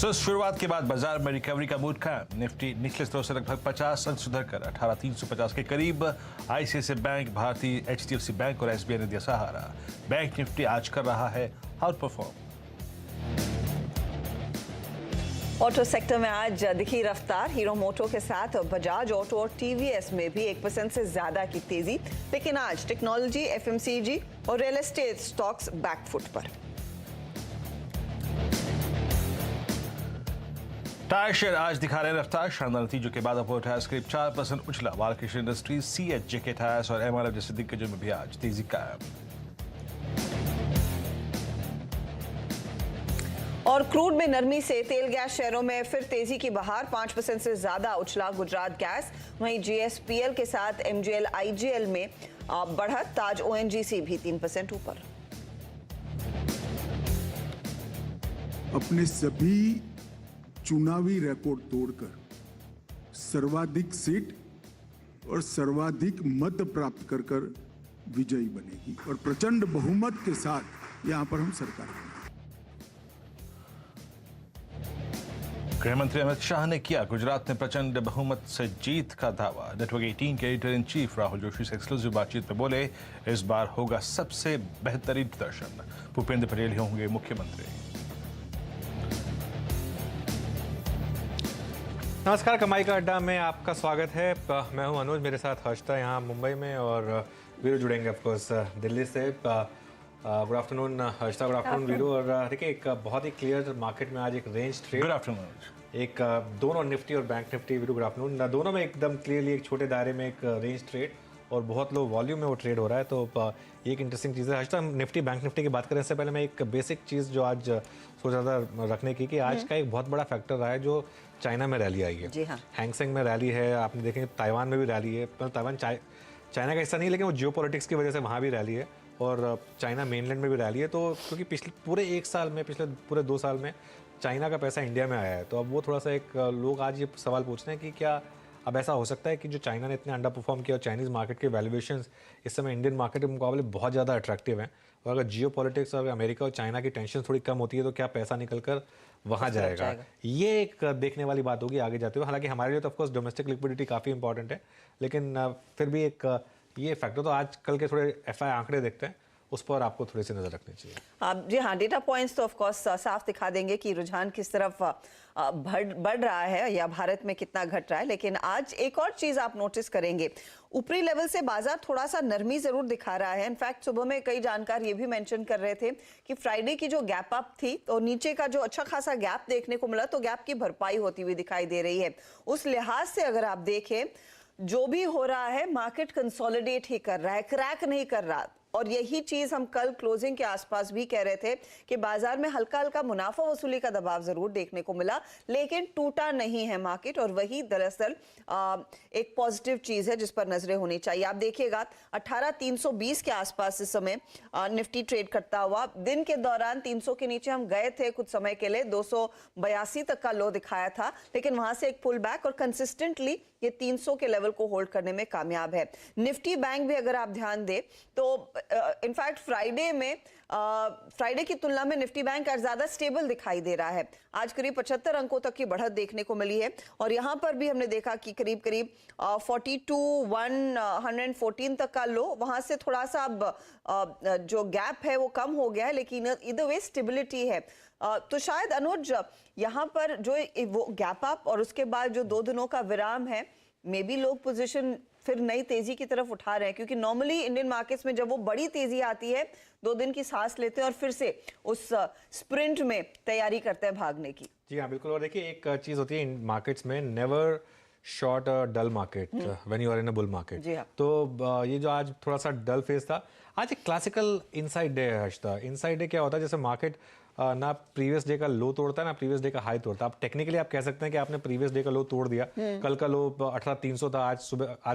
सुस्त शुरुआत के बाद बाजार में रिकवरी का मूड कायम। निफ्टी निचले स्तर से लगभग 50 अंक सुधरकर 18,350 के करीब। आईसीआईसीआई बैंक, भारतीय एचडीएफसी बैंक और एसबीआई ने दिया सहारा। बैंक निफ्टी आज कर रहा है आउट परफॉर्म। ऑटो सेक्टर में आज दिखी रफ्तार। हीरो मोटो के साथ बजाज ऑटो और टीवीएस में भी 1% से ज्यादा की तेजी, लेकिन आज टेक्नोलॉजी, एफएमसीजी और रियल एस्टेट स्टॉक्स बैकफुट पर। टायर शेयर आज दिखा रहे रफ्तार। शानदार नतीजों के बाद अपोलो टायर्स करीब 4% उछला। बालकृष्ण इंडस्ट्रीज, सीएचजेके टायर्स और एमआरएफ जैसे दिग्गजों में भी आज तेजी कायम। और क्रूड में नरमी से तेल गैस शेयरों में फिर तेजी की बहार। 5% से ज्यादा उछला गुजरात गैस। वहीं जीएसपीएल के साथ एमजीएल, आईजीएल में बढ़त। ताज ओएनजीसी भी 3% ऊपर। अपने सभी चुनावी रिकॉर्ड तोड़कर सर्वाधिक सीट और सर्वाधिक मत प्राप्त कर विजयी बनेगी और प्रचंड बहुमत के साथ यहां पर हम सरकार बनाएंगे। गृहमंत्री अमित शाह ने किया गुजरात में प्रचंड बहुमत से जीत का दावा। नेटवर्क 18 के editor in chief Rahul Joshi से एक्सक्लूसिव बातचीत में बोले, इस बार होगा सबसे बेहतरीन प्रदर्शन। भूपेंद्र पटेल ही होंगे मुख्यमंत्री। नमस्कार, कमाई का अड्डा में आपका स्वागत है। मैं हूं अनुज, मेरे साथ हर्षता यहाँ मुंबई में और वीरू जुड़ेंगे ऑफकोर्स दिल्ली से। Good afternoon Harshita, good afternoon Veeru. और देखिए, एक बहुत ही क्लियर मार्केट में आज एक रेंज ट्रेड। Good afternoon. एक दोनों निफ्टी और bank Nifty, Veeru good afternoon, दोनों में एकदम क्लियरली एक छोटे दायरे में एक रेंज ट्रेड और बहुत लो वॉल्यूम में वो ट्रेड हो रहा है। तो ये एक इंटरेस्टिंग चीज़ है। हर्षता, हम निफ्टी बैंक निफ्टी की बात करें इससे पहले मैं एक बेसिक चीज़ जो आज सोचा था रखने की, कि आज का एक बहुत बड़ा फैक्टर रहा है जो चाइना में रैली आई है। जी हाँ। हैंगसेंग में रैली है, आपने देखेंगे ताइवान में भी रैली है। पर ताइवान चाइना का हिस्सा नहीं, लेकिन वो जियोपॉलिटिक्स की वजह से वहाँ भी रैली है और चाइना मेनलैंड में भी रैली है। तो क्योंकि पिछले पूरे 1 साल में, पिछले पूरे 2 साल में चाइना का पैसा इंडिया में आया है, तो अब वो थोड़ा सा एक लोग आज ये सवाल पूछ रहे हैं कि क्या अब ऐसा हो सकता है कि जो चाइना ने इतने अंडर परफॉर्म किया और चाइनीज़ मार्केट के वैल्यूएशंस इस समय इंडियन मार्केट के मुकाबले बहुत ज़्यादा अट्रैक्टिव हैं, और अगर जियो पॉलिटिक्स और अमेरिका और चाइना की टेंशन थोड़ी कम होती है तो क्या पैसा निकल कर वहाँ जाएगा। ये एक देखने वाली बात होगी आगे जाते हुए। हालांकि हमारे लिए तो ऑफकोर्स डोमेस्टिक लिक्विडिटी काफ़ी इंपॉर्टेंट है, लेकिन फिर भी एक ये फैक्टर, तो आज कल के थोड़े एफआई आंकड़े देखते हैं, उस पर आपको थोड़ी सी नजर रखनी चाहिए। जी हाँ, डेटा पॉइंट्स तो ऑफ कोर्स साफ दिखा देंगे कि रुझान किस तरफ बढ़ रहा है या भारत में कितना घट रहा है। लेकिन आज एक और चीज आप नोटिस करेंगे, ऊपरी लेवल से बाजार थोड़ा सा नरमी जरूर दिखा रहा है। इनफैक्ट सुबह में कई जानकार ये भी मेंशन कर रहे थे कि फ्राइडे की जो गैप अप थी तो नीचे का जो अच्छा खासा गैप देखने को मिला, तो गैप की भरपाई होती हुई दिखाई दे रही है। उस लिहाज से अगर आप देखें, जो भी हो रहा है मार्केट कंसोलिडेट ही कर रहा है, क्रैक नहीं कर रहा। और यही चीज हम कल क्लोजिंग के आसपास भी कह रहे थे कि बाजार में हल्का हल्का मुनाफा वसूली का दबाव जरूर देखने को मिला, लेकिन टूटा नहीं है मार्केट। और वही दरअसल एक पॉजिटिव चीज है जिस पर नजरें होनी चाहिए। आप देखिएगा 18,320 के आसपास इस समय निफ्टी ट्रेड करता हुआ। दिन के दौरान 300 के नीचे हम गए थे कुछ समय के लिए, 282 तक का लो दिखाया था, लेकिन वहां से एक पुल बैक और कंसिस्टेंटली ये 300 के लेवल को होल्ड करने में कामयाब है। निफ्टी बैंक भी अगर आप ध्यान दें तो इनफैक्ट फ्राइडे की तुलना में निफ्टी बैंक आज ज्यादा स्टेबल दिखाई दे रहा है। आज करीब 75 अंकों तक की बढ़त देखने को मिली है और यहां पर भी हमने देखा कि करीब 42,114 तक का लो, वहां से थोड़ा सा अब जो गैप है वो कम हो गया है, लेकिन इधर वे स्टेबिलिटी है। तो शायद अनुज, यहाँ पर जो वो गैप अप और उसके बाद जो 2 दिनों का विराम है, मे बी लोग पोजीशन फिर नई तेजी की तरफ उठा रहे हैं, क्योंकि नॉर्मली इंडियन मार्केट्स में जब वो बड़ी तेजी आती है 2 दिन की सांस लेते हैं और फिर से उस स्प्रिंट में तैयारी करते हैं भागने की। जी हाँ, बिल्कुल। और देखिए, एक चीज होती है इन मार्केट्स में, never short a dull market when you are in a bull market. तो ये जो आज थोड़ा सा डल फेज था, आज एक क्लासिकल इनसाइड डे है हर्षता। इनसाइड डे क्या होता है, जैसे मार्केट ना प्रीवियस डे का लो तोड़ता है ना प्रीवियस डे का हाई तोड़ता है। आप टेक्निकली आप कह सकते हैं कि आपने प्रीवियस डे का लो तोड़ दिया। कल का लो 18,300 था, आज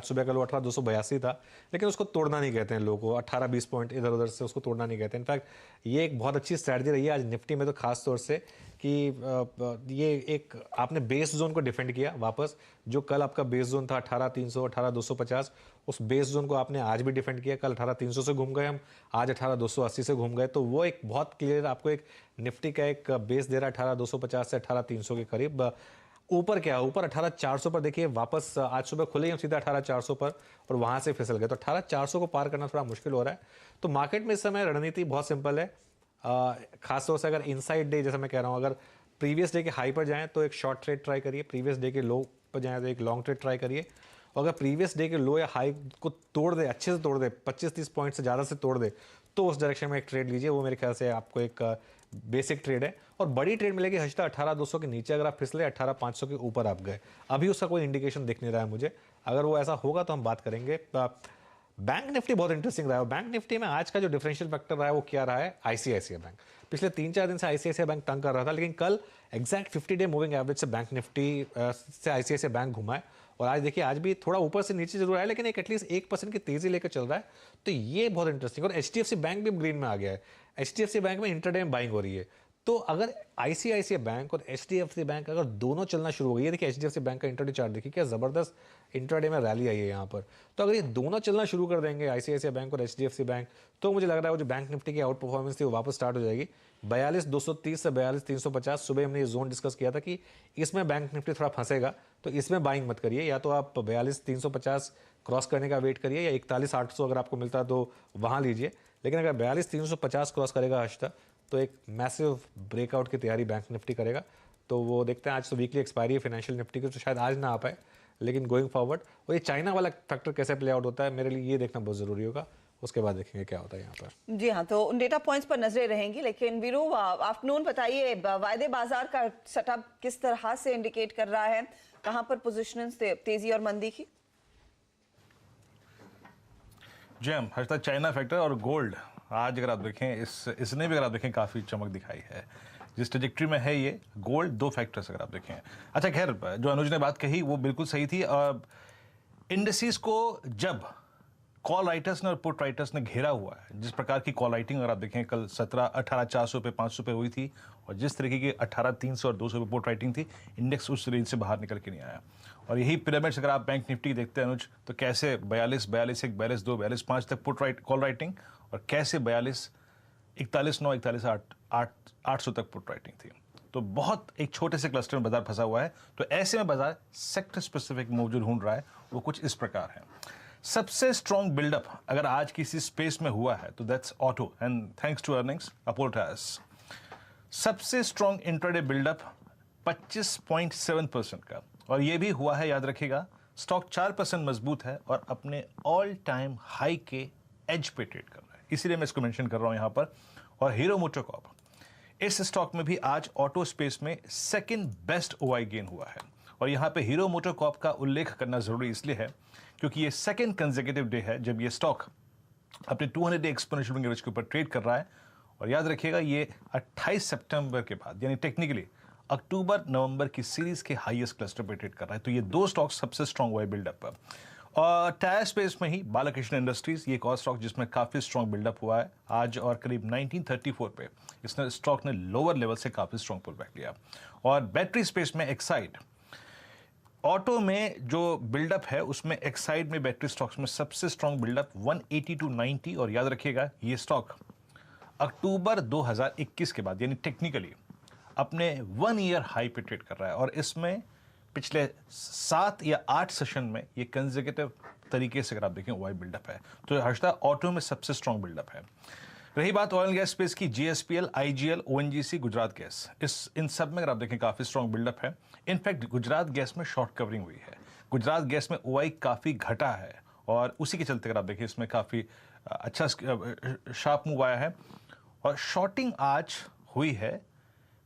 सुबह का लो 18,282 था, लेकिन उसको तोड़ना नहीं कहते हैं लोगों को। 18-20 पॉइंट इधर उधर से उसको तोड़ना नहीं कहते। इनफैक्ट ये एक बहुत अच्छी स्ट्रैटेजी रही है आज निफ्टी में, तो खास तौर से कि ये एक आपने बेस जोन को डिफेंड किया वापस। जो कल आपका बेस जोन था 18,300, 18,250, उस बेस जोन को आपने आज भी डिफेंड किया, कल 18,300 से घूम गए हम, आज 18,280 से घूम गए, तो वो एक बहुत क्लियर आपको एक निफ्टी का एक बेस दे रहा है 18,250 से 18,300 के करीब। ऊपर क्या, ऊपर 18,400 पर देखिए, वापस आज सुबह खुले ही हम सीधा 18,400 पर और वहां से फिसल गए, तो 18,400 को पार करना थोड़ा मुश्किल हो रहा है। तो मार्केट में इस समय रणनीति बहुत सिंपल है, खासतौर से अगर इनसाइड डे, जैसे मैं कह रहा हूँ, अगर प्रीवियस डे के हाई पर जाएं तो एक शॉर्ट ट्रेड ट्राई करिए, प्रीवियस डे के लो पर जाएं तो एक लॉन्ग ट्रेड ट्राई करिए, और अगर प्रीवियस डे के लो या हाई को तोड़ दे, अच्छे से तोड़ दे, 25-30 पॉइंट से ज़्यादा से तोड़ दे, तो उस डायरेक्शन में एक ट्रेड लीजिए। वो मेरे ख्याल से आपको एक बेसिक ट्रेड है, और बड़ी ट्रेड मिलेगी हजता 18,200 के नीचे अगर आप फिसले 18,500 के ऊपर आप गए। अभी उसका कोई इंडिकेशन दिख नहीं रहा है मुझे, अगर वो ऐसा होगा तो हम बात करेंगे। बैंक निफ्टी बहुत इंटरेस्टिंग रहा है। बैंक निफ्टी में आज का जो डिफरेंशियल फैक्टर रहा है वो क्या रहा है, आईसीआईसीआई बैंक। पिछले 3-4 दिन से आईसीआईसीआई बैंक तंग कर रहा था, लेकिन कल एग्जैक्ट 50 डे मूविंग एवरेज से बैंक निफ्टी से आईसीआईसीआई बैंक घुमा है, और आज देखिए आज भी थोड़ा ऊपर से नीचे जरूर आया, लेकिन एक एटलीस्ट 1% की तेजी लेकर चल रहा है, तो ये बहुत इंटरेस्टिंग। और एचडीएफसी बैंक भी ग्रीन में आ गया है, एचडीएफसी बैंक में इंटरडे में बाइंग हो रही है। तो अगर आईसीआईसीआई बैंक और एचडीएफसी बैंक अगर दोनों चलना शुरू हो गई, ये देखिए एचडीएफसी बैंक का इंटरडे चार्ट देखिए, क्या जबरदस्त इंटरडे में रैली आई है यहाँ पर। तो अगर ये दोनों चलना शुरू कर देंगे, आईसीआईसीआई बैंक और एचडीएफसी बैंक, तो मुझे लग रहा है वो जो बैंक निफ्टी की आउट परफॉर्मेंस थी वो वापस स्टार्ट हो जाएगी। 42,230 से 42,350 सुबह हमने ये जोन डिस्कस किया था कि इसमें बैंक निफ्टी थोड़ा फंसेगा, तो इसमें बाइंग मत करिए, या तो आप 42,350 क्रॉस करने का वेट करिए, या 41,800 अगर आपको मिलता है तो वहाँ लीजिए। लेकिन अगर 42,350 क्रॉस करेगा आज तक, तो एक मैसिव ब्रेकआउट की तैयारी बैंक निफ्टी करेगा। तो वो देखते हैं, आज तो वीकली एक्सपायरी है फाइनेंशियल निफ्टी की, तो शायद आज ना आ पाए, लेकिन गोइंग फॉरवर्ड और ये चाइना वाला फैक्टर कैसे प्ले आउट होता है, मेरे लिए ये देखना बहुत ज़रूरी होगा। उसके बाद देखेंगे क्या होता है यहाँ पर। जी हाँ, तो उन डेटा पॉइंट्स पर नजरें रहेंगी। लेकिन वीरू, आफ्टरनून बताइए, वायदे बाजार का सेटअप किस तरह से इंडिकेट कर रहा है, कहां पर पोजीशंस तेजी और मंदी की? जी हम हर्षदा, चाइना फैक्टर और गोल्ड आज अगर आप देखें, इसने भी अगर आप देखें काफ़ी चमक दिखाई है, जिस ट्रेजेक्ट्री में है ये गोल्ड। दो फैक्टर्स अगर आप देखें, अच्छा खैर जो अनुज ने बात कही वो बिल्कुल सही थी। इंडिसेस को जब कॉल राइटर्स ने और पुट राइटर्स ने घेरा हुआ है, जिस प्रकार की कॉल राइटिंग अगर आप देखें, कल 18,400 पे 500 पे हुई थी, और जिस तरीके की 18,300 और 200 पे पुट राइटिंग थी, इंडेक्स उस रेंज से बाहर निकल के नहीं आया। और यही पिरामिड्स अगर आप बैंक निफ्टी देखते हैं अनुज, तो कैसे 42, 42, 1, 42, 2, 42, 5 तक कॉल राइटिंग, और कैसे 42, 41, 9, 41, 800 तक पुट राइटिंग थी। तो बहुत एक छोटे से क्लस्टर में बाजार फंसा हुआ है। तो ऐसे में बाजार सेक्टर स्पेसिफिक मूव जो ढूंढ रहा है वो कुछ इस प्रकार है। सबसे स्ट्रॉन्ग बिल्डअप अगर आज किसी स्पेस में हुआ है तो that's auto, and thanks to earnings Apollo tyres. सबसे स्ट्रॉन्ग इंट्राडे बिल्डअप 25.7% का, और ये भी हुआ है, याद रखिएगा, स्टॉक 4% मजबूत है और अपने ऑल टाइम हाई के एज पे ट्रेड कर रहा है, इसीलिए मैं इसको मेंशन कर रहा हूं यहां पर। और हीरो मोटोकॉर्प, इस स्टॉक में भी आज ऑटो स्पेस में सेकंड बेस्ट ओआई गेन हुआ है। और यहां पे हीरो मोटोकॉर्प का उल्लेख करना जरूरी इसलिए है क्योंकि ये सेकंड कंसेक्यूटिव डे है जब ये स्टॉक अपने 200 डे एक्सपोनेंशियल एवरेज के ऊपर ट्रेड कर रहा है। और याद रखिएगा, ये 28 सितंबर के बाद, यानी टेक्निकली अक्टूबर नवंबर की सीरीज के हाईएस्ट क्लस्टर पे ट्रेड कर रहा है। तो ये दो स्टॉक सबसे स्ट्रॉन्ग हुआ है बिल्डअप पर। और टायर स्पेस में ही बालाकृष्ण इंडस्ट्रीज, ये एक और स्टॉक जिसमें काफी स्ट्रॉन्ग बिल्डअप हुआ है आज, और करीब 1934 पे इसने स्टॉक ने लोअर लेवल से काफी स्ट्रॉन्ग पुल बैक लिया। और बैटरी स्पेस में एक्साइड, ऑटो में जो बिल्डअप है उसमें एक्साइड में बैटरी स्टॉक्स में सबसे स्ट्रॉन्ग बिल्डअप 180 to 90। और याद रखिएगा, ये स्टॉक अक्टूबर 2021 के बाद, यानी टेक्निकली अपने 1 ईयर हाई पे ट्रेड कर रहा है, और इसमें पिछले 7 या 8 सेशन में ये कंसेक्यूटिव तरीके से अगर आप देखें वाई बिल्डअप है। तो हर्षदा, ऑटो में सबसे स्ट्रॉन्ग बिल्डअप है। रही बात ऑयल गैस स्पेस की, GSPL, IGL, ONGC, Gujarat gas, इन सब में अगर आप देखें काफी स्ट्रॉन्ग बिल्डअप है। इनफैक्ट गुजरात गैस में शॉर्ट कवरिंग हुई है, गुजरात गैस में ओआई काफी घटा है, और उसी के चलते अगर आप देखें इसमें काफी अच्छा शार्प मूव आया है। और शॉर्टिंग आज हुई है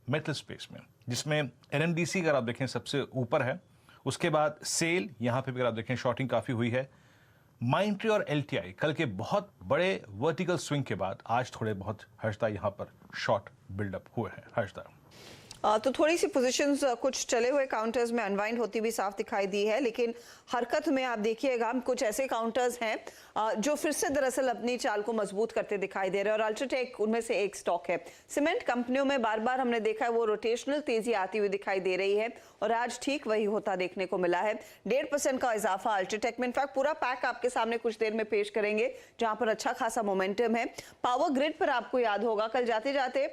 मेटल स्पेस में, जिसमें एनएमडीसी अगर आप देखें सबसे ऊपर है, उसके बाद सेल, यहां पे भी अगर आप देखें शॉर्टिंग काफी हुई है। माइंट्री और एलटीआई कल के बहुत बड़े वर्टिकल स्विंग के बाद आज थोड़े बहुत हर्षदा यहां पर शॉर्ट बिल्डअप हुए हैं। हर्षदा, तो थोड़ी सी पोजीशंस कुछ चले हुए काउंटर्स में अनवाइंड होती भी साफ दिखाई दी है, लेकिन हरकत में आप देखिएगा कुछ ऐसे काउंटर्स हैं जो फिर से दरअसल अपनी चाल को मजबूत करते दिखाई दे रहे हैं और अल्ट्राटेक उनमें से एक स्टॉक है। सीमेंट कंपनियों में बार बार हमने देखा है वो रोटेशनल तेजी आती हुई दिखाई दे रही है और आज ठीक वही होता देखने को मिला है। 1.5% का इजाफा अल्ट्राटेक में। इनफैक्ट पूरा पैक आपके सामने कुछ देर में पेश करेंगे जहां पर अच्छा खासा मोमेंटम है। पावर ग्रिड पर आपको याद होगा कल जाते जाते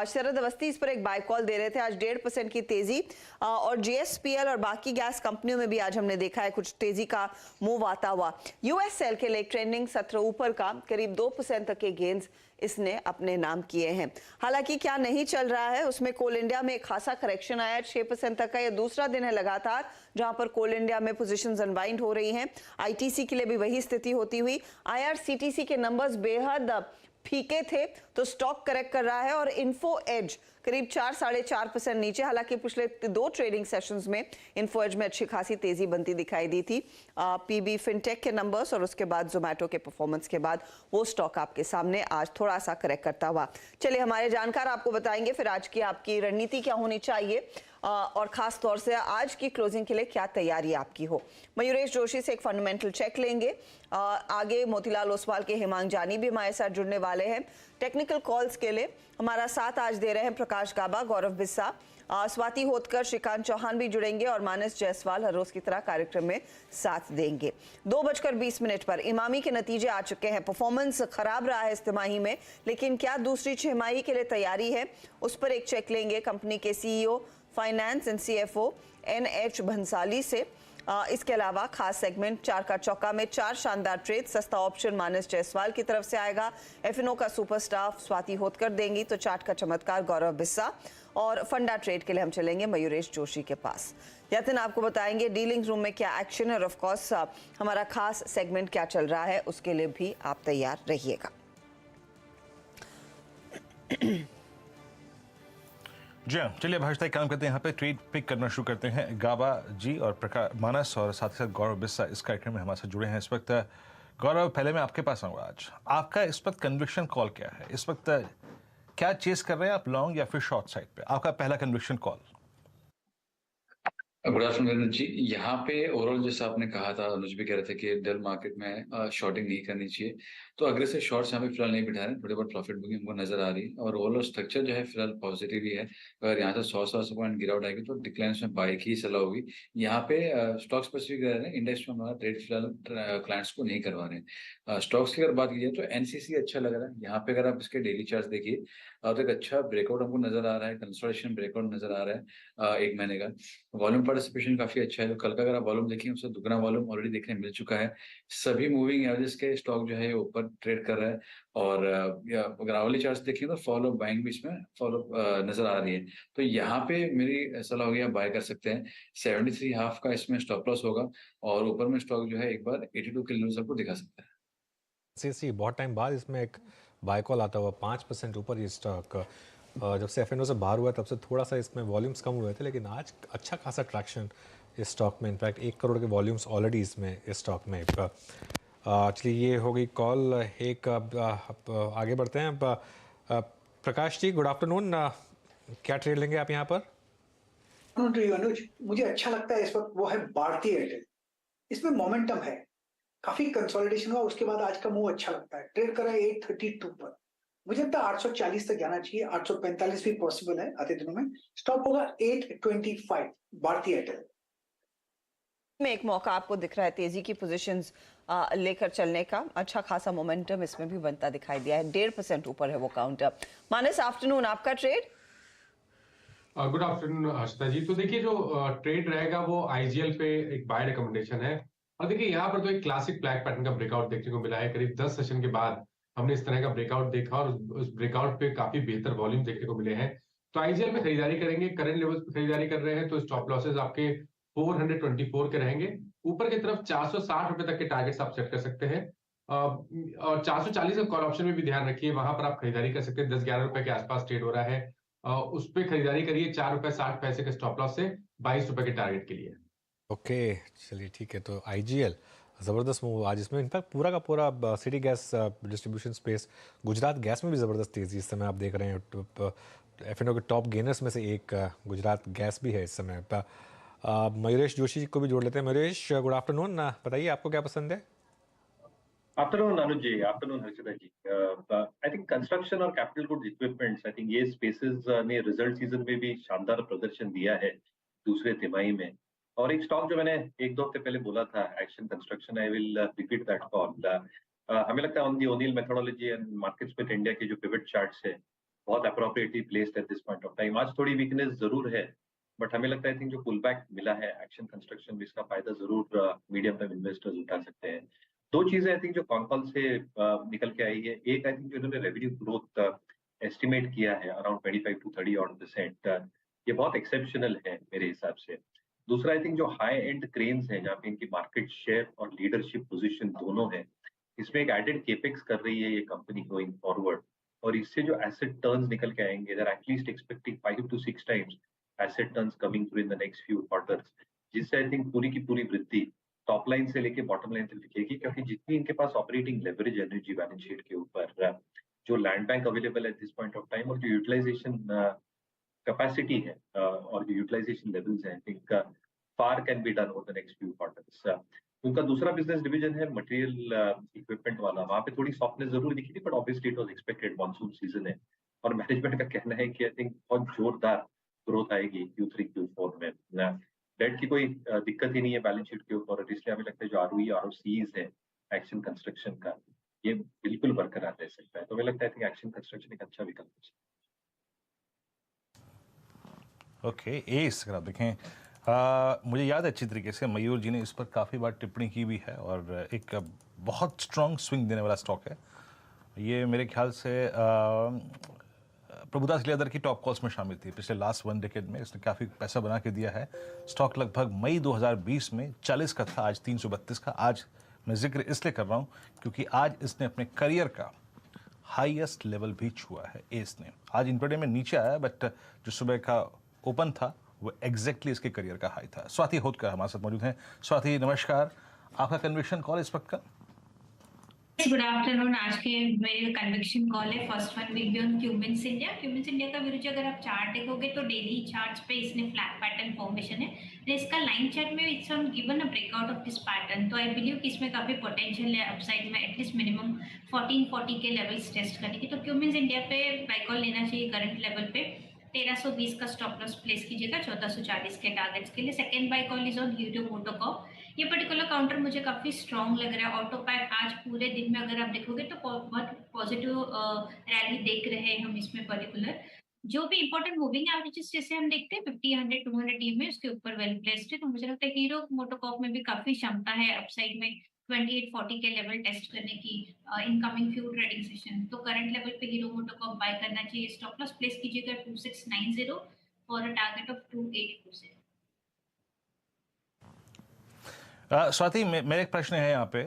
शरद अवस्थी इस पर एक बाय कॉल दे रहे थे। आज 1.5% की तेजी और जीएसपीएल और बाकी गैस कंपनियों में भी आज हमने देखा है कुछ तेजी का मूव आता हुआ। यूएस सेल के लिए ट्रेंडिंग सत्र ऊपर का करीब 2% तक के गेन्स इसने अपने नाम किए हैं। हालांकि क्या नहीं चल रहा है उसमें कोल इंडिया में एक खासा करेक्शन आया 6% तक का। यह दूसरा दिन है लगातार जहां पर कोल इंडिया में पोजीशंस अनवाइंड हो रही हैं। आईटीसी के लिए भी वही स्थिति होती हुई। आईआरसीटीसी के नंबर्स बेहद फीके थे तो स्टॉक करेक्ट कर रहा है और इन्फो एज करीब 4-4.5% नीचे। हालांकि पिछले 2 ट्रेडिंग सेशंस में इन्फो एज में अच्छी खासी तेजी बनती दिखाई दी थी। पीबी फिनटेक के नंबर्स और उसके बाद जोमेटो के परफॉर्मेंस के बाद वो स्टॉक आपके सामने आज थोड़ा सा करेक्ट करता हुआ। चलिए हमारे जानकार आपको बताएंगे फिर आज की आपकी रणनीति क्या होनी चाहिए और खास तौर से आज की क्लोजिंग के लिए क्या तैयारी आपकी हो। मयूरेश जोशी से एक फंडामेंटल चेक लेंगे। आगे मोतीलाल ओसवाल के हिमांग जानी भी हमारे साथ जुड़ने वाले हैं। टेक्निकल कॉल्स के लिए हमारा साथ आज दे रहे हैं प्रकाश गाबा, गौरव बिस्सा, स्वाति होतकर, श्रीकांत चौहान भी जुड़ेंगे और मानस जायसवाल हर रोज की तरह कार्यक्रम में साथ देंगे। 2:20 पर इमामी के नतीजे आ चुके हैं। परफॉर्मेंस खराब रहा है इस तिमाही में, लेकिन क्या दूसरी छमाही के लिए तैयारी है उस पर एक चेक लेंगे कंपनी के CEO finance and CFO NH Bhansali से। इसके अलावा खास सेगमेंट 4 का चौका में 4 शानदार ट्रेड। सस्ता ऑप्शन मानस जायसवाल की तरफ से आएगा। एफएनओ का सुपरस्टार स्वाति होतकर देंगी तो चार्ट का चमत्कार गौरव बिस्सा और फंडा ट्रेड के लिए हम चलेंगे मयूरेश जोशी के पास। यतिन आपको बताएंगे डीलिंग रूम में क्या एक्शन है और ऑफ कोर्स हमारा खास सेगमेंट क्या चल रहा है उसके लिए भी आप तैयार रहिएगा। जी हाँ, चलिए भाषा काम करते हैं। यहाँ पे ट्रेड पिक करना शुरू करते हैं। गाबा जी और प्रकाश मानस और साथ ही साथ गौरव बिस्सा इस कार्यक्रम में हमारे साथ जुड़े हैं इस वक्त। गौरव, पहले मैं आपके पास आऊँगा। आज आपका इस वक्त कन्विक्शन कॉल क्या है? इस वक्त क्या चेस कर रहे हैं आप, लॉन्ग या फिर शॉर्ट साइड पे? आपका पहला कन्विक्शन कॉल। गुड आफ्टरनून जी। यहाँ पे ओवरऑल जैसा आपने कहा था, अनुज भी कह रहे थे कि डल मार्केट में शॉर्टिंग नहीं करनी चाहिए, तो अग्रेसिव शॉर्ट्स यहाँ पे फिलहाल नहीं बिठा रहे हैं। थोड़ी बहुत प्रॉफिट बुकिंग हमको नजर आ रही है और ओवरऑल स्ट्रक्चर जो है फिलहाल पॉजिटिव ही है। अगर यहाँ से 100 पॉइंट गिरावट आएगी तो डिक्लाइन में बाय की सलाह होगी। यहाँ पे स्टॉक स्पेसिफिक रह रहे हैं, इंडेक्स में हमारा ट्रेड फिलहाल क्लाइंट्स को नहीं करवा रहे हैं। स्टॉक्स की अगर बात की जाए तो एनसीसी अच्छा लग रहा है। यहाँ पे अगर आप इसके डेली चार्ट देखिए तो एक अच्छा ब्रेकआउट हमको नजर आ रहा है, कंसोलिडेशन ब्रेकआउट नजर आ रहा है 1 महीने का। वॉल्यूम पार्टिसिपेशन काफी अच्छा है। तो कल का अगर आप वॉल्यूम देखिए उससे दुगना वॉल्यूम ऑलरेडी देखने मिल चुका है। सभी मूविंग एवरेजेस के स्टॉक जो है ऊपर ट्रेड कर रहा है और अगर आवली चार्ट देखिए तो फॉलो बाइंग भी इसमें फॉलो नजर आ रही है। तो यहाँ पे मेरी सलाह होगी आप बाय कर सकते हैं। 73.5 का इसमें स्टॉप लॉस होगा और ऊपर में स्टॉक जो है एक बार 82 के लेवल आपको दिखा सकता है। सी बहुत टाइम बाद इसमें एक बाय कॉल आता हुआ 5% ऊपर ये स्टॉक जब से एफएनओ से बाहर हुआ तब से थोड़ा सा इसमें वॉल्यूम्स कम हुए थे, लेकिन आज अच्छा खासा ट्रैक्शन इस स्टॉक में। इनफैक्ट 1 करोड़ के वॉल्यूम्स ऑलरेडी इसमें इस स्टॉक में। चलिए ये हो गई कॉल एक। आगे बढ़ते हैं। Prakash ji, good afternoon. क्या ट्रेड लेंगे आप यहाँ पर? अनुज, मुझे अच्छा लगता है इस वक्त वो है भारती एयरटेल। इसमें मोमेंटम है, काफी कंसोलिडेशन हुआ, उसके बाद आज का मूव अच्छा लगता है। ट्रेड कर रहा है 832 पर। मुझे लगता है 840 तक जाना चाहिए। 845 भी पॉसिबल है आते दिनों में। स्टॉप होगा 825 भारती एयरटेल में। एक मौका आपको दिख रहा है तेजी की पोजीशंस लेकर चलने का। अच्छा खासा मोमेंटम इसमें भी बनता दिखाई दिया है। 1.5% ऊपर है वो काउंटर। मानस, आफ्टरनून, आपका ट्रेड? गुड आफ्टरनून हर्षिता जी। तो देखिए जो ट्रेड रहेगा वो आईजीएल पे एक बाय रिकमेंडेशन है और देखिए यहाँ पर तो एक क्लासिक ब्लैक पैटर्न का ब्रेकआउट देखने को मिला है। करीब 10 सेशन के बाद हमने इस तरह का ब्रेकआउट देखा और उस ब्रेकआउट पे काफी बेहतर वॉल्यूम देखने को मिले हैं। तो आईजीएल में खरीदारी करेंगे, करंट लेवल्स पे खरीदारी कर रहे हैं तो स्टॉप लॉसेस आपके 424 के रहेंगे। ऊपर की तरफ 460 रुपए तक के टारगेट्स आप सेट कर सकते हैं और 440 का कॉल ऑप्शन में भी ध्यान रखिए, वहां पर आप खरीदारी कर सकते हैं। 10-11 रुपए के आसपास ट्रेड हो रहा है, उस पर खरीदारी करिए। 4 रुपए 60 पैसे के स्टॉप लॉस से 22 रुपए के टारगेट के लिए। ओके, चलिए ठीक है। तो आईजीएल ज़बरदस्त मूव आज इसमें, इनफैक्ट पूरा का पूरा city gas distribution space, Gujarat gas में भी ज़बरदस्त तेज़ी इस समय आप देख रहे हैं। एफ&ओ के टॉप गेनर्स में से एक गुजरात गैस भी है इस समय। मयूरेश जोशी को भी जोड़ लेते हैं। मयूरेश, गुड आफ्टरनून, बताइए आपको क्या पसंद है? Afternoon Anuj ji, afternoon Harshita ji. I think construction और capital goods equipments, I think ये स्पेसेस ने रिजल्ट सीजन में भी शानदार प्रदर्शन दिया है दूसरे तिमाही में। और एक स्टॉक जो मैंने एक दो हफ्ते पहले बोला था, action construction, I will repeat that call. हमें लगता है on the O'Neill methodology and market split India के जो पिवट चार्ट्स है, बहुत appropriately placed at this point of time. आज थोड़ी वीकनेस जरूर है, बट हमें लगता है आई थिंक जो पुल बैक मिला है एक्शन कंस्ट्रक्शन में, इसका फायदा जरूर मीडियम टर्म इन्वेस्टर्स उठा सकते हैं। दो चीजें आई थिंक जो कॉन्कॉल से निकल के आई है, एक आई थिंक जो इन्होंने रेवेन्यू ग्रोथ एस्टिमेट किया है अराउंड 25 to 30% ये बहुत एक्सेप्शनल है मेरे हिसाब से। दूसरा आई थिंक जो हाई एंड क्रेन्स हैं, जहाँ पे इनकी मार्केट शेयर और लीडरशिप पोजीशन दोनों है, इसमें एक एडेड केपेक्स कर रही है ये कंपनी गोइंग फॉरवर्ड। और इससे जो एसेट टर्न्स निकल के आएंगे, they're at least expecting 5 to 6 times asset turns coming through in the next few quarters, जिससे आई थिंक पूरी की पूरी वृद्धि टॉप लाइन से लेके बॉटम लाइन तक दिखेगी। क्योंकि जितनी इनके पास operating leverage energy balance sheet के ऊपर, जो लैंड बैंक अवेलेबल है at this point of time, और जो यूटिलाइजेशन कैपेसिटी है और जो यूटिलाइजेशन लेवल्स हैं, I think far can be done over the next few quarters. उनका दूसरा बिजनेस डिवीजन है मटेरियल इक्विपमेंट वाला, वहां पे थोड़ी सॉफ्टनेस जरूर दिखी थी, but obviously it was expected, monsoon season है। और मैनेजमेंट का कहना है कि आई थिंक बहुत जोरदार ग्रोथ आएगी Q3 Q4 में। डेट की कोई दिक्कत ही नहीं है बैलेंस शीट के ऊपर, और इसलिए हमें लगता है जो ROE ROCEs है एक्शन कंस्ट्रक्शन का, ये बिल्कुल बरकरार रह सकता है। तो हमें लगता है कि एक्शन कंस्ट्रक्शन एक अच्छा विकल्प है। ओके, एस अगर आप देखें, मुझे याद है अच्छी तरीके से मयूर जी ने इस पर काफ़ी बार टिप्पणी की भी है, और एक बहुत स्ट्रॉन्ग स्विंग देने वाला स्टॉक है ये। मेरे ख्याल से प्रभुदास लियादर की टॉप कॉल्स में शामिल थी पिछले लास्ट 1 डेकेड में। इसने काफ़ी पैसा बना के दिया है। स्टॉक लगभग मई 2020 में 40 का था, आज 332 का। आज मैं जिक्र इसलिए कर रहा हूँ क्योंकि आज इसने अपने करियर का हाईएस्ट लेवल भी छुआ है। एस ने आज इंट्राडे में नीचे आया, बट जो सुबह का ओपन था वो एग्जैक्टली इसके करियर का हाई था। स्वाति होटकर हमारे साथ मौजूद हैं। स्वाति नमस्कार, आपका कन्विक्शन कॉल इस वक्त का? Good afternoon. आज के मेरे कन्विक्शन कॉल है, first one will be on Cummins India. Cummins India का विरुद्ध अगर आप चार्ट देखोगे तो डेली चार्ट्स पे इसने फ्लैट पैटर्न फॉर्मेशन है, इसका लाइन चार्ट में it's on given a breakout of this pattern. तो आई बिलीव कि इसमें काफी पोटेंशियल है अपसाइड में, एटलीस्ट मिनिमम 1440 के लेवल्स टेस्ट करने की। तो क्यूमिंस इंडिया पे बाय कॉल लेना चाहिए करंट लेवल पे। 1320 का स्टॉप लॉस प्लेस कीजिएगा 1440 के टारगेट्स के लिए। Second by call is on YouTube MotoCorp. ये पर्टिकुलर काउंटर मुझे काफी स्ट्रॉन्ग लग रहा है। ऑटोपैक आज पूरे दिन में अगर आप देखोगे तो बहुत पॉजिटिव रैली देख रहे हैं हम इसमें। पर्टिकुलर जो भी इंपॉर्टेंट मूविंग एवरेजेस जैसे हम देखते हैं 50, 100, 200 में उसके ऊपर वेल प्लेस्ड है। तो मुझे लगता है हीरो मोटोकॉप में भी काफी क्षमता है अपसाइड में 2840 के लेवल टेस्ट करने की इनकमिंग फ्यू ट्रेडिंग सेशन। तो करंट लेवल पे हीरो मोटोकॉप बाय करना चाहिए। स्टॉप लॉस प्लेस कीजिएगा 2690 और अ टारगेट ऑफ 2840। स्वाति, मेरा एक प्रश्न है यहाँ पे।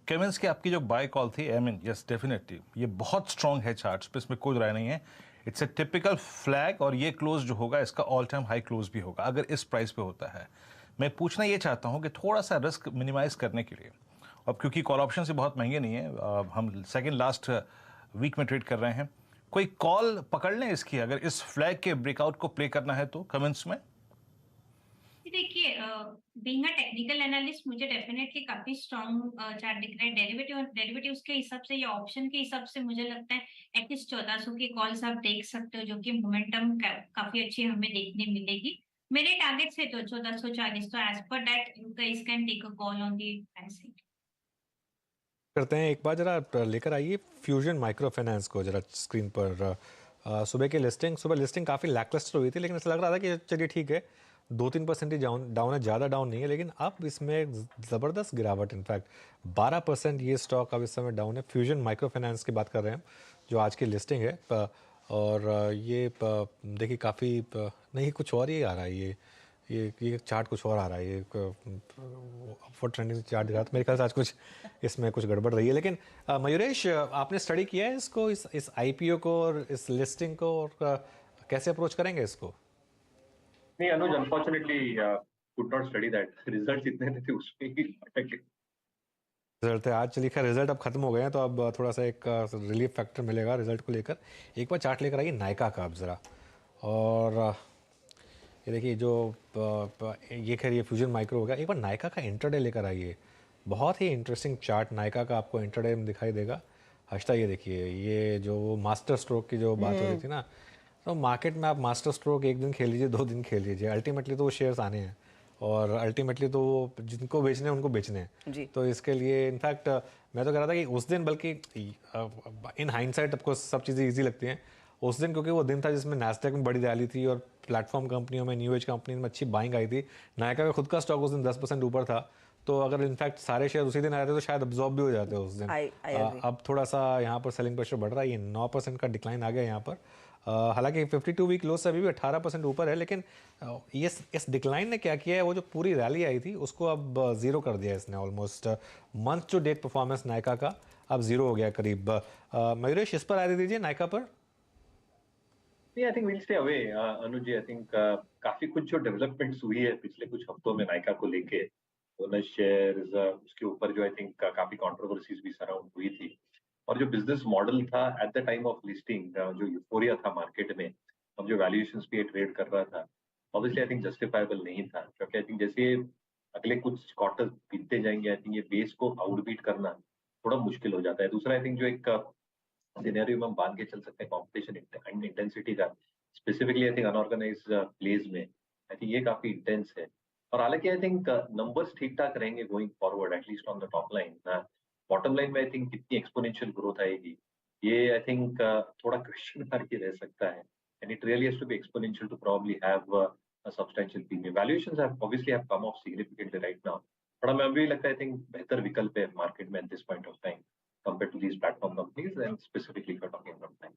केविंस की आपकी जो बाय कॉल थी, आई मीन यस डेफिनेटली ये बहुत स्ट्रॉन्ग है चार्ट्स पे, इसमें कोई राय नहीं है। इट्स ए टिपिकल फ्लैग, और ये क्लोज जो होगा इसका ऑल टाइम हाई क्लोज भी होगा अगर इस प्राइस पे होता है। मैं पूछना ये चाहता हूँ कि थोड़ा सा रिस्क मिनिमाइज करने के लिए, अब क्योंकि कॉल ऑप्शन से बहुत महंगे नहीं है, हम सेकेंड लास्ट वीक में ट्रेड कर रहे हैं, कोई कॉल पकड़ लें इसकी अगर इस फ्लैग के ब्रेकआउट को प्ले करना है तो कमेंट्स में? देखिए, बीइंग अ टेक्निकल एनालिस्ट मुझे डेफिनेटली काफी स्ट्रॉन्ग चार्ट दिख रहा है। डेरिवेटिव्स के हिसाब से या ऑप्शन के हिसाब से मुझे लगता है एटलीस्ट 1400 की कॉल्स आप देख सकते हो, जो कि मोमेंटम काफी अच्छी हमें देखने मिलेगी। मेरे टारगेट से तो 1440, तो as per that you guys can take a call on the pricing. करते हैं एक बार जरा लेकर आइए फ्यूजन माइक्रो फाइनेंस को जरा स्क्रीन पर। सुबह लिस्टिंग काफ़ी लैकलस्टर हुई थी, लेकिन ऐसा लग रहा था कि चलिए ठीक है 2-3% डाउन है, ज़्यादा डाउन नहीं है। लेकिन अब इसमें ज़बरदस्त गिरावट, इनफैक्ट 12% ये स्टॉक अब इस समय डाउन है। फ्यूजन माइक्रो फाइनेंस की बात कर रहे हैं जो आज की लिस्टिंग है, और ये देखिए काफ़ी नहीं कुछ और ही आ रहा है। ये चार्ट कुछ और आ रहा है, ये अपवर्ड ट्रेंडिंग चार्ट दिखा रहा था। मेरे ख्याल से आज कुछ इसमें कुछ गड़बड़ रही है। लेकिन मयूरेश, आपने स्टडी किया है इसको, इस IPO को और इस लिस्टिंग को, और कैसे अप्रोच करेंगे इसको? नहीं Anuj, unfortunately could not study that. Results इतने थे उसमें ही अटक गए। रिजल्ट है आज, चलिए खैर रिजल्ट अब खत्म हो गए हैं तो अब थोड़ा सा एक रिलीफ फैक्टर मिलेगा रिजल्ट को लेकर। एक बार चार्ट लेकर आइए नायका का आप ज़रा, और ये देखिए जो ये खैर ये फ्यूजन माइक्रो हो गया। एक बार नायका का इंटरडे लेकर आइए, बहुत ही इंटरेस्टिंग चार्ट नायका का आपको इंटरडे में दिखाई देगा। हर्षिता ये देखिए, ये जो मास्टर स्ट्रोक की जो बात हो रही थी ना, तो मार्केट में आप मास्टर स्ट्रोक एक दिन खेल लीजिए, 2 दिन खेल लीजिए, अल्टीमेटली तो वो शेयर्स आने हैं और अल्टीमेटली तो वो जिनको बेचने हैं उनको बेचने हैं। तो इसके लिए इनफैक्ट मैं तो कह रहा था कि उस दिन, बल्कि इन हाइंडसाइट आपको सब चीज़ें ईजी लगती हैं, उस दिन क्योंकि वो दिन था जिसमें नैस्डैक में बड़ी रैली थी और प्लेटफॉर्म कंपनियों में, न्यू एज कंपनी में अच्छी बाइंग आई थी। नायका का खुद का स्टॉक उस दिन 10% ऊपर था, तो अगर इनफैक्ट सारे शेयर उसी दिन आए थे तो शायद अब्जॉर्ब भी हो जाते उस दिन। अब थोड़ा सा यहाँ पर सेलिंग प्रेशर बढ़ रहा है, ये 9% का डिक्लाइन आ गया यहाँ पर। हालांकि 52 वीक लो से अभी भी 18% ऊपर है, लेकिन ये इस डिक्लाइन ने क्या किया है, वो जो पूरी रैली आई थी उसको अब जीरो कर दिया इसने। Almost month to date performance Nykaa का अब जीरो हो गया करीब। मयूरेश इस पर आए दीजिए नायका पर। I think will stay away Anuj ji. I think काफी कुछ जो डेवलपमेंट्स हुई है पिछले कुछ हफ्तों में नायका को लेके, बोनस शेयर्स, उसके ऊपर जो आई थिंक काफी कंट्रोवर्सीज भी सराउंड हुई थी, और जो बिजनेस मॉडल था at the time of listing, जो यूफोरिया था मार्केट में, अब जो वैल्यूएशंस पे ट्रेड कर रहा था, ऑब्वियसली आई थिंक जस्टिफाइबल नहीं था, क्योंकि आई थिंक जैसे अगले कुछ क्वार्टर बीतते जाएंगे, आई थिंक ये बेस को आउटबीट करना थोड़ा मुश्किल हो जाता है। दूसरा आई थिंक जो एक सिनेरियो में हम बांध के चल सकते हैं कॉम्पिटिशन इंटेंसिटी का, specifically I think unorganise place में, आई थिंक ये काफी इंटेंस है। और हालांकि आई थिंक नंबर्स ठीक ठाक रहेंगे going forward, at least on the top line. Bottom line में आई थिंक कितनी एक्सपोनेंशियल ग्रोथ आएगी, ये आई थिंक थोड़ा क्वेश्चन मार्क ही रह सकता है, and it really has to be exponential to probably have a substantial premium. Valuations have obviously come off significantly right now, but हमें अभी लगता है आई थिंक बेहतर विकल्प है मार्केट में at this point of time compared to these platform companies, and specifically if you're talking about bank.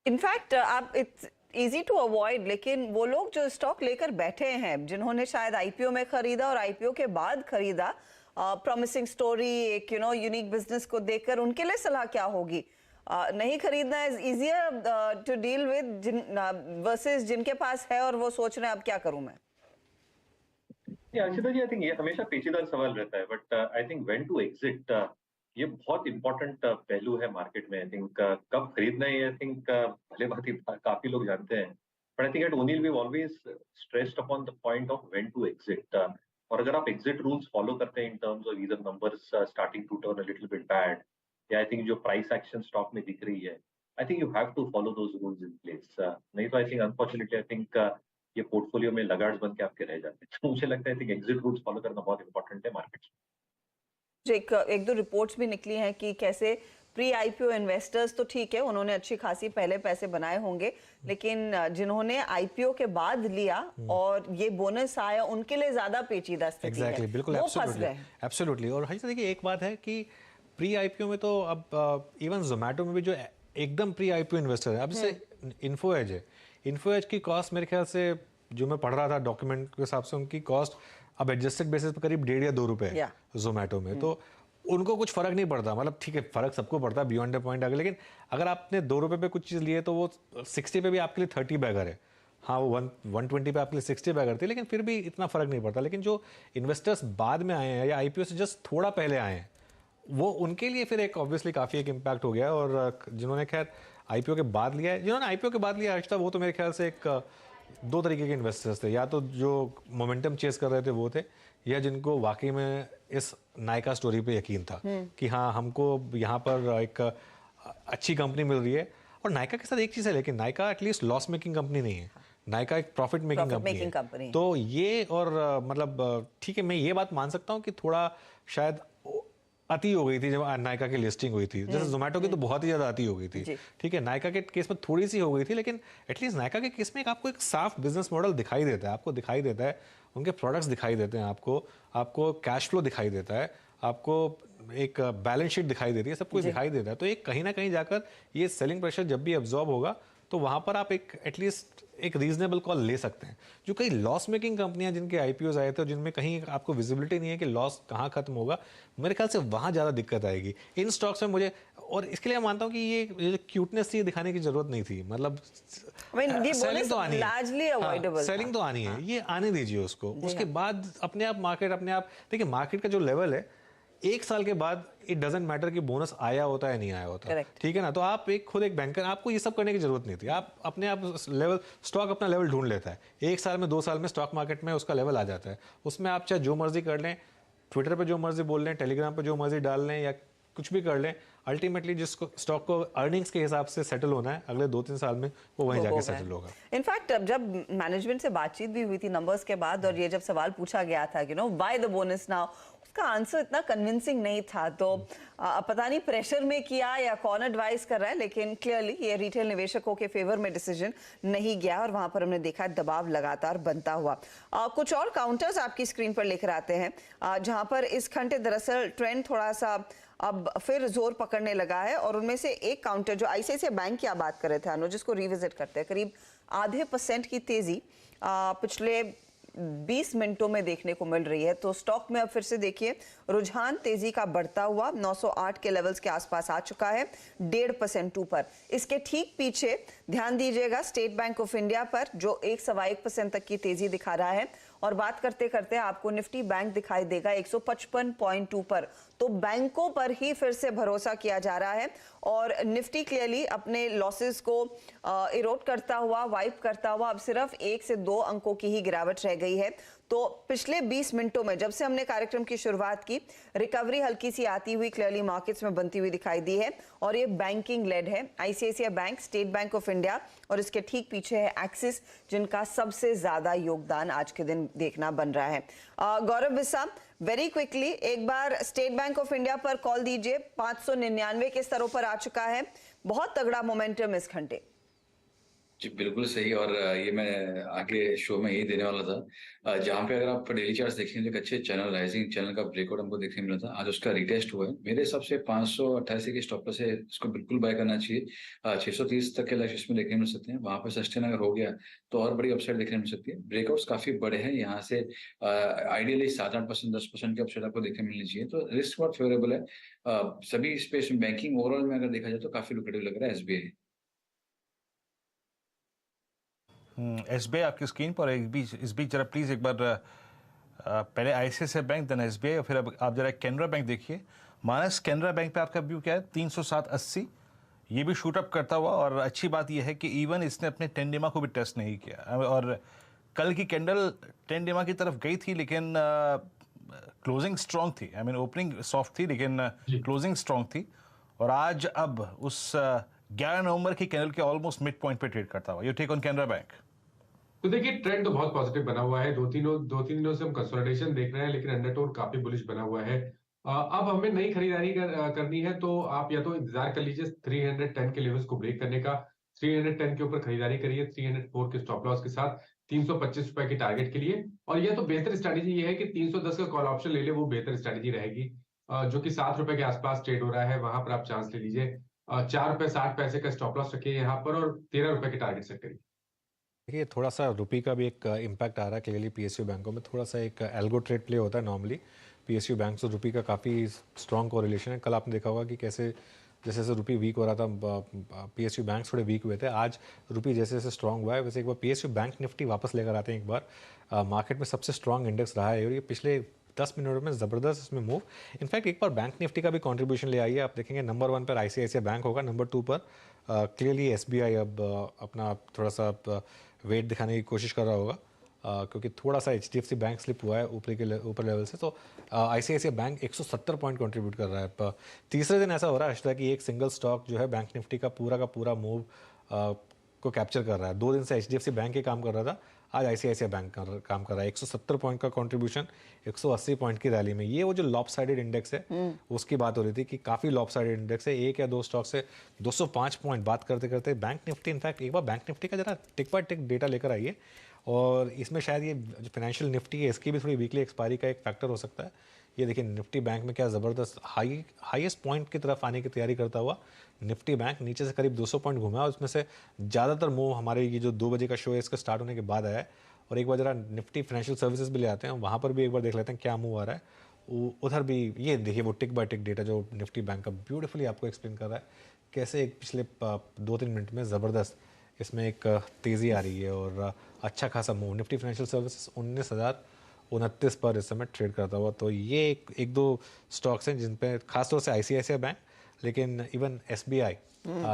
In fact आप it's easy to avoid, लेकिन वो लोग जो स्टॉक लेकर बैठे हैं, जिन्होंने शायद आईपीओ में खरीदा और आईपीओ के बाद खरीदा, प्रॉमिसिंग स्टोरी, एक यूनिक बिजनेस को देखकर, उनके लिए सलाह क्या होगी? नहीं खरीदना is easier to deal with versus जिनके पास है और वो सोच रहे हैं अब क्या करूं मैं? अर्चिता जी, आई थिंक ये हमेशा पेचीदा सवाल रहता है, but I think when to exit, ये बहुत इंपॉर्टेंट पहलू है मार्केट में। आई थिंक कब खरीदना है, आई थिंक भले बात ही काफी लोग जानते हैं, but I think at O'Neil we always stressed upon the point of when to exit. और अगर आप एग्जिट रूल्स फॉलो करते हैं in terms of either numbers starting to turn a little bit bad, या आई थिंक जो price action stock में दिख रही है, I think you have to follow those rules in place. नहीं तो I think unfortunately I think ये portfolio में लगार्ड्स बन के आपके रह जाते हैं। तो मुझे लगता है एग्जिट रूल्स फॉलो करना बहुत इंपॉर्टेंट है मार्केट में। एक दो रिपोर्ट्स भी निकली हैं कि कैसे प्री आईपीओ इन्वेस्टर्स तो ठीक है, उन्होंने अच्छी खासी पहले पैसे बनाए होंगे, लेकिन जिन्होंने आईपीओ के बाद लिया और ये बोनस आया, उनके लिए ज्यादा पेचीदा स्थिति है। बिल्कुल, वो फंस गए। एब्सोल्युटली। और हर्षिता देखिए, एक बात है कि प्री आईपीओ में तो अब इवन जोमेटो में भी जो एकदम प्री आईपीओ इन्वेस्टर है, अब जैसे इन्फोएज है, इन्फोएज की कॉस्ट मेरे ख्याल से जो मैं पढ़ रहा था डॉक्यूमेंट के हिसाब से, उनकी कॉस्ट अब एडजस्टेड बेसिस पर करीब 1.5 या 2 रुपए जोमेटो में। तो उनको कुछ फर्क नहीं पड़ता, मतलब ठीक है फर्क सबको पड़ता है बियॉन्ड द पॉइंट आगे, लेकिन अगर आपने 2 रुपए पे कुछ चीज़ ली है तो वो 60 पे भी आपके लिए 30 बैगर है। हाँ, वो 120 पे आपके लिए 60 बैगर थी, लेकिन फिर भी इतना फर्क नहीं पड़ता। लेकिन जो इन्वेस्टर्स बाद में आए हैं या आईपीओ से जस्ट थोड़ा पहले आए हैं, वो उनके लिए फिर एक ऑब्वियसली काफ़ी एक इम्पैक्ट हो गया। और जिन्होंने खैर आईपीओ के बाद लिया है, जिन्होंने आईपीओ के बाद लिया रिश्ता, वो तो मेरे ख्याल से एक 2 तरीके के इन्वेस्टर्स थे, या तो जो मोमेंटम चेस कर रहे थे वो थे, या जिनको वाकई में इस नायका स्टोरी पे यकीन था कि हाँ हमको यहाँ पर एक अच्छी कंपनी मिल रही है। और नायका के साथ एक चीज़ है, लेकिन Nykaa at least loss making company नहीं है, नायका एक प्रॉफिट मेकिंग कंपनी है। तो ये और मतलब ठीक है, मैं ये बात मान सकता हूँ कि थोड़ा शायद अति हो गई थी जब नायका की लिस्टिंग हुई थी, जैसे जोमेटो की तो बहुत ही ज्यादा अति हो गई थी। ठीक है, नायका के केस में थोड़ी सी हो गई थी, लेकिन एटलीस्ट नायका के केस में आपको एक साफ बिजनेस मॉडल दिखाई देता है, आपको दिखाई देता है, उनके प्रोडक्ट्स दिखाई देते हैं, आपको कैश फ्लो दिखाई देता है, आपको एक बैलेंस शीट दिखाई देती है, सब कुछ दिखाई देता है। तो एक कहीं ना कहीं जाकर ये सेलिंग प्रेशर जब भी अब्जॉर्ब होगा तो वहां पर आप एक एटलीस्ट एक रीजनेबल कॉल ले सकते हैं। जो कई लॉस मेकिंग कंपनियां जिनके आईपीओज आए थे और जिनमें कहीं आपको विजिबिलिटी नहीं है कि लॉस कहाँ खत्म होगा, मेरे ख्याल से वहां ज़्यादा दिक्कत आएगी इन स्टॉक्स में मुझे। और इसके लिए मैं मानता हूँ कि ये जो क्यूटनेस थी दिखाने की जरूरत नहीं थी, मतलब सेलिंग तो आनी है, सेलिंग तो आनी है, ये आने दीजिए उसको। उसके बाद अपने आप मार्केट अपने आप देखिए, मार्केट का जो लेवल है 1 साल के बाद इट डजेंट मैटर कि बोनस आया होता है नहीं आया होता, Correct. ठीक है ना। तो आप खुद एक बैंकर, आपको ये सब करने की जरूरत नहीं थी। आप अपने आप लेवल, स्टॉक अपना लेवल ढूंढ लेता है। 1 साल में 2 साल में स्टॉक मार्केट में उसका लेवल आ जाता है। उसमें आप चाहे जो मर्जी कर लें, ट्विटर पे जो मर्जी बोल लें, टेलीग्राम पे जो मर्जी डाल लें, या कुछ भी कर लें, अल्टीमेटली जिसको स्टॉक को अर्निंग्स के हिसाब से सेटल होना है अगले 2-3 साल में, वो वहीं जाके सेटल होगा। इनफैक्ट जब मैनेजमेंट से बातचीत भी हुई थी नंबर्स के बाद, और ये जब सवाल पूछा गया था कि व्हाई द बोनस नाउ, उसका आंसर इतना कन्विंसिंग नहीं था। तो पता नहीं प्रेशर में किया या कौन एडवाइस कर रहा है, लेकिन क्लियरली ये रिटेल निवेशकों के फेवर में डिसीजन नहीं गया, और वहां पर हमने देखा दबाव लगातार बनता हुआ। कुछ और काउंटर्स आपकी स्क्रीन पर लिख आते हैं, जहां पर इस घंटे दरअसल ट्रेंड थोड़ा सा अब फिर जोर पकड़ने लगा है, और उनमें से एक काउंटर जो आईसीआईसीआई बैंक की आप बात कर रहे थे अनुज, जिसको रिविजिट करते हैं, करीब 0.5% की तेजी पिछले 20 मिनटों में देखने को मिल रही है। तो स्टॉक में अब फिर से देखिए रुझान तेजी का बढ़ता हुआ 908 के लेवल्स के आसपास आ चुका है, 1.5% ऊपर। इसके ठीक पीछे ध्यान दीजिएगा स्टेट बैंक ऑफ इंडिया पर, जो 1.1% तक की तेजी दिखा रहा है। और बात करते करते आपको निफ्टी बैंक दिखाई देगा 155.2 पर। तो बैंकों पर ही फिर से भरोसा किया जा रहा है, और निफ्टी क्लियरली अपने लॉसेस को इरोड करता हुआ, वाइप करता हुआ अब सिर्फ 1 से 2 अंकों की ही गिरावट रह गई है। तो पिछले 20 मिनटों में जब से हमने कार्यक्रम की शुरुआत की, रिकवरी हल्की सी आती हुई क्लियरली मार्केट्स में बनती हुई दिखाई दी है, और ये बैंकिंग लेड है। ICICI bank, state bank of India, और इसके ठीक पीछे है एक्सिस, जिनका सबसे ज्यादा योगदान आज के दिन देखना बन रहा है। गौरव बिस्सा, वेरी क्विकली एक बार स्टेट बैंक ऑफ इंडिया पर कॉल दीजिए। 599 के स्तरों पर आ चुका है, बहुत तगड़ा मोमेंटम इस घंटे। जी बिल्कुल सही, और ये मैं आगे शो में यही देने वाला था, जहाँ पे अगर आप डेली चार्ट्स देखेंगे एक अच्छे चैनल, राइजिंग चैनल का ब्रेकआउट हमको देखने मिला था। आज उसका रिटेस्ट हुआ है। मेरे हिसाब से 588 के स्टॉप से इसको बिल्कुल बाय करना चाहिए। 630 तक के लक्ष्य इसमें देखने मिल सकते हैं। वहां पर सस्टेन अगर हो गया तो और बड़ी अपसाइड देखने मिल सकती है। ब्रेकआउट्स काफी बड़े हैं, यहाँ से आइडियली 7-8%, 10% की अपसाइड आपको देखने मिलनी चाहिए। तो रिस्क बहुत फेवरेबल है सभी स्पेस में। बैंकिंग ओवरऑल में अगर देखा जाए तो काफी लुक्रेटिव लग रहा है एसबीआई। एसबीआई आपकी स्क्रीन पर इस बीच जरा प्लीज एक बार पहले आईसीआईसीआई बैंक, देन एसबीआई, और फिर अब आप जरा कैनरा बैंक देखिए। मानस, कैनरा बैंक पे आपका व्यू क्या है? 307.80 ये भी शूट अप करता हुआ, और अच्छी बात ये है कि इवन इसने अपने टेंडेमा को भी टेस्ट नहीं किया, और कल की कैंडल टेंडेमा की तरफ गई थी, लेकिन क्लोजिंग स्ट्रॉन्ग थी। आई मीन ओपनिंग सॉफ्ट थी, लेकिन क्लोजिंग स्ट्रॉन्ग थी। और आज अब उस 11 नवंबर की कैंडल के ऑलमोस्ट मिड पॉइंट पे ट्रेड करता हुआ। Your take on Canara bank? तो देखिए ट्रेंड तो बहुत पॉजिटिव बना हुआ है। दो तीन दिनों से हम कंसोलिडेशन देख रहे हैं, लेकिन अंडरटोन काफी बुलिश बना हुआ है। अब हमें नई खरीदारी करनी है, तो आप या तो इंतजार कर लीजिए 310 के लेवल्स को ब्रेक करने का। 310 के ऊपर खरीदारी करिए 304 के स्टॉप लॉस के साथ 325 रुपए की टारगेट के लिए। और यह तो बेहतर स्ट्रैटेजी ये है कि 310 का कॉल ऑप्शन ले ले, वो बेहतर स्ट्रैटेजी रहेगी। जो कि 7 रुपए के आसपास ट्रेड हो रहा है, वहां पर आप चांस ले लीजिए। 4 रुपए 60 पैसे का स्टॉप लॉस रखिए यहाँ पर, और 13 रुपए की टारगेट सेट करिए। देखिए थोड़ा सा रुपये का भी एक इम्पैक्ट आ रहा है क्लियरली। पीएसयू बैंकों में थोड़ा सा एक एल्गो ट्रेड प्ले होता है नॉर्मली। पीएसयू बैंक से रुपये का काफ़ी स्ट्रॉन्ग कोरिलेशन है। कल आपने देखा होगा कि कैसे जैसे जैसे रुपये वीक हो रहा था, पीएसयू बैंक थोड़े वीक हुए थे। आज रुपये जैसे जैसे स्ट्रॉन्ग हुआ है, वैसे एक बार पीएसयू बैंक निफ्टी वापस लेकर आते हैं एक बार। मार्केट में सबसे स्ट्रॉन्ग इंडेक्स रहा है, और ये पिछले 10 मिनट में ज़बरदस्त इसमें मूव। इनफैक्ट एक बार बैंक निफ्टी का भी कंट्रीब्यूशन ले आइए। आप देखेंगे नंबर 1 पर आईसीआईसीआई बैंक होगा, नंबर 2 पर क्लियरली एसबीआई अब अपना थोड़ा सा वेट दिखाने की कोशिश कर रहा होगा, क्योंकि थोड़ा सा एचडीएफसी बैंक स्लिप हुआ है ऊपर लेवल से। तो आईसीआईसीआई बैंक 170 पॉइंट कंट्रीब्यूट कर रहा है। तीसरे दिन ऐसा हो रहा है अश्ता कि एक सिंगल स्टॉक जो है बैंक निफ्टी का पूरा मूव को कैप्चर कर रहा है। 2 दिन से एचडीएफसी बैंक ही काम कर रहा था, आज आईसीआईसीआई बैंक काम कर रहा है। 170 पॉइंट का कंट्रीब्यूशन 180 पॉइंट की रैली में। ये वो जो लॉपसाइडेड इंडेक्स है उसकी बात हो रही थी कि काफ़ी लॉपसाइडेड इंडेक्स है। 1 या 2 स्टॉक से 205 पॉइंट बात करते करते बैंक निफ्टी, इनफैक्ट एक बार बैंक निफ्टी का जरा टिक बाय टिक डेटा लेकर आइए। और इसमें शायद ये जो फाइनेंशियल निफ्टी है इसकी भी थोड़ी वीकली एक्सपायरी का एक फैक्टर हो सकता है। ये देखिए निफ्टी बैंक में क्या ज़बरदस्त हाईएस्ट पॉइंट की तरफ आने की तैयारी करता हुआ निफ्टी बैंक नीचे से करीब 200 पॉइंट घूमा, और उसमें से ज़्यादातर मूव हमारे ये जो 2 बजे का शो है इसका स्टार्ट होने के बाद आया है। और एक बार जरा निफ्टी फाइनेंशियल सर्विसेज भी ले आते हैं, वहाँ पर भी एक बार देख लेते हैं क्या मूव आ रहा है। उधर भी ये देखिए वो टिक बाय टिक डेटा जो निफ्टी बैंक का ब्यूटीफुली आपको एक्सप्लेन कर रहा है कैसे एक पिछले 2-3 मिनट में ज़बरदस्त इसमें एक तेज़ी आ रही है और अच्छा खासा मूव। निफ्टी फाइनेंशियल सर्विसेज 29 पर इस समय ट्रेड करता हुआ। तो ये एक दो स्टॉक्स हैं जिन पे खासतौर से ICICI बैंक, लेकिन इवन SBI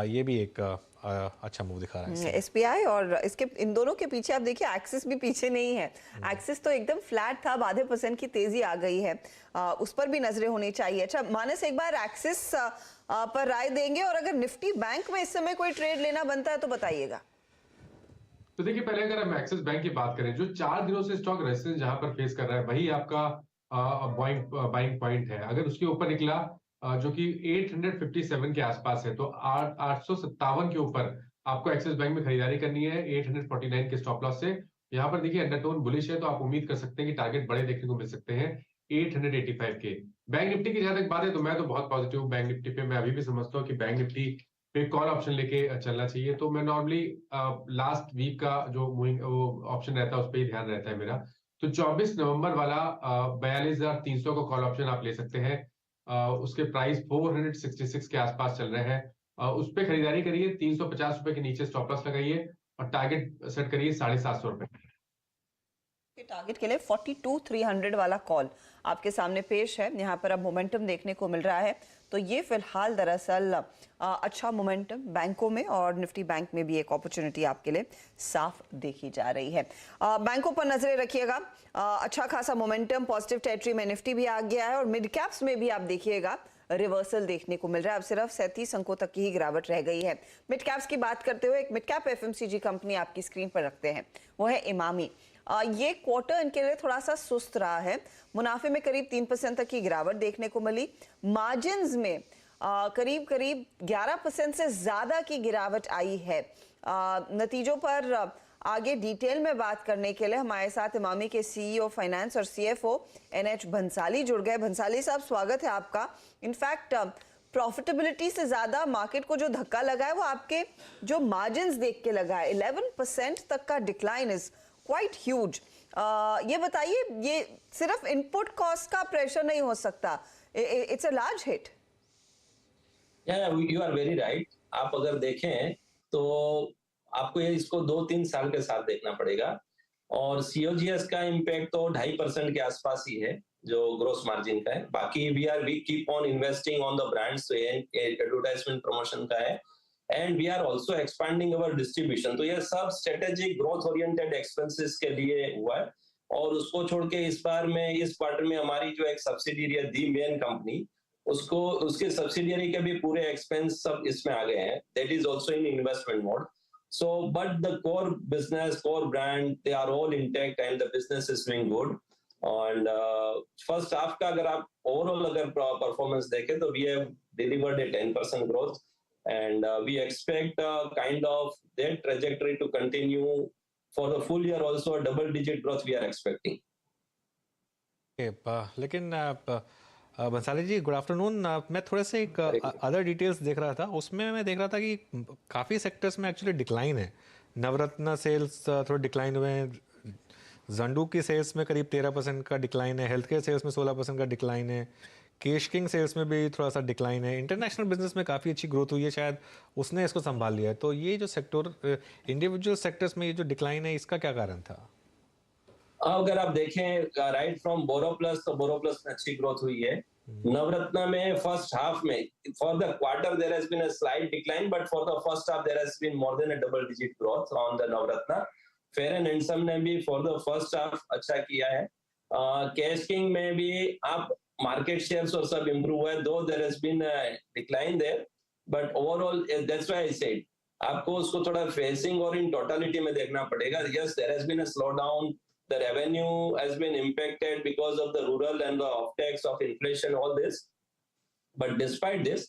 ये भी एक अच्छा मूव दिखा रहा है। SBI और इसके इन दोनों के पीछे आप देखिए एक्सिस भी पीछे नहीं है। एक्सिस तो एकदम फ्लैट था, आधे % की तेजी आ गई है, उस पर भी नजरें होनी चाहिए। अच्छा मानस, एक बार एक्सिस पर राय देंगे, और अगर निफ्टी बैंक में इस समय कोई ट्रेड लेना बनता है तो बताइएगा। तो देखिए, पहले अगर हम एक्सिस बैंक की बात करें, जो 4 दिनों से स्टॉक रेजिस्टेंस जहां पर फेस कर रहा है, वही आपका बाइंग पॉइंट है। अगर उसके ऊपर निकला जो कि 857 के आसपास है, तो 857 के ऊपर आपको एक्सिस बैंक में खरीदारी करनी है 849 के स्टॉप लॉस से। यहाँ पर देखिए अंडरटोन बुलिश है, तो आप उम्मीद कर सकते हैं कि टारगेट बड़े देखने को मिल सकते हैं 885 के। बैंक निफ्टी की जहां तक बात है, तो मैं तो बहुत पॉजिटिव हूँ बैंक निफ्टी पे। मैं अभी भी समझता हूँ कि बैंक निफ्टी पे कॉल ऑप्शन लेके चलना चाहिए। तो मैं नॉर्मली लास्ट वीक का जो वो ऑप्शन रहता है उस पर ही ध्यान रहता है मेरा। तो 24 नवंबर वाला 42,300 का कॉल ऑप्शन आप ले सकते हैं। उसके प्राइस 466 के आसपास चल रहे हैं। उस पर खरीदारी करिए, 350 रुपए के नीचे स्टॉप लॉस लगाइए और टारगेट सेट करिए 750 रुपए। टारगेट के लिए 42,300 वाला कॉल आपके सामने पेश है। यहाँ पर अब मोमेंटम देखने को मिल रहा है, तो ये फिलहाल दरअसल अच्छा मोमेंटम बैंकों में और निफ्टी बैंक में भी एक अपॉर्चुनिटी आपके लिए साफ देखी जा रही है। बैंकों पर नजरें रखिएगा, अच्छा खासा मोमेंटम पॉजिटिव टेरिटरी में निफ्टी भी आ गया है, और मिड कैप्स में भी आप देखिएगा रिवर्सल देखने को मिल रहा है। अब सिर्फ 37 अंकों तक की ही गिरावट रह गई है। मिड कैप्स की बात करते हुए एक मिड कैप FMCG कंपनी आपकी स्क्रीन पर रखते हैं, वो है इमामी। ये क्वार्टर इनके लिए थोड़ा सा सुस्त रहा है, मुनाफे में करीब 3% तक की गिरावट देखने को मिली। मार्जिन्स में करीब 11% से ज्यादा की गिरावट आई है। नतीजों पर आगे डिटेल में बात करने के लिए हमारे साथ इमामी के CEO फाइनेंस और CFO NH भंसाली जुड़ गए। भंसाली साहब, स्वागत है आपका। इनफैक्ट प्रॉफिटेबिलिटी से ज्यादा मार्केट को जो धक्का लगा है वो आपके जो मार्जिन्स देख के लगा है। 11% तक का डिक्लाइन इज क्वाइट ह्यूज। ये बताइए, ये सिर्फ इनपुट कॉस्ट का प्रेशर नहीं हो सकता, it's a large hit. You are very right. आप अगर देखें तो आपको ये इसको 2-3 साल के साथ देखना पड़ेगा, और COGS का इम्पैक्ट तो 2.5% के आसपास ही है जो ग्रोस मार्जिन का है। बाकी we keep on investing on the brands, advertisement promotion का है, and we are also expanding our distribution. तो ये सब स्ट्रेटेजिक ग्रोथ ओरिएंटेड एक्सपेंसेस के लिए हुआ है। और उसको छोड़ के इस क्वार्टर में हमारी जो एक सब्सिडियरी है दी मेन कंपनी, उसके सब्सिडियरी के भी पूरे एक्सपेंस सब इसमें आ गए हैं। That is also in investment mode. So, but the core business, core brand, they are all intact and the business is doing good. And first half का अगर आप overall अगर performance देखें तो we have delivered a 10% growth, and we expect kind of that trajectory to continue for the full year. Also a double-digit growth we are expecting. लेकिन बंसाली जी, good afternoon. मैं थोड़े से एक अदर डिटेल्स देख रहा था, उसमें मैं देख रहा था कि काफ़ी सेक्टर्स में एक्चुअली डिक्लाइन है। नवरत्न सेल्स थोड़े डिक्लाइन हुए हैं, जंडू की सेल्स में करीब 13% का डिक्लाइन है, हेल्थ केयर सेल्स में 16% का डिक्लाइन है, केश किंग सेल्स में भी थोड़ा सा डिक्लाइन है। इंटरनेशनल बिजनेस में काफ़ी अच्छी ग्रोथ हुई है, शायद उसने इसको संभाल लिया है। तो ये जो सेक्टर इंडिविजुअल सेक्टर्स में ये जो डिक्लाइन है, इसका क्या कारण था? अगर आप देखें राइट फ्रॉम बोरोप्लस, तो बोरोप्लस में अच्छी ग्रोथ हुई है। नवरत्न में फर्स्ट हाफ में for the quarter there has been a slight decline, but for the first half there has been more than a double digit growth on the Navratna. Fair and handsome ने भी for the first half अच्छा किया है। Cash king में भी आप market shares और सब इंप्रूव हुआ है, though there has been a decline there, but overall that's why I said आपको उसको थोड़ा फेसिंग और इन टोटलिटी में देखना पड़ेगा। Yes, there has been a slow down, the revenue has been impacted because of the rural and the offtakes of inflation, all this. But despite this,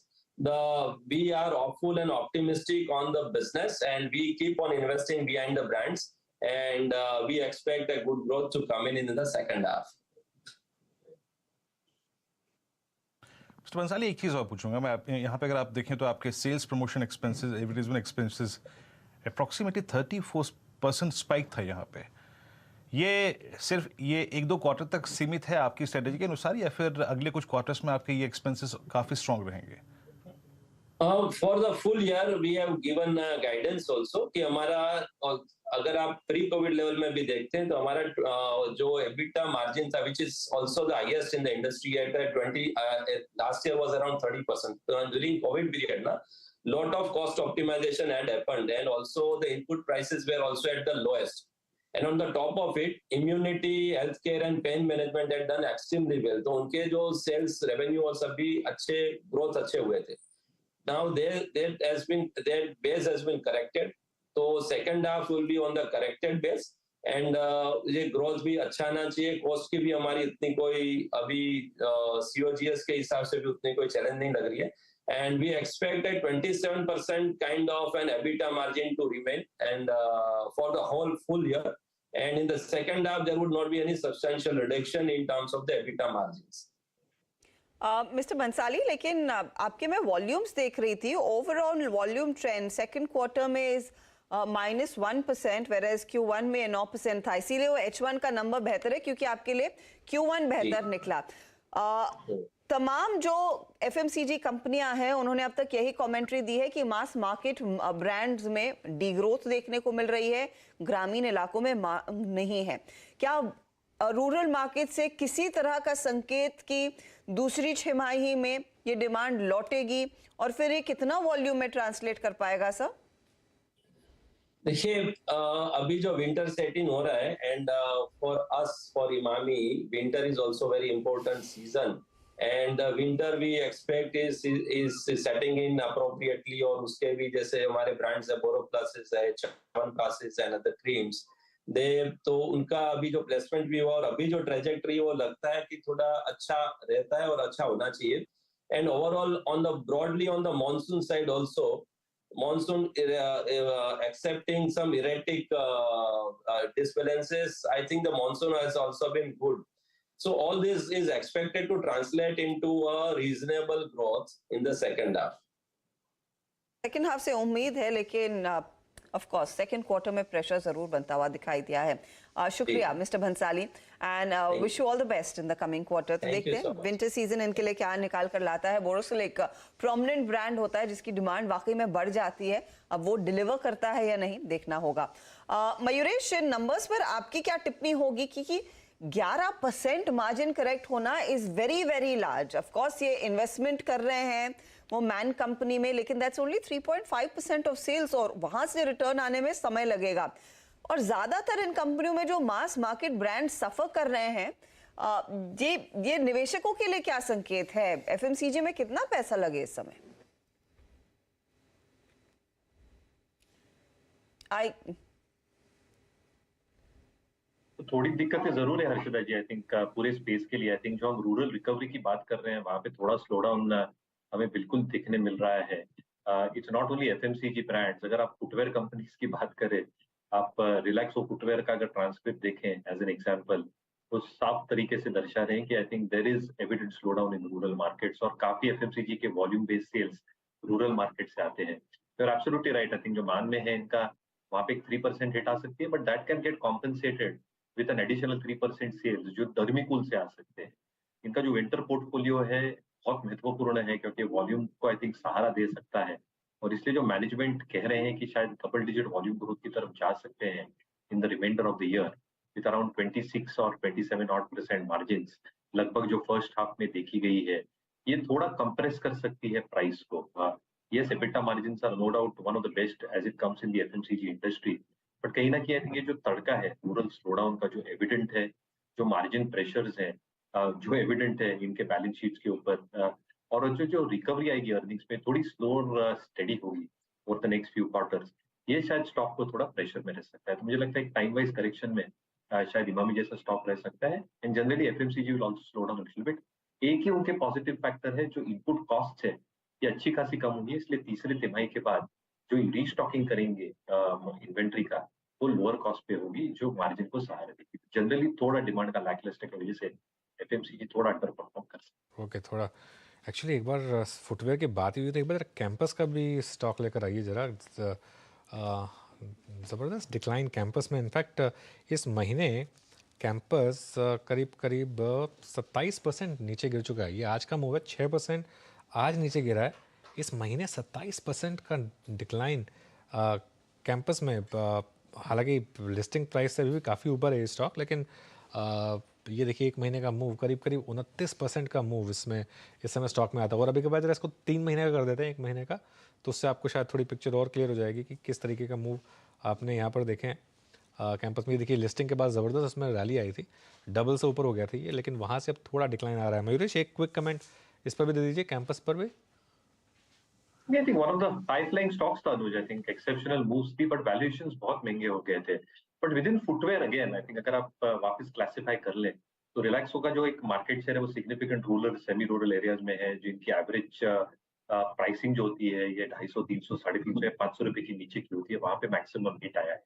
we are hopeful and optimistic on the business, and we keep on investing behind the brands, and we expect a good growth to come in the second half. Mister Bansali, एक चीज़ और पूछूंगा मैं। यहाँ पे अगर आप देखें तो आपके sales promotion expenses, advertisement expenses approximately 34% spike था यहाँ पे। ये सिर्फ ये 1-2 क्वार्टर तक सीमित है आपकी स्ट्रेटेजी के अनुसार, या फिर अगले कुछ क्वार्टर्स में आपके ये एक्सपेंसेस काफी स्ट्रांग रहेंगे? For the full year, we have given guidance also कि हमारा अगर आप प्री कोविड लेवल में भी देखते हैं तो हमारा जो EBITDA मार्जिन था, which is also the highest in the industry at 20, last year was around 30%. During COVID period, lot of cost optimization had happened, and also the input prices were also at the lowest. And on the top of it, immunity, healthcare and pain management had done extremely well. तो उनके जो sales revenue और सभी अच्छे growth अच्छे हुए थे. Now their base has been corrected. तो second half will be on the corrected base, and ये growth भी अच्छा आना चाहिए. Cost की भी हमारी इतनी कोई अभी COGS के हिसाब से भी उतनी कोई challenge नहीं लग रही है. And we expect a 27% kind of an EBITDA margin to remain, and for the whole full year. And in the second half, there would not be any substantial reduction in terms of the EBITDA margins. Mister Bansali, लेकिन आपके मैं volumes देख रही थी, overall volume trend second quarter में is -1%, whereas Q1 में 9% था, इसीलिए वो H1 का नंबर बेहतर है क्योंकि आपके लिए Q1 बेहतर निकला. तमाम जो FMCG कंपनियां हैं उन्होंने अब तक यही कमेंट्री दी है कि मास मार्केट ब्रांड्स में डीग्रोथ देखने को मिल रही है, ग्रामीण इलाकों में नहीं है. क्या रूरल मार्केट से किसी तरह का संकेत कि दूसरी छमाही में ये डिमांड लौटेगी और फिर ये कितना वॉल्यूम में ट्रांसलेट कर पाएगा सर? देखिए अभी जो विंटर सेट इन हो रहा है, and for us, for Emami, winter is also very important season, and winter we expect is setting in appropriately. और उसके भी जैसे हमारे ब्रांड्स है, बोरोप्लस है, च्यवनप्राश एंड अदर क्रीम्स, तो उनका अभी जो प्लेसमेंट भी हुआ और अभी जो ट्रेजेक्टरी वो लगता है कि थोड़ा अच्छा रहता है और अच्छा होना चाहिए. And overall on the broadly on the monsoon side also, monsoon accepting some erratic disbalances, I think the monsoon has also been good. So all this is expected to translate into a reasonable growth in the second half. Second half से उम्मीद है, लेकिन of course second quarter में pressure जरूर बनता हुआ दिखाई दिया है. शुक्रिया mister Bhansali, and wish you all the best in the coming quarter. तो देखते हैं विंटर सीजन इनके लिए क्या निकाल कर लाता है. बोरोसिल एक प्रोमिनेंट ब्रांड होता है जिसकी डिमांड वाकई में बढ़ जाती है, अब वो डिलीवर करता है या नहीं देखना होगा. मयूरेश, नंबर्स पर आपकी क्या टिप्पणी होगी कि 11% मार्जिन करेक्ट होना is very very large. Of course ये इन्वेस्टमेंट कर रहे हैं वो मैन कंपनी में, लेकिन दैट्स ओनली 3.5% ऑफ सेल्स और वहां से रिटर्न आने में समय लगेगा. और ज्यादातर इन कंपनियों में जो मास मार्केट ब्रांड सफर कर रहे हैं, ये निवेशकों के लिए क्या संकेत है? एफएमसीजी में कितना पैसा लगे इस समय? थोड़ी दिक्कतें जरूर है हर्षदा जी. आई थिंक पूरे स्पेस के लिए, आई थिंक जो हम रूरल रिकवरी की बात कर रहे हैं वहां पे थोड़ा स्लो डाउन हमें बिल्कुल दिखने मिल रहा है. It's not only FMCG brands. अगर आप फुटवेयर कंपनीज की बात करें, आप रिलैक्सो फुटवेयर का अगर ट्रांसक्रिप्ट देखें एज एन एग्जांपल, वो साफ तरीके से दर्शा रहे हैं कि I think there is evident slow down in rural markets, और काफी एफएमसीजी के volume based sales rural market से आते हैं. You are absolutely right. I think जो मान में है इनका, वहां पे 3% हिट आ सकती है, but that can get compensated with an additional 3% sales जो धर्मीकुल से आ सकते हैं. इनका जो विंटर पोर्टफोलियो है बहुत महत्वपूर्ण है, क्योंकि वॉल्यूम को आई थिंक सहारा दे सकता है, और इसलिए जो मैनेजमेंट कह रहे हैं कि शायद डबल डिजिट वॉल्यूम ग्रोथ की तरफ जा सकते हैं in the reminder of the year with around 26 और 27% मार्जिन्स, लगभग जो फर्स्ट हाफ में देखी गई है, ये थोड़ा कंप्रेस कर सकती है प्राइस को. Yes, EBITDA margins are no doubt one of the best as it comes in the FMCG industry, but कहीं ना कहीं आई थिंक ये जो तड़का है रूरल स्लोडाउन का जो एविडेंट है, जो मार्जिन प्रेशर्स हैं जो एविडेंट है इनके बैलेंस शीट्स के ऊपर, और जो रिकवरी आएगी अर्निंग्स में थोड़ी स्लो और स्टेडी होगी for the next few quarters, ये शायद स्टॉक को थोड़ा प्रेशर में रह सकता है. तो मुझे लगता है टाइम वाइज करेक्शन में शायद इमामी जैसा स्टॉक रह सकता है. And generally FMCG will also slow down a little bit. एक ही उनके पॉजिटिव फैक्टर है, जो इनपुट कॉस्ट है ये अच्छी खासी कम होगी, इसलिए तीसरे तिमाही के बाद जो रीस्टॉकिंग करेंगे इन्वेंट्री का, वो लोअर कॉस्ट पे होगी, जो मार्जिन को सहारा देगी. जनरली थोड़ा डिमांड का लैकलस्टर की वजह से एफएमसीजी थोड़ा अंडर परफॉर्म कर सकता है. ओके, थोड़ा एक्चुअली एक बार फुटवेयर की बात हुई तो एक बार कैंपस का भी स्टॉक लेकर आइए जरा. ज़बरदस्त डिक्लाइन कैंपस में. इनफैक्ट इस महीने कैंपस करीब 27% नीचे गिर चुका है. ये आज का मूव है, 6% आज नीचे गिरा है. इस महीने 27% का डिक्लाइन कैंपस में। हालांकि लिस्टिंग प्राइस से भी काफ़ी ऊपर है ये स्टॉक, लेकिन ये देखिए एक महीने का मूव, करीब करीब 29% का मूव इसमें इस समय स्टॉक में आता है। और अभी के बाद इसको 3 महीने का कर देते हैं, 1 महीने का, तो उससे आपको शायद थोड़ी पिक्चर और क्लियर हो जाएगी कि किस तरीके का मूव आपने यहाँ पर देखें। कैंपस में देखिए लिस्टिंग के बाद ज़बरदस्त उसमें रैली आई थी, डबल से ऊपर हो गया था ये, लेकिन वहाँ से अब थोड़ा डिक्लाइन आ रहा है। मयूरेश, एक क्विक कमेंट इस पर भी दे दीजिए, कैंपस पर भी। I think one of the high-flying stocks था अनुज, I think exceptional moves थी, but valuations बहुत महंगे हो गए थे। But within footwear again, I think अगर आप वापस क्लासिफाई कर लें तो रिलैक्सो का जो एक मार्केट शेयर है वो significant rural semi rural areas में है, जिनकी एवरेज प्राइसिंग जो होती है ये 250, 300, 350 या 500 रुपए के नीचे की होती है, वहां पे मैक्सिमम हिट आया है।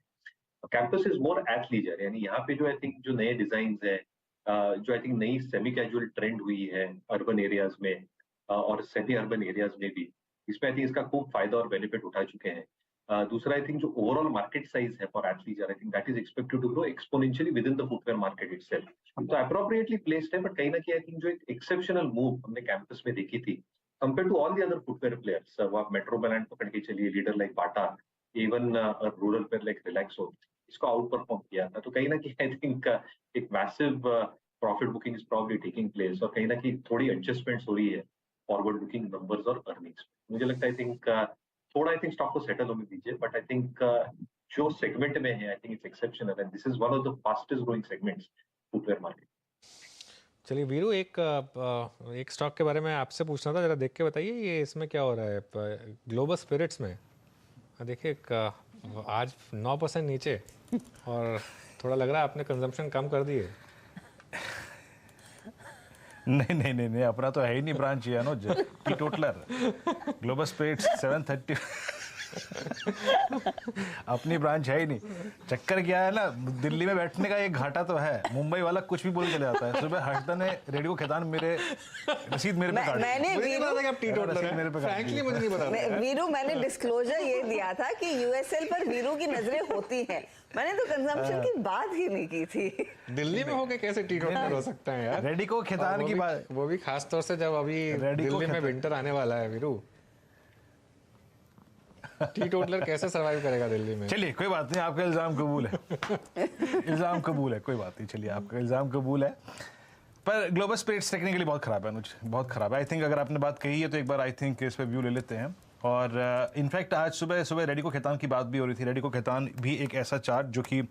कैंपस इज मोर एथलीजर, यानी यहाँ पे जो आई थिंक जो नए डिजाइन है, जो आई थिंक नई सेमी कैजुअल ट्रेंड हुई है अर्बन एरियाज में और सेमी अर्बन एरियाज में भी, इसमें आई थिंक इसका खूब फायदा और बेनिफिट उठा चुके हैं। दूसरा आई थिंक जो ओवरऑल मार्केट साइज है for athleisure, I think that is expected to grow exponentially within the footwear market itself. तो अप्रोप्रिएटली प्लेस्ड है, बट कहीं ना कहीं आई थिंक जो एक एक्सेप्शनल मूव हमने कैंपस में देखी थी compare to all the other footwear players, वो आप मेट्रो ब्रांड पकड़ के चलिए, leader like Bata, even rural player like Relaxo, इसको आउट परफॉर्म किया था। तो कहीं ना कहीं आई थिंक एक massive profit booking is probably taking place, और कहीं ना कहीं थोड़ी एडजस्टमेंट्स हो रही है फॉरवर्ड बुकिंग नंबर्स और अर्निंग्स। मुझे लगता है आई थिंक थोड़ा आई थिंक स्टॉक को सेटल होने दीजिए, बट आई थिंक जो सेगमेंट में है I think it's exceptional and this is one of the fastest growing segments footwear market. चलिए वीरू, एक स्टॉक के बारे में आपसे पूछना था, जरा देख के बताइए ये इसमें क्या हो रहा है। ग्लोबल स्पिरिट्स में देखिए आज 9% नीचे, और थोड़ा लग रहा है आपने कंजम्पशन कम कर दी है। नहीं, अपना तो है ही नहीं ब्रांच ये अनुज, टी टोटलर ग्लोबल स्पिरिट्स 730 अपनी ब्रांच है ही नहीं। चक्कर क्या है ना, दिल्ली में बैठने का एक घाटा तो है, मुंबई वाला कुछ भी बोल चले जाता है। सुबह हर्षदा ने रेडियो को खैतान मेरे रसीद मेरे पे काट दी। मैंने वीरू मैंने डिस्क्लोजर ये दिया था कि यूएसएल पर वीरू की नजरें होती हैं, मैंने तो कंजम्पशन की बात ही नहीं की थी। दिल्ली में होके कैसे टी टोटलर हो सकता है यार। रेडिको खैतान की बात, वो भी खास तौर से जब अभी दिल्ली में विंटर आने वाला है। वीरू, टी टोटलर कैसे सरवाइव करेगा दिल्ली में? चलिए कोई बात नहीं, आपका इल्जाम कबूल है इल्जाम कबूल है, कोई बात नहीं, चलिए आपका इल्जाम कबूल है। पर ग्लोबल स्पिरिट्स टेक्निकली बहुत खराब है अनुज, बहुत खराब है। आई थिंक अगर आपने बात कही है तो एक बार आई थिंक इस पे व्यू ले लेते हैं। और इनफैक्ट आज सुबह रेडिको खैतान की बात भी हो रही थी। रेडिको खैतान भी एक ऐसा चार्ट जो कि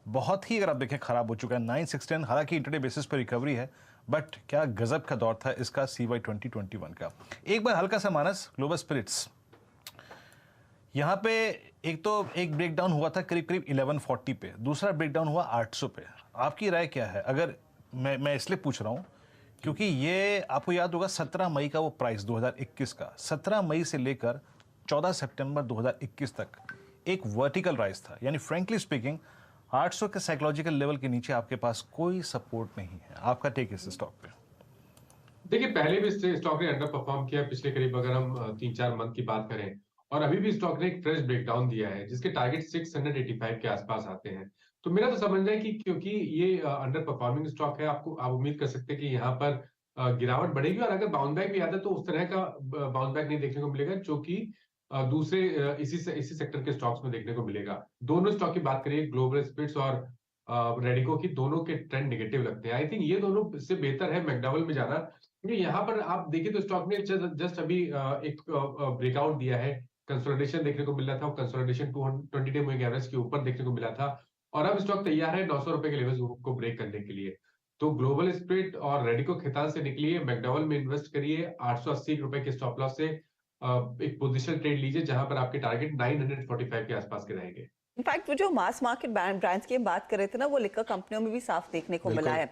बहुत ही, अगर आप देखें, खराब हो चुका है। 916, हालांकि इंटरडे बेसिस पर रिकवरी है, बट क्या गजब का दौर था इसका CY 2021 का। एक बार हल्का सा मानस ग्लोबल स्पिरिट्स, यहाँ पे एक ब्रेकडाउन हुआ था करीब 1140 पे, दूसरा ब्रेकडाउन हुआ 800 पे। आपकी राय क्या है? अगर मैं इसलिए पूछ रहा हूँ क्योंकि ये आपको याद होगा 17 मई का वो प्राइस 2021 का, 17 मई से लेकर 14 सितंबर 2021 तक एक वर्टिकल राइज था। यानी फ्रेंकली स्पीकिंग 800 के साइकोलॉजिकल लेवल के नीचे आपके पास कोई सपोर्ट नहीं है। आपका टेक इस स्टॉक पे? देखिए, पहले भी स्टॉक ने अंडर परफॉर्म किया पिछले करीब, अगर हम 3-4 मंथ की बात करें, और अभी भी स्टॉक ने एक फ्रेश ब्रेकडाउन दिया है जिसके टारगेट 685 के आसपास आते हैं। तो मेरा तो समझना है कि क्योंकि ये अंडर परफॉर्मिंग स्टॉक है, आप उम्मीद कर सकते हैं कि यहाँ पर गिरावट बढ़ेगी, और अगर बाउंस बैक भी आता है तो उस तरह का बाउंस बैक नहीं देखने को मिलेगा जो कि दूसरे इसी सेक्टर के स्टॉक्स में देखने को मिलेगा। दोनों स्टॉक की बात करिए, ग्लोबल स्पिरिट्स और रेडिको की, दोनों के ट्रेंड नेगेटिव लगते हैं। आई थिंक ये दोनों से बेहतर है मैकडॉवेल में जाना, क्योंकि यहाँ पर आप देखिए तो स्टॉक ने जस्ट अभी एक ब्रेकआउट दिया है, कंसोलिडेशन देखने को मिल रहा था, कंसोलिडेशन 220 डे मूविंग एवरेज के ऊपर देखने को मिला था, और अब स्टॉक तैयार है 900 रुपए के लेवल्स को ब्रेक करने के लिए। तो ग्लोबल स्पिरिट और रेडिको खैतान से निकलिए, मैकडॉवेल में इन्वेस्ट करिए, 880 रुपए के स्टॉप लॉस से एक पोजिशनल ट्रेड लीजिए जहां पर आपके टारगेट 945 के आसपास के रहेंगे। इनफैक्ट वो जो मास मार्केट ब्रांड्स की बात कर रहे थे ना, वो लिकर कंपनियों में भी साफ देखने को मिला है।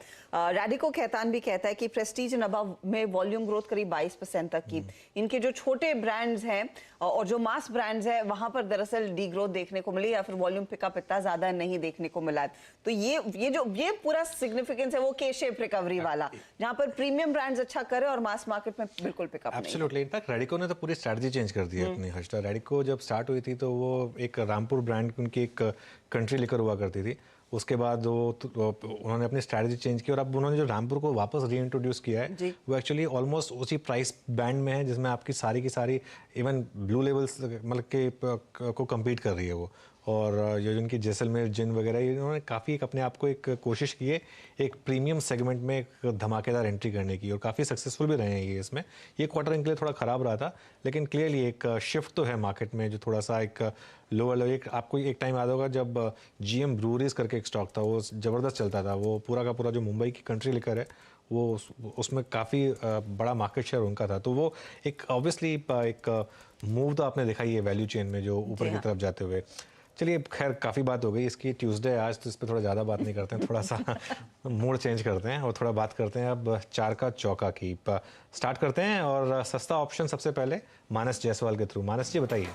रेडिको खैतान भी कहता है कि प्रेस्टीज एंड अबव में वॉल्यूम ग्रोथ करीब 22% तक की। इनके जो छोटे ब्रांड्स हैं और जो मास ब्रांड्स हैं वहां पर दरअसल डी ग्रोथ देखने को मिली, या फिर वॉल्यूम पिकअप इतना ज्यादा नहीं देखने को मिला है। तो ये पूरा सिग्निफिकेंस है वो के शेप रिकवरी वाला, जहां पर प्रीमियम ब्रांड्स अच्छा करे और मास मार्केट में बिल्कुल पिकअप नहीं। एब्सोल्युटली। इनफैक्ट रेडिको ने तो पूरी स्ट्रेटजी चेंज कर दी है अपनी। रेडिको जब स्टार्ट हुई थी तो वो एक रामपुर ब्रांड उनकी की एक कंट्री लेकर हुआ करती थी। उसके बाद उन्होंने अपनी स्ट्रैटेजी चेंज की और अब उन्होंने जो रामपुर को वापस रीइंट्रोड्यूस किया है वो एक्चुअली ऑलमोस्ट उसी प्राइस बैंड में है जिसमें आपकी सारी की सारी इवन ब्लू लेवल्स मतलब के को कम्पीट कर रही है वो। और ये जो इनकी जैसलमेर जिन वगैरह इन्होंने काफ़ी एक अपने आप को एक कोशिश की है एक प्रीमियम सेगमेंट में एक धमाकेदार एंट्री करने की और काफ़ी सक्सेसफुल भी रहे हैं ये इसमें। ये क्वार्टर इनके लिए थोड़ा ख़राब रहा था लेकिन क्लियरली एक शिफ्ट तो है मार्केट में जो थोड़ा सा एक लोअर लेवल। एक आपको एक टाइम याद होगा जब GM ब्रूरीज करके एक स्टॉक था वो ज़बरदस्त चलता था, वो पूरा का पूरा जो मुंबई की कंट्री लेकर है वो उसमें काफ़ी बड़ा मार्केट शेयर उनका था। तो वो एक ऑब्वियसली एक मूव तो आपने देखा ही है वैल्यू चेन में जो ऊपर की तरफ जाते हुए। चलिए खैर काफ़ी बात हो गई इसकी, ट्यूसडे आज तो इस पर थोड़ा ज़्यादा बात नहीं करते हैं, थोड़ा सा मूड चेंज करते हैं और थोड़ा बात करते हैं अब चार का चौका की। स्टार्ट करते हैं और सस्ता ऑप्शन सबसे पहले मानस जायसवाल के थ्रू। मानस जी बताइए।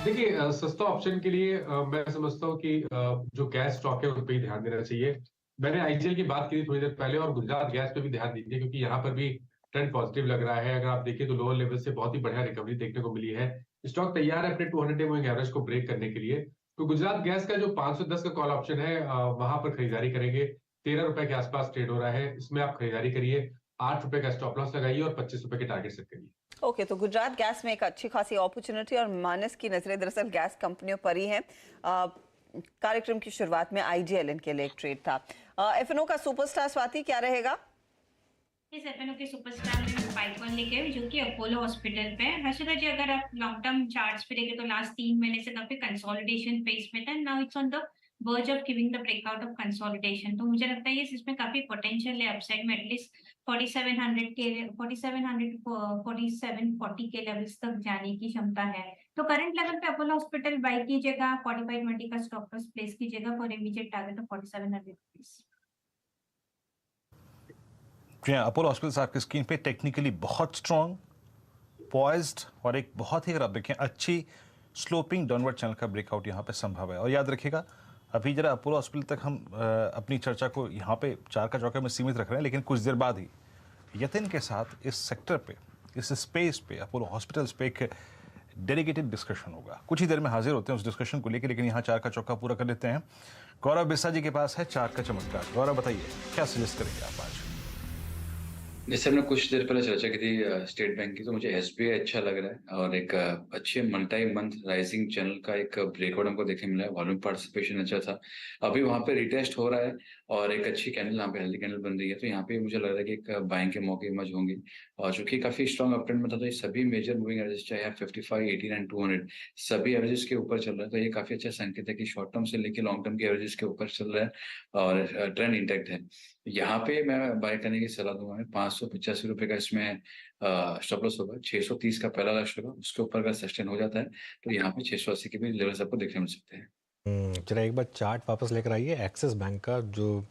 देखिए सस्ता ऑप्शन के लिए मैं समझता हूँ कि जो गैस स्टॉक है उन पर ही ध्यान देना चाहिए। मैंने IGL की बात की थी थोड़ी देर पहले और गुजरात गैस पे भी ध्यान दीजिए क्योंकि यहाँ पर भी ट्रेंड पॉजिटिव लग रहा है। अगर आप देखिए तो लोअर लेवल से बहुत ही बढ़िया रिकवरी देखने को मिली है। स्टॉक तैयार है अपने 200 मूविंग एवरेज को ब्रेक करने के लिए। तो गुजरात गैस का जो 510 का कॉल ऑप्शन है वहां पर खरीदारी करेंगे। 13 रुपए के आसपास ट्रेड हो रहा है, इसमें आप खरीदारी करिए। 8 रुपए का स्टॉप लॉस लगाइए और 25 रुपए के टारगेट सेट करिए। ओके तो गुजरात गैस में एक अच्छी खासी अपॉर्चुनिटी और मानस की नजरें दरअसल गैस कंपनियों पर ही हैं। कार्यक्रम की शुरुआत में IGL इनके लिए एक ट्रेड था। FNO का सुपरस्टार स्वाति क्या रहेगा? इस FNO के सुपरस्टार में 5 लेके आए जो कि अपोलो हॉस्पिटल पे है। हर्षदा जी अगर आप लॉन्ग टर्म चार्ट्स पे देखें तो लास्ट 3 महीने से काफी कंसोलिडेशन फेज में था। Now it's on the verge of giving the breakout of consolidation. तो मुझे लगता है ये इसमें काफी पोटेंशियल है अपसाइड में। एटलीस्ट 4700 के 4740 के लेवल्स तक जाने की क्षमता है। तो करंट लेवल पे अपोलो हॉस्पिटल बाय कीजिएगा। 4520 का स्टॉप लॉस प्लेस कीजिएगा for immediate target of 4700 rupees. Apollo hospitals आपकी स्क्रीन पे टेक्निकली बहुत स्ट्रॉन्ग, पॉइज्ड और एक बहुत ही अगर आप देखें अच्छी स्लोपिंग डाउनवर्ड चैनल का ब्रेकआउट यहाँ पे संभव है। और याद रखिएगा अभी जरा अपोलो हॉस्पिटल तक हम अपनी चर्चा को यहाँ पे चार का चौका में सीमित रख रहे हैं, लेकिन कुछ देर बाद ही यतिन के साथ इस सेक्टर पे, इस स्पेस पे, अपोलो हॉस्पिटल्स पे एक डेडिकेटेड डिस्कशन होगा। कुछ ही देर में हाजिर होते हैं उस डिस्कशन को लेकर, लेकिन यहाँ चार का चौका पूरा कर लेते हैं। गौरव बिस्सा जी के पास है चार का चमत्कार। गौरव बताइए क्या सजेस्ट करेंगे आप आज? जैसे हमने कुछ देर पहले चर्चा की थी स्टेट बैंक की, तो मुझे SBI अच्छा लग रहा है और एक अच्छे मल्टी मंथ राइजिंग चैनल का एक ब्रेकआउट हमको देखने मिला है। वॉल्यूम पार्टिसिपेशन अच्छा था, अभी वहां पे रिटेस्ट हो रहा है और एक अच्छी कैंडल यहाँ पे हेल्दी कैंडल बन रही है। तो यहाँ पे मुझे लग रहा है कि एक बाइंग के मौके इमर्ज होंगे और चूंकि काफी स्ट्रॉन्ग अपट्रेंड में था तो ये सभी मेजर मूविंग एवरेज चाहे 55, 18 एंड 200 सभी एवरेजेस के ऊपर चल रहा है। तो ये काफी अच्छा संकेत है कि शॉर्ट टर्म से लेकर लॉन्ग टर्म के एवरेजेस के ऊपर चल रहा है और ट्रेंड इंटैक्ट है। यहाँ पे मैं बाय करने की सलाह दूंगा। 585 रुपए का इसमें स्टॉप लॉस होगा। 630 का पहला लक्ष्य होगा, उसके ऊपर अगर सस्टेन हो जाता है तो यहाँ पे 680 के भी लेवल्स आपको देखने मिल सकते हैं। जरा एक बार चार्ट वापस लेकर आइए एक्सिस बैंक का, जो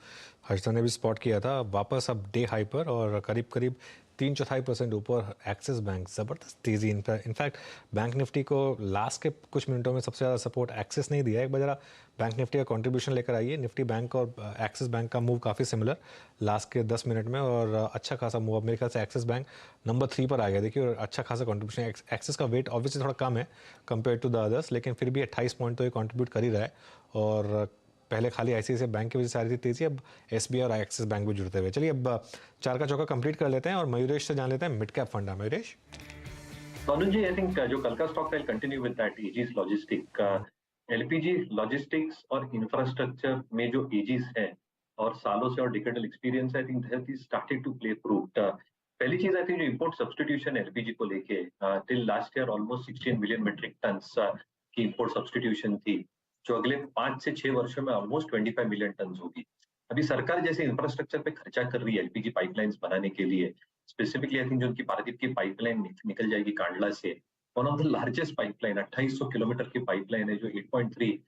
हर्षदा ने भी स्पॉट किया था, वापस अब डे हाई पर और करीब करीब 3/4% ऊपर एक्सिस बैंक। ज़बरदस्त तेज़ी इनफैक्ट बैंक निफ्टी को लास्ट के कुछ मिनटों में सबसे ज़्यादा सपोर्ट एक्सिस नहीं दिया। एक बार जरा बैंक निफ्टी का कंट्रीब्यूशन लेकर आइए। निफ्टी बैंक और एक्सिस बैंक का मूव काफ़ी सिमिलर लास्ट के 10 मिनट में और अच्छा खासा मूव। अब मेरे ख्याल से एक्सिस बैंक नंबर 3 पर आ गया देखिए और अच्छा खासा कंट्रीब्यूशन। एक्सिस का वेट ऑब्वियसली थोड़ा कम है कंपेयर टू द अदर्स, लेकिन फिर भी 28 पॉइंट तो ये कॉन्ट्रीब्यूट कर ही रहा है। और पहले खाली ICICI बैंक की वजह से आ रही थी तेजी, अब SBI और एक्सिस बैंक भी जुड़ते हुए। चलिए अब चार का चौका कंप्लीट कर लेते हैं और मयूरेश से जान लेते हैं मिड कैप फंडा। मयूरेश। अनुज जी, आई थिंक जो कल का stock I continue with that Aegis logistic. LPG logistics और इंफ्रास्ट्रक्चर में जो एजिस है और सालों से और decadal experience, I think that is started to play fruit. पहली चीज आई थिंक जो इंपोर्ट सब्स्टिट्यूशन LPG को लेके till last year almost 16 million metric tons की इंपोर्ट सब्स्टिट्यूशन थी, जो अगले 5 से 6 वर्षों में ऑलमोस्ट 25 मिलियन टन होगी। अभी सरकार जैसे इंफ्रास्ट्रक्चर पे खर्चा कर रही है LPG पाइपलाइंस बनाने के लिए, स्पेसिफिकली आई थिंक जो उनकी पारादीप की पाइपलाइन निकल जाएगी कांडला से, one of the largest pipeline 2800 kilometre की पाइपलाइन है जो 8.3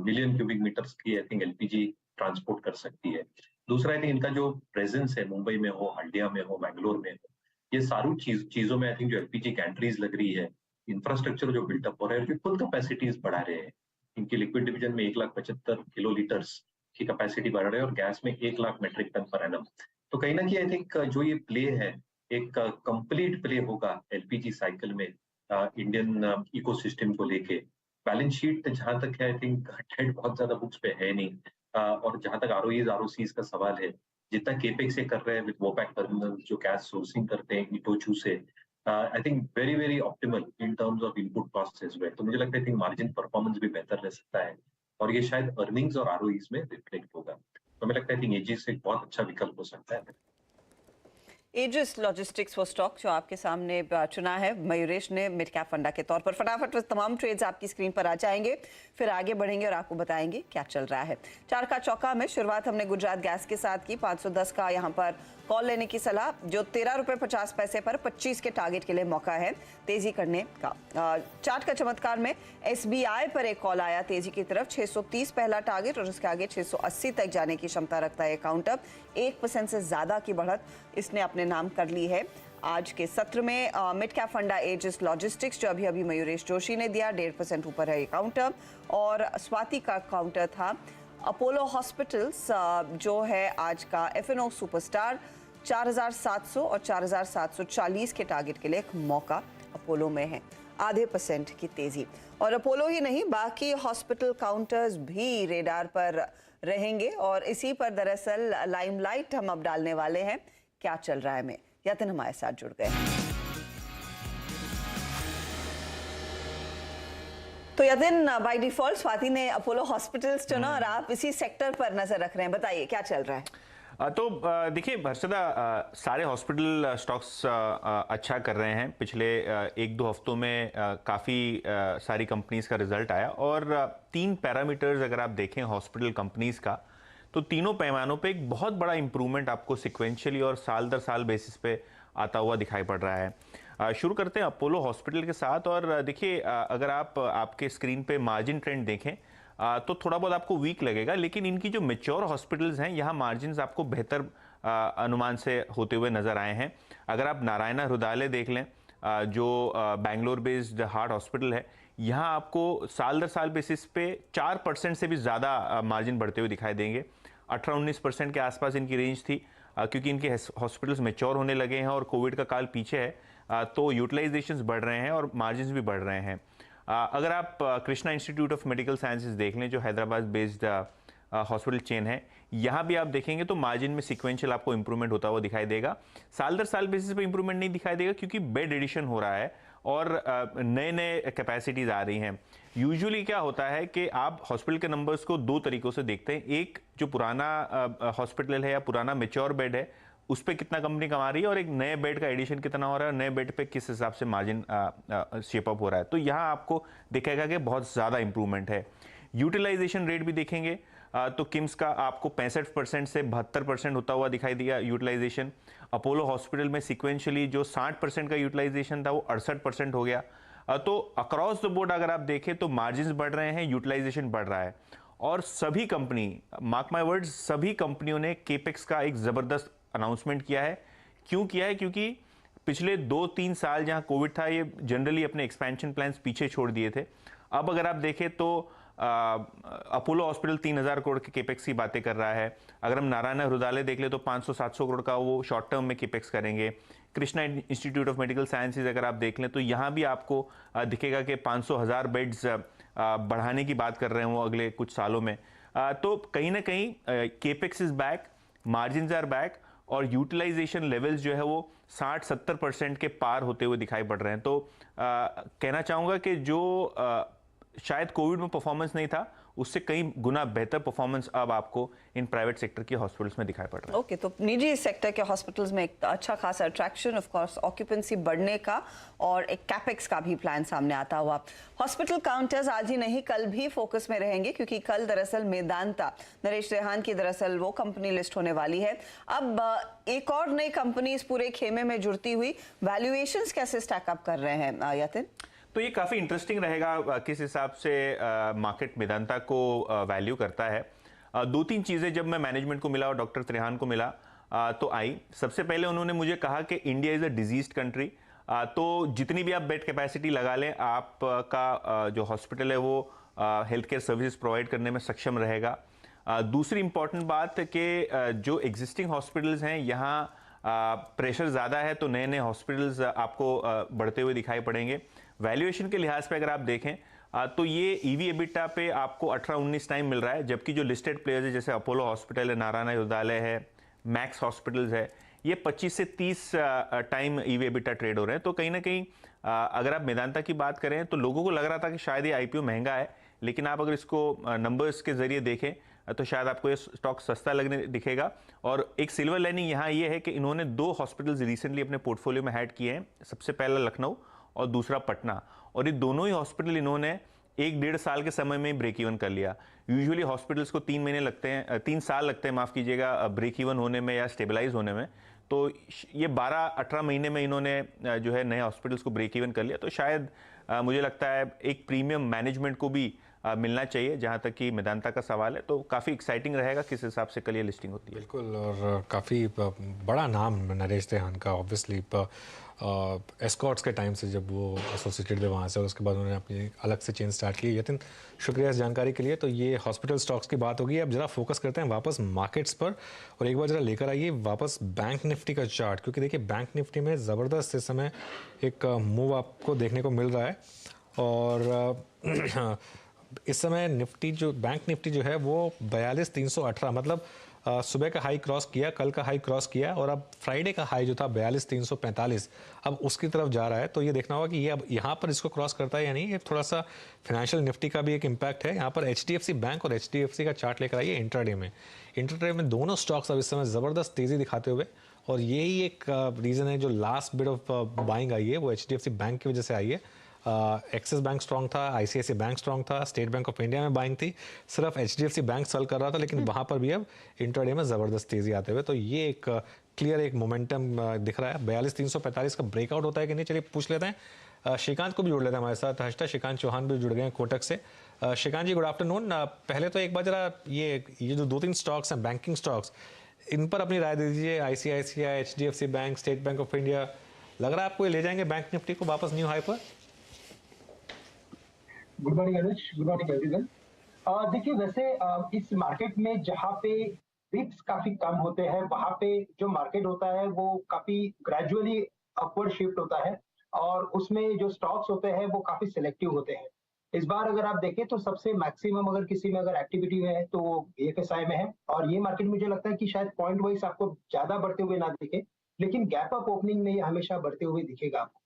मिलियन क्यूबिक मीटर्स की आई थिंक LPG ट्रांसपोर्ट कर सकती है। दूसरा आई थिंक इनका जो प्रेजेंस है मुंबई में हो, हल्दिया में हो, मैंगलोर में हो, ये सारी चीजों में आई थिंक जो LPG गैंट्रीज लग रही है, इंफ्रास्ट्रक्चर जो बिल्टअप हो रहा है, खुद कैपेसिटीज बढ़ा रहे हैं। इनकी लिक्विड डिवीजन में 1,75,000 किलोलीटर्स की कैपेसिटी बढ़ रही है और गैस में 1 lakh metric ton per annum. तो कहीं ना कहीं आई थिंक जो ये प्ले है एक कंप्लीट प्ले होगा LPG साइकिल में इंडियन इकोसिस्टम को लेके। बैलेंस शीट जहां तक है, आई थिंक डेट बहुत ज्यादा बुक्स पे है नहीं। और जहां तक आरओईज आरओसीज का सवाल है, जितना केपेक्स से कर रहे हैं विद वोपैक टर्मिनल, जो गैस सोर्सिंग करते हैं इटोचू से, I think very very optimal in terms of input cost as well. तो मुझे लगता है, आई थिंक मार्जिन परफॉर्मेंस भी बेहतर रह सकता है और ये शायद अर्निंग्स और आरओईज में रिफ्लेक्ट होगा। तो मुझे लगता है, आई थिंक एजिस एक बहुत अच्छा विकल्प हो सकता है। एजिस लॉजिस्टिक्स वो स्टॉक जो आपके सामने चुना है मयूरेश ने मिड कैप फंडा के तौर पर। फटाफट तमाम ट्रेड्स आपकी स्क्रीन पर आ जाएंगे, फिर आगे बढ़ेंगे और आपको बताएंगे क्या चल रहा है। चार का चौका में शुरुआत हमने गुजरात गैस के साथ की। 510 का यहाँ पर कॉल लेने की सलाह, जो 13 रुपए 50 पैसे पर 25 के टारगेट के लिए मौका है तेजी करने का। चार्ट का चमत्कार में एसबीआई पर एक कॉल आया तेजी की तरफ, 630 पहला टारगेट और उसके आगे 680 तक जाने की क्षमता रखता है काउंटर। 1% से ज्यादा की बढ़त इसने अपने नाम कर ली है। आज के सत्र में मिड कैप फंडा एजिस लॉजिस्टिक्स जो अभी अभी मयूरेश जोशी ने दिया, 1.5% ऊपर है ये काउंटर। और स्वाति का काउंटर था अपोलो हॉस्पिटल्स जो है आज का एफएनओ सुपरस्टार, 4700 और 4740 के टारगेट के लिए एक मौका अपोलो में है। 0.5% की तेजी। और अपोलो ही नहीं, बाकी हॉस्पिटल काउंटर्स भी रेडार पर रहेंगे और इसी पर दरअसल लाइमलाइट हम अब डालने वाले हैं। क्या चल रहा है में यतन हमारे साथ जुड़ गए। तो यतिन, बाय डिफॉल्ट स्वाति ने अपोलो हॉस्पिटल्स चुना और आप इसी सेक्टर पर नजर रख रहे हैं, बताइए क्या चल रहा है। तो देखिए हर्षदा, सारे हॉस्पिटल स्टॉक्स अच्छा कर रहे हैं। पिछले 1-2 हफ्तों में काफ़ी सारी कंपनीज का रिजल्ट आया और 3 पैरामीटर्स अगर आप देखें हॉस्पिटल कंपनीज का, तो तीनों पैमानों पे एक बहुत बड़ा इंप्रूवमेंट आपको सिक्वेंशियली और साल दर साल बेसिस पे आता हुआ दिखाई पड़ रहा है। शुरू करते हैं अपोलो हॉस्पिटल के साथ। और देखिए अगर आप आपके स्क्रीन पे मार्जिन ट्रेंड देखें तो थोड़ा बहुत आपको वीक लगेगा, लेकिन इनकी जो मैच्योर हॉस्पिटल्स हैं यहाँ मार्जिन्स आपको बेहतर अनुमान से होते हुए नजर आए हैं। अगर आप नारायणा हृदयालय देख लें जो बैंगलोर बेस्ड हार्ट हॉस्पिटल है, यहाँ आपको साल दर साल बेसिस पे 4% से भी ज़्यादा मार्जिन बढ़ते हुए दिखाई देंगे। 18-19% के आसपास इनकी रेंज थी क्योंकि इनके हॉस्पिटल्स मैच्योर होने लगे हैं और कोविड का काल पीछे है, तो यूटिलाइजेशंस बढ़ रहे हैं और मार्जिन्स भी बढ़ रहे हैं। अगर आप Krishna institute of medical sciences देख लें जो हैदराबाद बेस्ड हॉस्पिटल चेन है, यहाँ भी आप देखेंगे तो मार्जिन में सीक्वेंशियल आपको इंप्रूवमेंट होता हुआ दिखाई देगा। साल दर साल बेसिस पे इंप्रूवमेंट नहीं दिखाई देगा क्योंकि बेड एडिशन हो रहा है और नए नए कैपेसिटीज आ रही हैं। यूजुअली क्या होता है कि आप हॉस्पिटल के नंबर्स को 2 तरीकों से देखते हैं। एक जो पुराना हॉस्पिटल है या पुराना मैच्योर बेड है उस पर कितना कंपनी कमा रही है और एक नए बेड का एडिशन कितना हो रहा है, नए बेड पे किस हिसाब से मार्जिन शेप अप हो रहा है। तो यहाँ आपको दिखेगा कि बहुत ज़्यादा इंप्रूवमेंट है। यूटिलाइजेशन रेट भी देखेंगे तो किम्स का आपको 65% से 72% होता हुआ दिखाई दिया यूटिलाइजेशन। अपोलो हॉस्पिटल में सिक्वेंशियली जो 60% का यूटिलाइजेशन था वो 68% हो गया। तो अक्रॉस द बोर्ड अगर आप देखें तो मार्जिन बढ़ रहे हैं, यूटिलाइजेशन बढ़ रहा है और सभी कंपनी, मार्क माई वर्ड्स, सभी कंपनियों ने केपेक्स का एक ज़बरदस्त अनाउंसमेंट किया है। क्यों किया है? क्योंकि पिछले 2-3 साल जहां कोविड था ये जनरली अपने एक्सपेंशन प्लान्स पीछे छोड़ दिए थे। अब अगर आप देखें तो अपोलो हॉस्पिटल 3000 करोड़ के केपेक्स की बातें कर रहा है। अगर हम नारायणा हृदयालय देख ले तो 500-700 करोड़ का वो शॉर्ट टर्म में केपेक्स करेंगे। Krishna institute of medical sciences अगर आप देख लें तो यहाँ भी आपको दिखेगा कि 500,000 बेड्स बढ़ाने की बात कर रहे हैं वो अगले कुछ सालों में। तो कहीं ना कहीं capex is back, margins are back और यूटिलाइजेशन लेवल्स जो है वो 60-70% के पार होते हुए दिखाई पड़ रहे हैं। तो कहना चाहूँगा कि जो शायद कोविड में परफॉर्मेंस नहीं था उससे कई गुना बेहतर परफॉर्मेंस अब आपको इन प्राइवेट सेक्टर के हॉस्पिटल्स में दिखाई पड़ रहा है। ओके, तो निजी सेक्टर के हॉस्पिटल्स में एक अच्छा खासा अट्रैक्शन, ऑफ कोर्स ऑक्यूपेंसी बढ़ने का और एक कैपेक्स का भी प्लान सामने आता हुआ। हॉस्पिटल काउंटर्स आज ही नहीं कल भी फोकस में रहेंगे क्योंकि कल दरअसल मेदांता, नरेश रेहान की दरअसल वो कंपनी लिस्ट होने वाली है। अब एक और नई कंपनी इस पूरे खेमे में जुड़ती हुई, वैल्यूएशंस कैसे स्टैकअप कर रहे हैं यतिन? तो ये काफ़ी इंटरेस्टिंग रहेगा किस हिसाब से मार्केट मेदांता को वैल्यू करता है। 2-3 चीज़ें जब मैं मैनेजमेंट को मिला और डॉक्टर त्रेहान को मिला तो आई। सबसे पहले उन्होंने मुझे कहा कि India is a diseased country, तो जितनी भी आप बेड कैपेसिटी लगा लें आपका जो हॉस्पिटल है वो हेल्थ केयर सर्विसेज प्रोवाइड करने में सक्षम रहेगा। दूसरी इंपॉर्टेंट बात कि जो एग्जिस्टिंग हॉस्पिटल्स हैं यहाँ प्रेशर ज़्यादा है तो नए नए हॉस्पिटल्स आपको बढ़ते हुए दिखाई पड़ेंगे। वैल्यूएशन के लिहाज पे अगर आप देखें तो ये ईवी एबिटा पे आपको 18-19 टाइम मिल रहा है, जबकि जो लिस्टेड प्लेयर्स है जैसे अपोलो हॉस्पिटल है, नारायण हृदयालय है, मैक्स हॉस्पिटल्स है, ये 25 से 30 टाइम ईवी एबिटा ट्रेड हो रहे हैं। तो कहीं ना कहीं अगर आप मेदांता की बात करें तो लोगों को लग रहा था कि शायद ये आईपीओ महंगा है, लेकिन आप अगर इसको नंबर्स के जरिए देखें तो शायद आपको ये स्टॉक सस्ता लगने दिखेगा। और एक सिल्वर लाइनिंग यहाँ ये है कि इन्होंने 2 हॉस्पिटल्स रिसेंटली अपने पोर्टफोलियो में ऐड किए हैं, सबसे पहला लखनऊ और दूसरा पटना, और ये दोनों ही हॉस्पिटल इन्होंने 1-1.5 साल के समय में ब्रेक इवन कर लिया। यूजुअली हॉस्पिटल्स को 3 महीने लगते हैं, 3 साल लगते हैं माफ़ कीजिएगा, ब्रेक इवन होने में या स्टेबलाइज होने में। तो ये 12-18 महीने में इन्होंने जो है नए हॉस्पिटल्स को ब्रेक इवन कर लिया। तो शायद मुझे लगता है एक प्रीमियम मैनेजमेंट को भी मिलना चाहिए, जहां तक कि मेदांता का सवाल है। तो काफ़ी एक्साइटिंग रहेगा किस हिसाब से कल ये लिस्टिंग होती है। बिल्कुल, और काफ़ी बड़ा नाम नरेश त्रेहान का, ऑब्वियसली एस्कॉर्ट्स के टाइम से जब वो एसोसिएटेड थे वहाँ से, और उसके बाद उन्होंने अपनी अलग से चेन स्टार्ट की। यतिन, शुक्रिया इस जानकारी के लिए। तो ये हॉस्पिटल स्टॉक्स की बात होगी। अब जरा फोकस करते हैं वापस मार्केट्स पर, और एक बार जरा लेकर आइए वापस बैंक निफ्टी का चार्ट, क्योंकि देखिए बैंक निफ्टी में ज़बरदस्त इस समय एक मूव आपको देखने को मिल रहा है। और इस समय निफ्टी जो बैंक निफ्टी जो है वो 42,318, मतलब सुबह का हाई क्रॉस किया, कल का हाई क्रॉस किया, और अब फ्राइडे का हाई जो था 42,345 अब उसकी तरफ जा रहा है। तो ये देखना होगा कि ये अब यहाँ पर इसको क्रॉस करता है या नहीं। ये थोड़ा सा फाइनेंशियल निफ्टी का भी एक इम्पैक्ट है। यहाँ पर एचडीएफसी बैंक और एचडीएफसी का चार्ट लेकर आइए इंट्राडे में। इंट्राडे में दोनों स्टॉक्स अब इस समय ज़बरदस्त तेज़ी दिखाते हुए, और यही एक रीज़न है जो last bit of buying I है वो एचडीएफसी बैंक की वजह से आई है। एक्सिस बैंक स्ट्रॉन्ग था, आईसीआईसी बैंक स्ट्रॉन्ग था, स्टेट बैंक ऑफ इंडिया में बाइंग थी, सिर्फ एचडीएफसी बैंक सेल कर रहा था, लेकिन वहाँ पर भी अब इंट्राडे में ज़बरदस्त तेज़ी आते हुए, तो ये एक क्लियर एक मोमेंटम दिख रहा है। 42,345 का ब्रेकआउट होता है कि नहीं, चलिए पूछ लेते हैं। श्रीकांत को भी जुड़ लेते हैं हमारे साथ। हर्षिता, श्रीकांत चौहान भी जुड़ गए हैं कोटक से। श्रीकांत जी, गुड आफ्टरनून। पहले तो एक बार जरा ये जो 2-3 स्टॉक्स हैं बैंकिंग स्टॉक्स, इन पर अपनी राय दे दीजिए। ICICI, HDFC bank, state bank of India, लग रहा है आपको ये ले जाएंगे बैंक निफ्टी को वापस न्यू हाई पर? गुड मॉर्निंग अनुज, गुड मॉर्निंग एवरीवन। देखिए, वैसे इस मार्केट में जहाँ पे रिस्क काफी कम होते हैं, वहाँ पे जो मार्केट होता है वो काफी ग्रेजुअली अपवर्ड शिफ्ट होता है, और उसमें जो स्टॉक्स होते हैं वो काफी सिलेक्टिव होते हैं। इस बार अगर आप देखें तो सबसे मैक्सिमम अगर किसी में अगर एक्टिविटी है तो वो बीएफएसआई में है, और ये मार्केट मुझे लगता है कि शायद पॉइंट वाइज आपको ज्यादा बढ़ते हुए ना दिखे, लेकिन गैप अप ओपनिंग में ये हमेशा बढ़ते हुए दिखेगा आपको।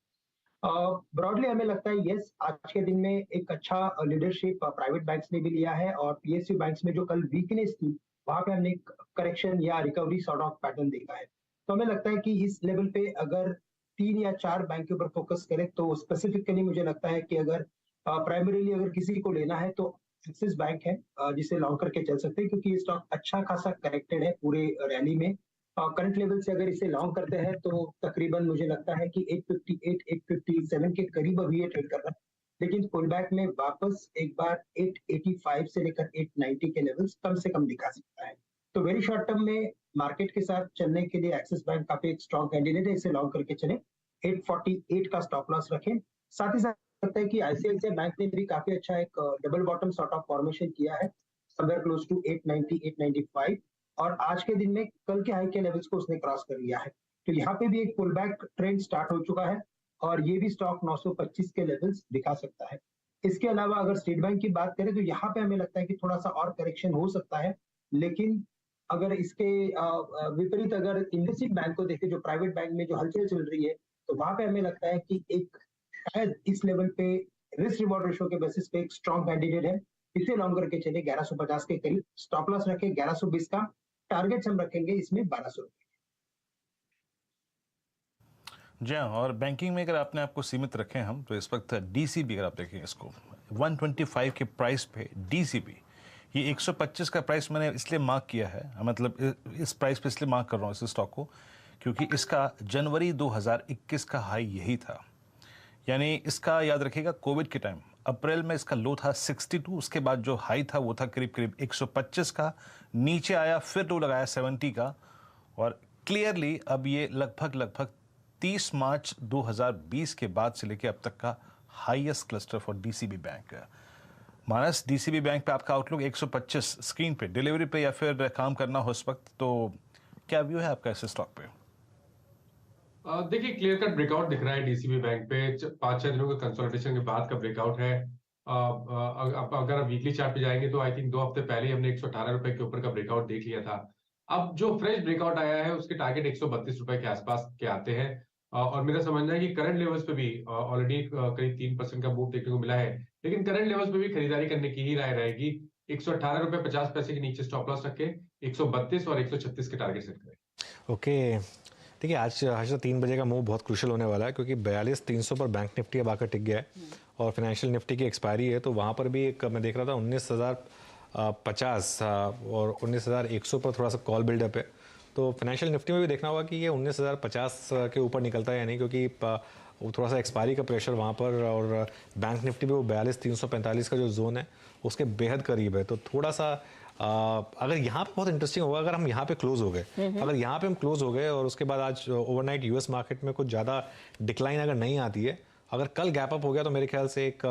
ब्रॉडली हमें लगता है यस, आज के दिन में एक अच्छा लीडरशिप प्राइवेट बैंक्स ने भी लिया है, और पीएसयू बैंक्स में जो कल वीकनेस थी वहां पे हमने करेक्शन या रिकवरी सॉर्ट ऑफ पैटर्न देखा है। तो हमें लगता है कि इस लेवल पे अगर 3 या 4 बैंक के ऊपर फोकस करें तो स्पेसिफिकली मुझे लगता है कि अगर प्राइमरीली अगर किसी को लेना है तो एक्सिस बैंक है जिसे लॉन्ग करके चल सकते हैं, क्योंकि ये स्टॉक अच्छा खासा करेक्टेड है पूरे रैली में। करंट लेवल से अगर इसे लॉन्ग करते हैं तो तकरीबन मुझे लगता है कि 858, 857 के करीब अभी ये ट्रेड कर रहा है, लेकिन पुल बैक में वापस एक बार 885 से लेकर 890 के लेवल्स कम से कम दिखा सकता है। तो वेरी शॉर्ट टर्म में मार्केट के साथ चलने के लिए एक्सिस बैंक काफी एक स्ट्रॉन्ग कैंडिडेट है, इसे लॉन्ग करके चले। 848 का स्टॉप लॉस रखें। साथ ही साथ लगता है कि आईसीआईसीआई बैंक ने भी काफी अच्छा एक double bottom sort of formation किया है, समवेयर क्लोज टू 890, 895, और आज के दिन में कल के हाई के लेवल्स को उसने क्रॉस कर लिया है। तो यहाँ पे भी एक पुल बैक ट्रेंड स्टार्ट हो चुका है, और ये भी स्टॉक 925 के लेवल्स दिखा सकता है। इसके अलावा अगर स्टेट बैंक की बात करें तो यहाँ पे हमें लगता है कि थोड़ा सा और करेक्शन हो सकता है, लेकिन अगर इसके विपरीत अगर इंडसइंड बैंक को देखें, जो प्राइवेट बैंक में जो हलचल चल रही है, तो वहां पे हमें लगता है कि एक शायद इस लेवल पे रिस्क रिवॉर्ड रेशो के बेसिस पे एक स्ट्रॉन्ग कैंडिडेट है, इसे लॉन्ग करके चले 1150 के करीब। स्टॉप लॉस रखे 1120 का, टारगेट्स हम रखेंगे इसमें 1200 रुपए। जी हाँ, और बैंकिंग में अगर आपने आपको सीमित रखे हम तो इस वक्त डीसीबी अगर आप देखें इसको 125 के प्राइस पे डीसीबी, ये 125 का प्राइस मैंने इसलिए मार्क किया है, मतलब इस प्राइस पे इसलिए मार्क कर रहा हूँ इस स्टॉक को क्योंकि इसका जनवरी 2021 का हाई यही था। यानी इसका याद रखिएगा कोविड के टाइम अप्रैल में इसका लो था 62, उसके बाद जो हाई था वो था करीब करीब 125 का, नीचे आया फिर लो लगाया 70 का, और क्लियरली अब ये लगभग 30 मार्च 2020 के बाद से लेकर अब तक का highest cluster for DCB bank है। मानस, डीसीबी बैंक पे आपका आउटलुक 125 स्क्रीन पे, डिलीवरी पे या फिर काम करना हो इस वक्त, तो क्या व्यू है आपका ऐसे स्टॉक पे? देखिए, क्लियर कट ब्रेकआउट दिख रहा है डीसीबी बैंक पे। 5-6 दिनों के कंसोलिडेशन के बाद का ब्रेकआउट है। अगर आप वीकली चार्ट पे जाएंगे तो आई थिंक 2 हफ्ते पहले ही हमने 118 रुपए के ऊपर का ब्रेकआउट देख लिया था। अब जो फ्रेश ब्रेकआउट आया है उसके टारगेट 132 रुपए के आसपास के आते हैं, और मेरा समझना है कि करंट लेवल्स पे भी ऑलरेडी करीब 3% का मूव देखने को मिला है, लेकिन करंट लेवल्स पे भी खरीदारी करने की ही राय रहेगी। 118 रुपए 50 पैसे के नीचे स्टॉप लॉस रखे 132 और 136 के टारगेट सेट करें। ओके, देखिए आज 3 बजे का मूव बहुत क्रूशियल होने वाला है, क्योंकि 42,300 पर बैंक निफ्टी अब आकर टिक गया है और फाइनेंशियल निफ्टी की एक्सपायरी है, तो वहाँ पर भी एक मैं देख रहा था 19,050 और 19,100 पर थोड़ा सा कॉल बिल्डअप है। तो फाइनेंशियल निफ्टी में भी देखना होगा कि ये 19,050 के ऊपर निकलता है या नहीं, क्योंकि वो थोड़ा सा एक्सपायरी का प्रेशर वहाँ पर, और बैंक निफ्टी भी वो 42,345 का जो जोन है उसके बेहद करीब है। तो थोड़ा सा अगर यहाँ पे बहुत इंटरेस्टिंग होगा अगर हम यहाँ पे क्लोज हो गए, अगर यहाँ पे हम क्लोज हो गए और उसके बाद आज ओवरनाइट यूएस मार्केट में कुछ ज़्यादा डिक्लाइन अगर नहीं आती है, अगर कल गैप अप हो गया तो मेरे ख्याल से एक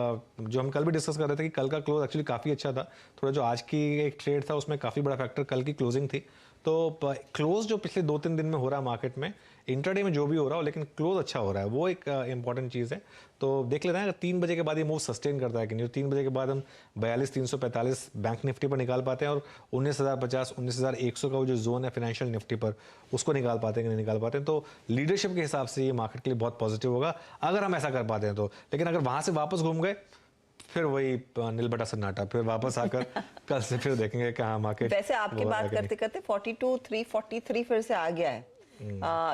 जो हम कल भी डिस्कस कर रहे थे कि कल का क्लोज एक्चुअली काफ़ी अच्छा था, थोड़ा जो आज की एक ट्रेड था उसमें काफ़ी बड़ा फैक्टर कल की क्लोजिंग थी। तो क्लोज जो पिछले 2-3 दिन में हो रहा है मार्केट में, इंट्राडे में जो भी हो रहा हो, लेकिन क्लोज अच्छा हो रहा है, वो एक इंपॉर्टेंट चीज़ है। तो देख लेते हैं अगर 3 बजे के बाद ये मूव सस्टेन करता है कि नहीं। 3 बजे के बाद हम 42,345 बैंक निफ्टी पर निकाल पाते हैं और 19,050 19,100 का वो जो जोन है फाइनेंशियल निफ्टी पर, उसको निकाल पाते हैं कि नहीं निकाल पाते हैं। तो लीडरशिप के हिसाब से ये मार्केट के लिए बहुत पॉजिटिव होगा अगर हम ऐसा कर पाते हैं तो। लेकिन अगर वहाँ से वापस घूम गए फिर वही नील बटा सन्नाटा, फिर वापस आकर कल से फिर देखेंगे कहाँ मार्केट। वैसे आपकी बात करते करते 42,343 फिर से आ गया है।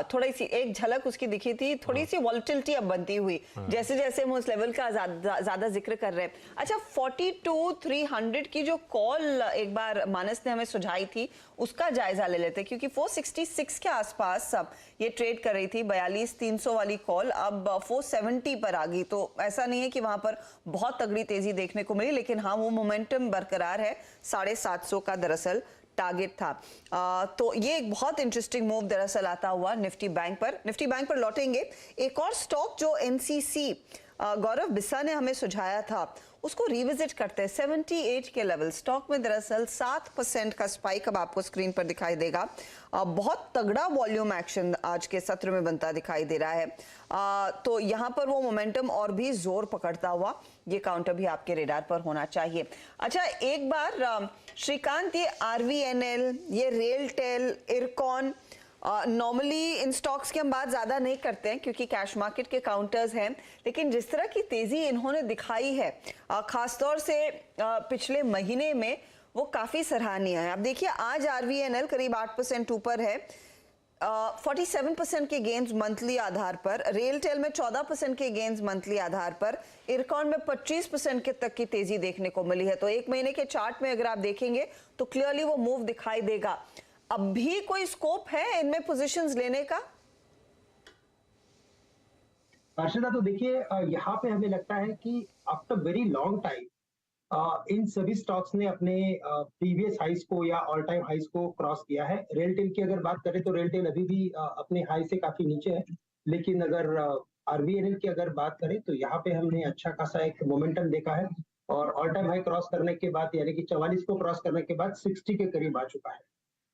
थोड़ी सी एक झलक उसकी दिखी थी, थोड़ी सी वॉलेटिलिटी अब बनती हुई, जैसे जैसे हम उस लेवल का ज्यादा जिक्र कर रहे हैं। अच्छा, 42,300 की जो कॉल एक बार मानस ने हमें सुझाई थी उसका जायजा ले लेते, क्योंकि 466 के आसपास ये ट्रेड कर रही थी। 42,300 वाली कॉल अब 470 पर आ गई, तो ऐसा नहीं है कि वहां पर बहुत तगड़ी तेजी देखने को मिली, लेकिन हाँ वो मोमेंटम बरकरार है। 750 का दरअसल टारगेट था। तो ये एक बहुत इंटरेस्टिंग मूव दरअसल आता हुआ निफ्टी बैंक पर लौटेंगे। एक और स्टॉक जो एनसीसी गौरव बिस्सा ने हमें सुझाया था उसको रिविजिट करते हैं। 78 के लेवल स्टॉक में दरअसल 7% का स्पाइक अब आपको स्क्रीन पर दिखाई देगा। बहुत तगड़ा वॉल्यूम एक्शन आज के सत्र में बनता दिखाई दे रहा है। तो यहाँ पर वो मोमेंटम और भी जोर पकड़ता हुआ ये काउंटर भी आपके रेडार पर होना चाहिए। अच्छा, एक बार श्रीकांत, ये आरवीएनएल, ये RailTel, IRCON, normally in stocks की हम बात ज्यादा नहीं करते हैं क्योंकि कैश मार्केट के काउंटर्स हैं, लेकिन जिस तरह की तेजी इन्होंने दिखाई है खासतौर से पिछले महीने में, वो काफी सराहनीय है। अब देखिए आज आरवीएनएल करीब 8% ऊपर है, 47% के गेन्स मंथली आधार पर, रेलटेल में 14% के गेन्स मंथली आधार पर, इरकॉन में 25% के तक की तेजी देखने को मिली है। तो एक महीने के चार्ट में अगर आप देखेंगे तो क्लियरली वो मूव दिखाई देगा। अब भी कोई स्कोप है इनमें पोजीशंस लेने का? हर्षदा, तो देखिए यहाँ पे हमें लगता है कि after very long time in सभी स्टॉक्स ने अपने प्रीवियस हाइस को या ऑल टाइम हाइस को क्रॉस किया है। रेलटेल की अगर बात करें तो रेलटेल अभी भी अपने हाई से काफी नीचे है, लेकिन अगर आरवीएनएल की अगर बात करें तो यहाँ पे हमने अच्छा खासा एक मोमेंटम देखा है और ऑल टाइम हाई क्रॉस करने के बाद, यानी कि 44 को क्रॉस करने के बाद 60 के करीब आ चुका है।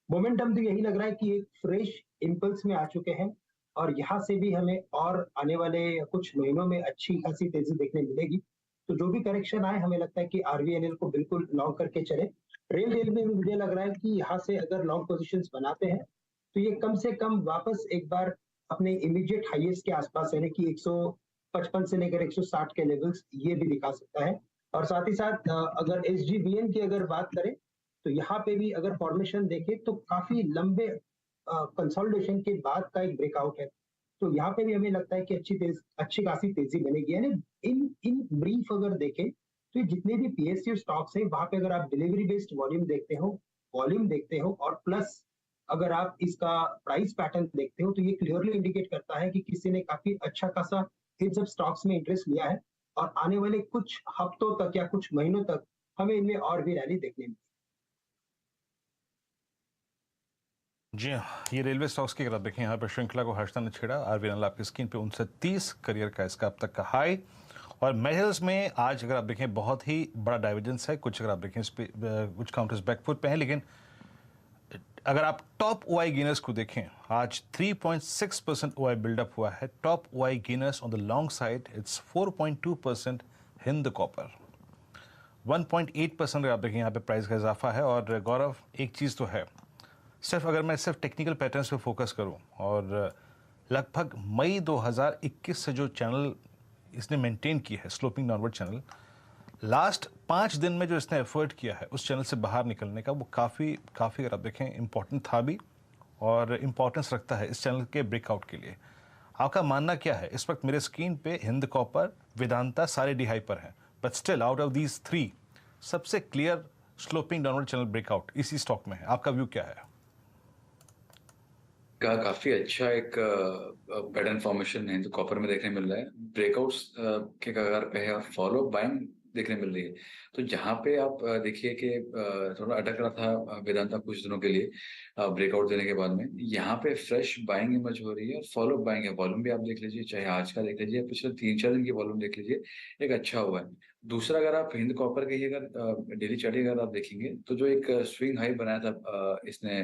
मोमेंटम तो यही लग रहा है कि एक फ्रेश इंपल्स में आ चुके हैं और यहाँ से भी हमें और आने वाले कुछ महीनों में अच्छी खासी तेजी देखने मिलेगी। तो जो भी करेक्शन आए, हमें लगता है कि आरवीएनएल को बिल्कुल लॉन्ग करके चले। रेल में भी मुझे लग रहा है कि यहाँ से अगर लॉन्ग पोजीशंस बनाते हैं तो ये कम से कम वापस एक बार अपने इमीडिएट हाईएस्ट के आसपास, यानी कि 155 से लेकर 160 के लेवल्स ये भी दिखा सकता है। और साथ ही साथ अगर एसजीवीएन की अगर बात करें तो यहाँ पे भी अगर फॉर्मेशन देखें तो काफी लंबे कंसोलिडेशन के बाद का एक ब्रेकआउट है। तो यहाँ पे भी हमें लगता है कि अच्छी खासी तेजी बनेगी। यानी इन ब्रीफ अगर देखें तो जितने भी पीएसयू स्टॉक्स हैं वहां पे अगर आप डिलीवरी बेस्ड वॉल्यूम देखते हो और प्लस अगर आप इसका प्राइस पैटर्न देखते हो तो ये क्लियरली इंडिकेट करता है कि किसी ने काफी अच्छा खासा इन सब स्टॉक्स में इंटरेस्ट लिया है और आने वाले कुछ हफ्तों तक या कुछ महीनों तक हमें इनमें और भी रैली देखने मिलेगी। जी हाँ, ये रेलवे स्टॉक्स की अगर आप देखें यहाँ पर श्रृंखला को हर्षदा ने छेड़ा। आरवीएनएल आपकी स्क्रीन पे 29 करियर का इसका अब तक का हाई, और मेजर्स में आज अगर आप देखें बहुत ही बड़ा डाइवर्जेंस है। कुछ अगर आप देखें इस पे कुछ काउंटर्स बैकफुट पे हैं, लेकिन अगर आप टॉप ओआई गेनर्स को देखें आज 3.6% ओआई बिल्डअप हुआ है। Top OI gainers on the long side it's 4.2% Hind copper. 1.8% अगर आप देखें यहाँ पे प्राइस का इजाफा है। और गौरव, एक चीज़ तो है, सिर्फ अगर मैं सिर्फ टेक्निकल पैटर्न्स पे फोकस करूं, और लगभग मई 2021 से जो चैनल इसने मेंटेन की है, स्लोपिंग डाउनवर्ड चैनल, लास्ट 5 दिन में जो इसने एफर्ट किया है उस चैनल से बाहर निकलने का, वो काफ़ी अगर आप देखें इम्पॉर्टेंट था भी और इम्पॉर्टेंस रखता है इस चैनल के ब्रेकआउट के लिए। आपका मानना क्या है? इस वक्त मेरे स्क्रीन पे हिंद कॉपर, वेदांता सारे डी हाई पर हैं, but still out of these 3 सबसे clear sloping downward channel breakout इसी स्टॉक में है। आपका व्यू क्या है? काफी अच्छा एक पैटर्न इन्फॉर्मेशन हिंदू कॉपर में देखने मिल रहा है। ब्रेकआउट्स के कगार पे है और फॉलो बाइंग देखने मिल रही है। तो जहां पे आप देखिए कि थोड़ा अटक रहा था वेदांता कुछ दिनों के लिए ब्रेकआउट देने के बाद में, यहाँ पे फ्रेश बाइंग इमर्ज हो रही है और फॉलो बाइंग है। वॉल्यूम भी आप देख लीजिए, चाहे आज का देख लीजिए, पिछले 3-4 दिन की वॉल्यूम देख लीजिए, एक अच्छा हुआ है। दूसरा, अगर आप हिंद कॉपर की अगर डेली चार्ट अगर आप देखेंगे तो जो एक स्विंग हाई बनाया था इसने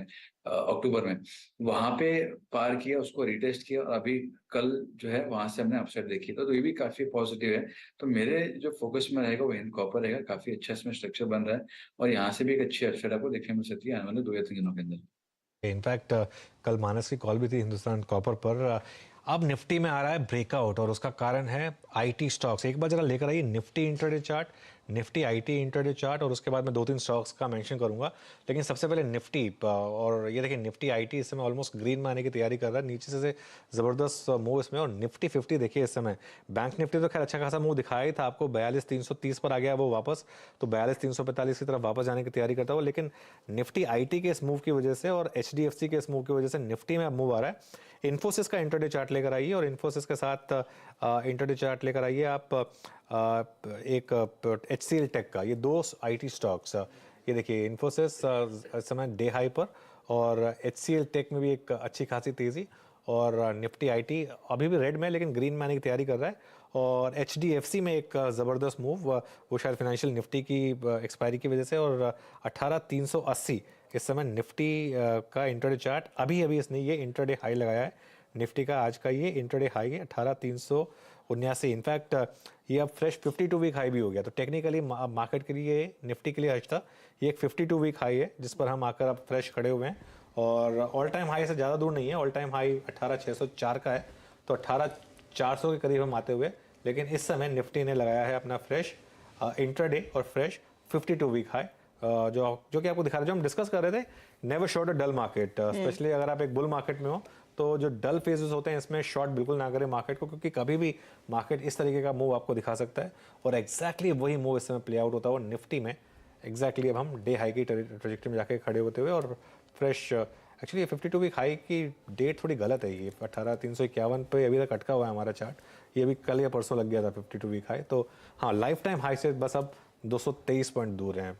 अक्टूबर में, वहां पे पार किया, उसको रिटेस्ट किया और अभी कल जो है वहां से हमने अपसाइड देखी, तो ये भी काफी पॉजिटिव है। तो मेरे जो फोकस में रहेगा वो हिंद कॉपर रहेगा। काफी अच्छा इसमें स्ट्रक्चर बन रहा है और यहाँ से भी एक अच्छी अपसाइड आपको देखने मिल सकती है आने वाले 2 या 3 दिनों के अंदर। इनफैक्ट कल मानस की कॉल भी थी हिंदुस्तान कॉपर पर। अब निफ्टी में आ रहा है ब्रेकआउट और उसका कारण है आईटी स्टॉक्स। एक बार जरा लेकर आइए Nifty intraday chart, Nifty IT intraday chart, और उसके बाद मैं 2-3 स्टॉक्स का मेंशन करूंगा। लेकिन सबसे पहले निफ्टी, और ये देखिए निफ्टी आईटी इस समय ऑलमोस्ट ग्रीन में आने की तैयारी कर रहा है। नीचे से ज़बरदस्त मूव इसमें। और निफ्टी 50 देखिए इस समय, बैंक निफ्टी तो खैर अच्छा खासा मूव दिखाया ही था आपको, 42,330 पर आ गया वो वापस, तो 42,345 की तरफ वापस जाने की तैयारी करता हुआ। लेकिन निफ्टी आईटी के इस मूव की वजह से और एचडीएफसी के इस मूव की वजह से निफ्टी में अब मूव आ रहा है। इन्फोसिस का इंट्राडे चार्ट लेकर आइए और इन्फोसिस के साथ इंट्राडे चार्ट लेकर आइए आप एक HCL टेक का। ये 2 आईटी स्टॉक्स, ये देखिए इन्फोसिस इस समय डे हाई पर और HCL टेक में भी एक अच्छी खासी तेज़ी, और निफ्टी आईटी अभी भी रेड में लेकिन ग्रीन में आने की तैयारी कर रहा है। और HDFC में एक ज़बरदस्त मूव, वो शायद फाइनेंशियल निफ्टी की एक्सपायरी की वजह से, और 18,380 इस समय निफ्टी का इंट्राडे चार्ट। अभी इसने ये इंट्राडे हाई लगाया है निफ्टी का, आज का ये इंट्राडे हाई है 18,379। इनफैक्ट ये अब फ्रेश 52 वीक हाई भी हो गया। तो टेक्निकली मार्केट के लिए, निफ्टी के लिए आज था ये एक 52 वीक हाई है जिस पर हम आकर अब फ्रेश खड़े हुए हैं, और ऑल टाइम हाई से ज़्यादा दूर नहीं है। ऑल टाइम हाई 18,604 का है, तो 18,400 के करीब हम आते हुए। लेकिन इस समय निफ्टी ने लगाया है अपना फ्रेश इंट्राडे और फ्रेश 52 वीक हाई, जो कि आपको दिखा रहे, जो हम डिस्कस कर रहे थे, never short a dull market. Specially अगर आप एक बुल मार्केट में हो तो जो डल फेजेस होते हैं इसमें शॉर्ट बिल्कुल ना करें मार्केट को, क्योंकि कभी भी मार्केट इस तरीके का मूव आपको दिखा सकता है। और एग्जैक्टली वही मूव इस समय प्ले आउट होता है और निफ्टी में एग्जैक्टली अब हम डे हाई की ट्रेजेक्टरी में जाके खड़े होते हुए, और फ्रेश एक्चुअली 52 वीक हाई की डेट थोड़ी गलत है, ये 18,351 पे अभी तक अटका हुआ है हमारा चार्ट। ये भी कल या परसों लग गया था 52 वीक हाई। तो हाँ, लाइफ टाइम हाई से बस अब 223 पॉइंट दूर हैं।